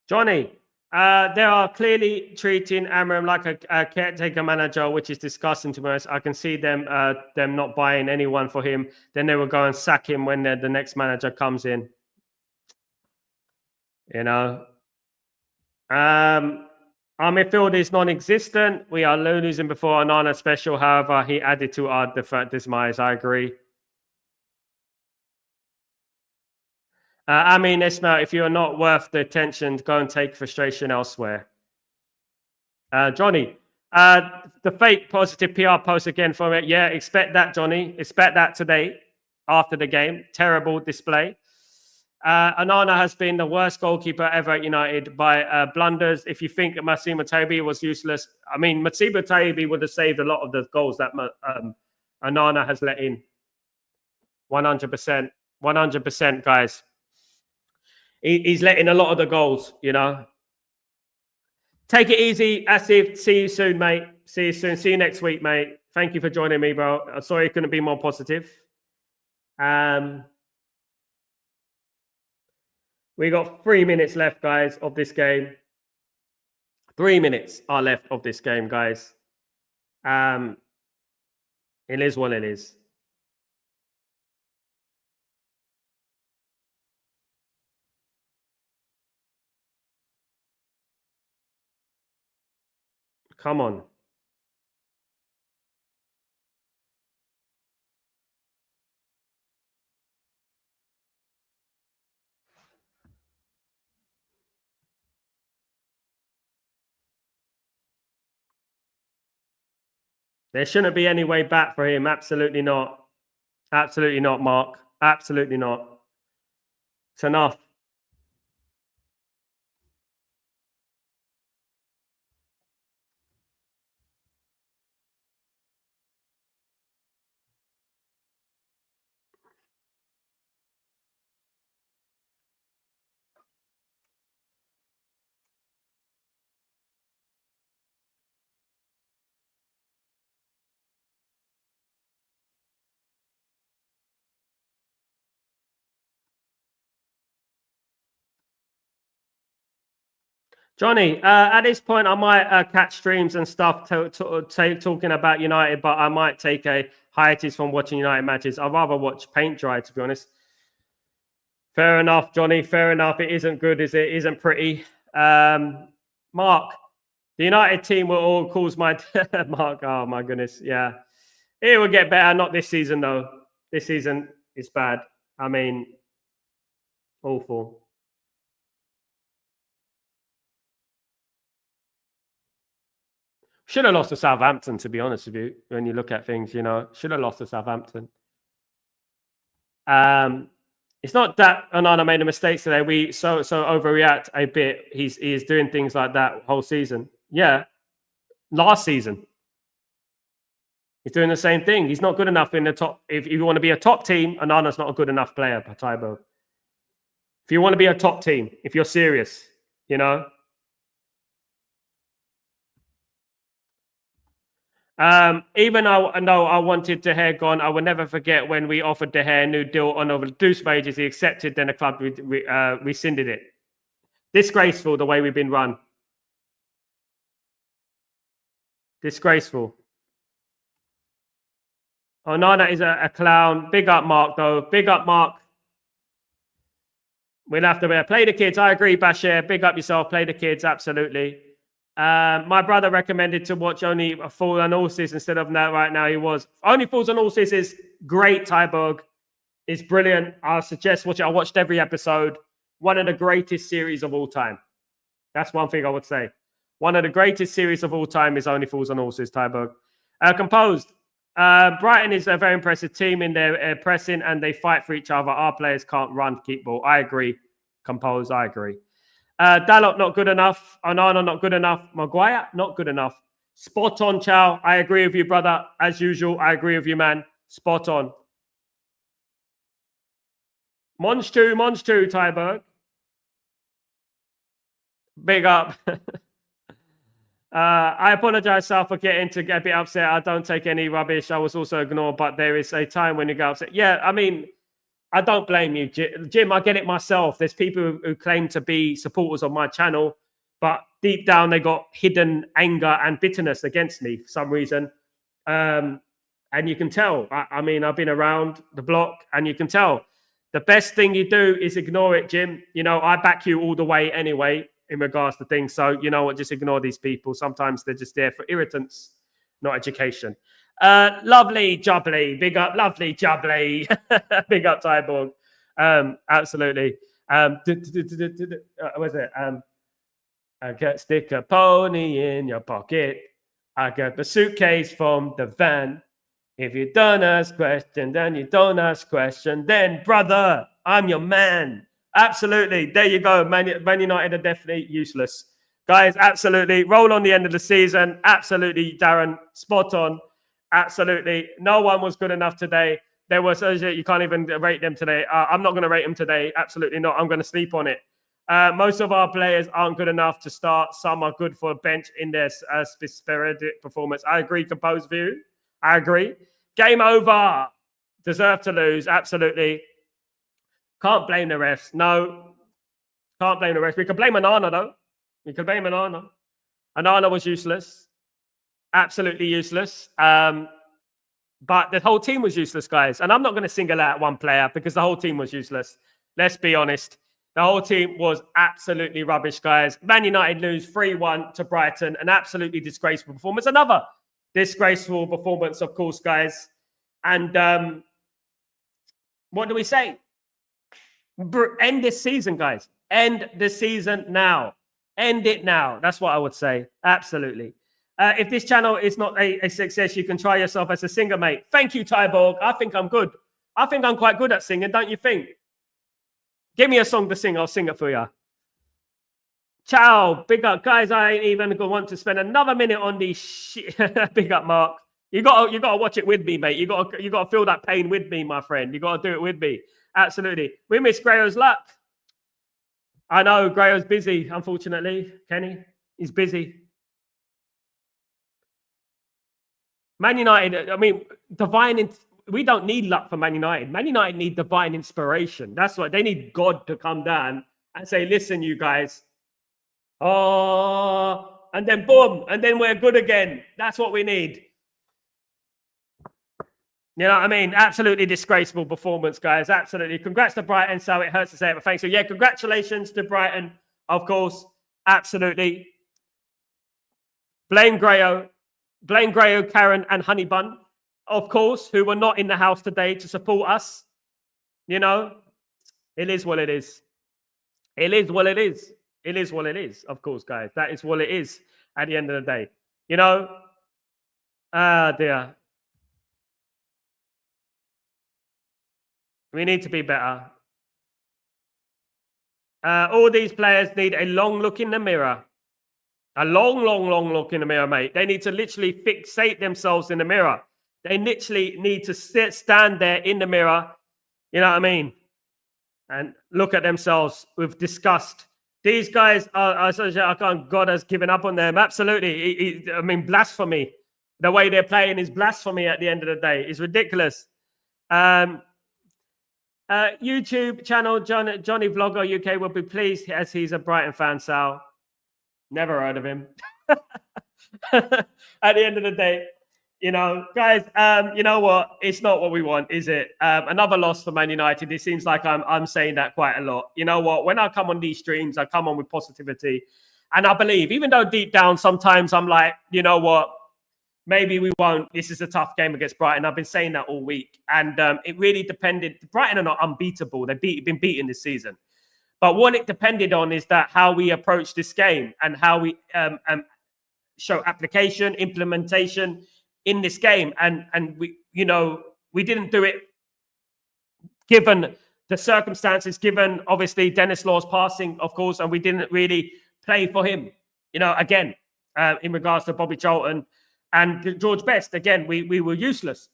Johnny, they are clearly treating Amram like a caretaker manager, which is disgusting to us. I can see them not buying anyone for him. Then they will go and sack him when the next manager comes in. Our midfield is non-existent. We are losing before Onana special. However, he added to our demise. I agree. Ismail, if you're not worth the attention, go and take frustration elsewhere. Johnny, the fake positive PR post again from it. Yeah, expect that, Johnny. Expect that today after the game. Terrible display. Onana has been the worst goalkeeper ever at United by blunders. If you think Massimo Tabi was useless, Massimo Tabi would have saved a lot of the goals that Onana has let in. 100%. 100%, guys. He's letting a lot of the goals, Take it easy, Asif. See you soon, mate. See you soon. See you next week, mate. Thank you for joining me, bro. I'm sorry I couldn't be more positive. We got 3 minutes left, guys, of this game. 3 minutes are left of this game, guys. It is what it is. Come on. There shouldn't be any way back for him. Absolutely not. Absolutely not, Mark. Absolutely not. It's enough. Johnny, at this point, I might catch streams and stuff talking about United, but I might take a hiatus from watching United matches. I'd rather watch paint dry, to be honest. Fair enough, Johnny. Fair enough. It isn't good, is it? Isn't pretty. Mark, the United team will all cause my Mark. Oh my goodness, yeah. It will get better. Not this season though. This season is bad. I mean, awful. Should have lost to Southampton, to be honest with you. When you look at things, should have lost to Southampton. It's not that Onana made a mistake today. We so overreact a bit. He is doing things like that whole season. Yeah, last season he's doing the same thing. He's not good enough in the top. If you want to be a top team, Onana's not a good enough player, Tybo. If you want to be a top team, if you're serious, even though I wanted De Gea gone, I will never forget when we offered De Gea a new deal on over reduced wages. He accepted, then the club rescinded it. Disgraceful the way we've been run. Disgraceful. Onana is a clown. Big up, Mark, though. Big up, Mark. We'll have to play the kids. I agree, Bashir. Big up yourself. Play the kids. Absolutely. My brother recommended to watch Only Fools and Horses instead of that right now. He was. Only Fools and Horses is great, Tyborg. It's brilliant. I suggest watch it. I watched every episode. One of the greatest series of all time. That's one thing I would say. One of the greatest series of all time is Only Fools and Horses, Tyborg. Composed. Brighton is a very impressive team in their pressing and they fight for each other. Our players can't run, keep ball. I agree. Composed, I agree. Dalot, not good enough. Onana, not good enough. Maguire, not good enough. Spot on, Chow. I agree with you, brother. As usual, I agree with you, man. Spot on. Monstu, Tyberg. Big up. I apologize, Sal, for getting to get a bit upset. I don't take any rubbish. I was also ignored, but there is a time when you get upset. Yeah, I mean, I don't blame you, Jim. I get it myself. There's people who claim to be supporters of my channel, but deep down they got hidden anger and bitterness against me for some reason. And you can tell. I mean, I've been around the block and you can tell. The best thing you do is ignore it, Jim. I back you all the way anyway in regards to things. So, you know what? Just ignore these people. Sometimes they're just there for irritants, not education. Lovely Jubbly, big up, lovely Jubbly, big up Tyborg. Absolutely. What's it? I got stick a pony in your pocket. I got the suitcase from the van. If you don't ask question, then you don't ask question. Then, brother, I'm your man. Absolutely. There you go. Man United are definitely useless. Guys, absolutely. Roll on the end of the season. Absolutely, Darren. Spot on. Absolutely. No one was good enough today. There was, you can't even rate them today. I'm not going to rate them today. Absolutely not. I'm going to sleep on it. Most of our players aren't good enough to start. Some are good for a bench in their sporadic performance. I agree, composed view. I agree. Game over. Deserve to lose. Absolutely. Can't blame the refs. No. Can't blame the refs. We can blame Onana, though. We can blame Onana. Onana was useless. Absolutely useless. But the whole team was useless, guys. And I'm not going to single out one player because the whole team was useless. Let's be honest. The whole team was absolutely rubbish, guys. Man United lose 3-1 to Brighton. An absolutely disgraceful performance. Another disgraceful performance, of course, guys. And what do we say? End this season, guys. End the season now. End it now. That's what I would say. Absolutely. If this channel is not a success, you can try yourself as a singer, mate. Thank you, Tyborg. I think I'm good. I think I'm quite good at singing, don't you think? Give me a song to sing. I'll sing it for you. Ciao. Big up. Guys, I ain't even going to want to spend another minute on these shit. Big up, Mark. You gotta watch it with me, mate. You gotta feel that pain with me, my friend. You gotta do it with me. Absolutely. We miss Grayo's luck. I know Grayo's busy, unfortunately. Kenny, he's busy. Man United, I mean, we don't need luck for Man United. Man United need divine inspiration. That's what they need. God to come down and say, listen, you guys. Oh, and then boom, and then we're good again. That's what we need. You know what I mean? Absolutely disgraceful performance, guys. Absolutely. Congrats to Brighton. So it hurts to say it, but thanks. So yeah, congratulations to Brighton, of course. Absolutely. Blame Grayo, Karen, and Honeybun, of course, who were not in the house today to support us. You know, it is what it is. It is what it is. It is what it is, of course, guys. That is what it is at the end of the day. You know, dear. We need to be better. All these players need a long look in the mirror. A long look in the mirror, mate. They need to literally fixate themselves in the mirror. They literally need to stand there in the mirror, you know what I mean? And look at themselves with disgust. These guys God has given up on them. Absolutely. I mean, blasphemy. The way they're playing is blasphemy at the end of the day. It's ridiculous. YouTube channel Johnny Vlogger UK will be pleased as he's a Brighton fan, Sal. Never heard of him. At the end of the day, you know, guys, you know what? It's not what we want, is it? Another loss for Man United. It seems like I'm saying that quite a lot. You know what? When I come on these streams, I come on with positivity. And I believe, even though deep down, sometimes I'm like, you know what? Maybe we won't. This is a tough game against Brighton. I've been saying that all week. And it really depended. Brighton are not unbeatable. They've been beaten this season. But what it depended on is that how we approach this game and how we show application, implementation in this game. And we, you know, we didn't do it given the circumstances, given obviously Dennis Law's passing, of course, and we didn't really play for him. You know, again, in regards to Bobby Charlton and George Best, again, we were useless.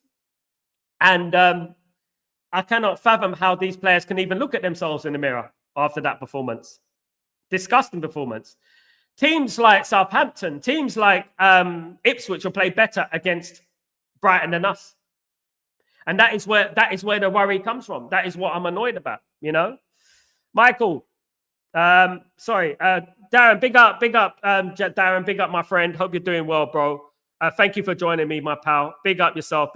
And I cannot fathom how these players can even look at themselves in the mirror after that performance. Disgusting performance. Teams like Southampton, teams like Ipswich will play better against Brighton than us. And that is where the worry comes from. That is what I'm annoyed about, you know? Michael, sorry. Darren, big up, Darren, big up, my friend. Hope you're doing well, bro. Thank you for joining me, my pal. Big up yourself.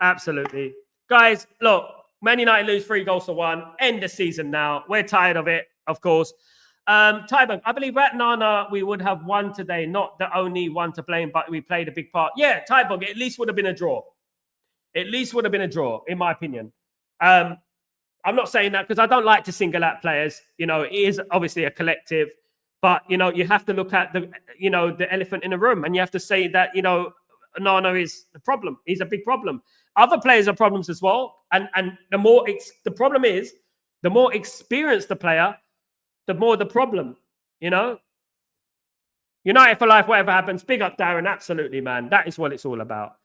Absolutely. Guys, look, Man United lose 3-1. End the season now. We're tired of it, of course. Tyburn, I believe Ratnana, we would have won today. Not the only one to blame, but we played a big part. Yeah, Tyburn, at least would have been a draw. At least would have been a draw, in my opinion. I'm not saying that because I don't like to single out players. You know, it is obviously a collective. But, you know, you have to look at the elephant in the room, and you have to say that, you know, Nana is the problem. He's a big problem. Other players are problems as well. And the problem is, the more experienced the player, the more the problem, you know. United for life, whatever happens. Big up, Darren. Absolutely, man. That is what it's all about.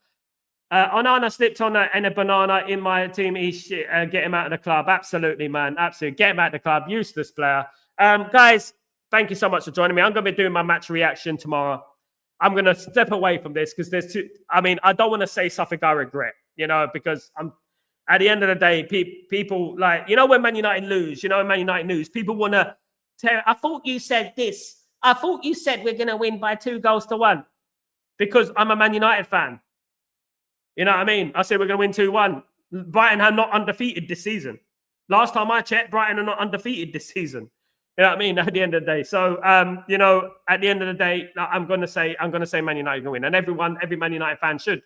Onana slipped on a banana in my team. Get him out of the club. Absolutely, man. Absolutely. Get him out of the club. Useless player. Guys, thank you so much for joining me. I'm going to be doing my match reaction tomorrow. I'm going to step away from this because there's I don't want to say something I regret, you know, because at the end of the day, people like, you know, when Man United lose, people want to tear. I thought you said this. I thought you said we're going to win by 2-1 because I'm a Man United fan. You know what I mean? I said we're going to win 2-1. Brighton are not undefeated this season. Last time I checked, Brighton are not undefeated this season. You know what I mean? At the end of the day. So, you know, at the end of the day, I'm going to say Man United going to win. And every Man United fan should,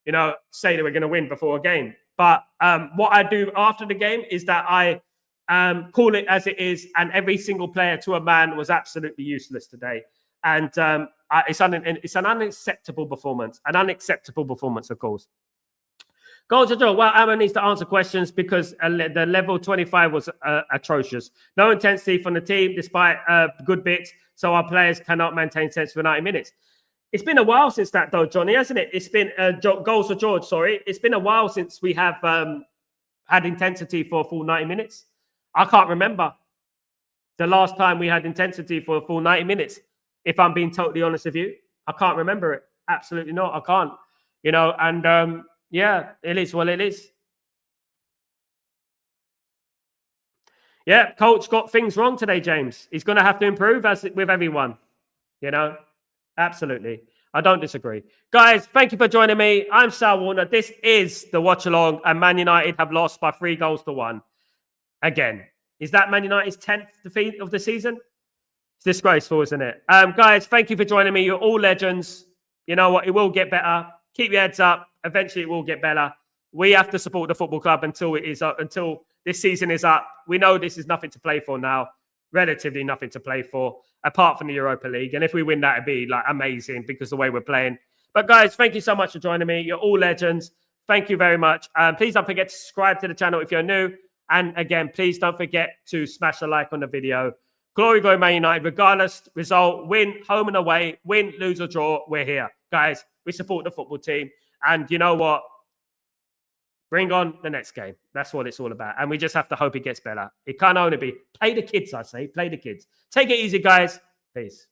you know, say that we're going to win before a game. But what I do after the game is that I call it as it is. And every single player to a man was absolutely useless today. And it's an unacceptable performance. An unacceptable performance, of course. Goals to draw. Well, Amma needs to answer questions because the level 25 was atrocious. No intensity from the team despite good bits, so our players cannot maintain sense for 90 minutes. It's been a while since that, though, Johnny, hasn't it? It's been goals for George, sorry. It's been a while since we have had intensity for a full 90 minutes. I can't remember the last time we had intensity for a full 90 minutes. If I'm being totally honest with you, I can't remember it. Absolutely not. I can't. You know, and yeah, it is what it is. Yeah, coach got things wrong today, James. He's going to have to improve as with everyone. You know, absolutely. I don't disagree. Guys, thank you for joining me. I'm Sal Warner. This is the Watchalong, and Man United have lost by 3-1. Again, is that Man United's 10th defeat of the season? It's disgraceful, isn't it? Guys, thank you for joining me. You're all legends. You know what? It will get better. Keep your heads up. Eventually, it will get better. We have to support the football club until it is up, until this season is up. We know this is nothing to play for now. Relatively nothing to play for, apart from the Europa League. And if we win that, it'd be like amazing because the way we're playing. But guys, thank you so much for joining me. You're all legends. Thank you very much. Please don't forget to subscribe to the channel if you're new. And again, please don't forget to smash a like on the video. Glory, glory, Man United. Regardless, result, win, home and away, win, lose or draw, we're here. Guys, we support the football team. And you know what? Bring on the next game. That's what it's all about. And we just have to hope it gets better. It can't only be play the kids, I say. Play the kids. Take it easy, guys. Peace.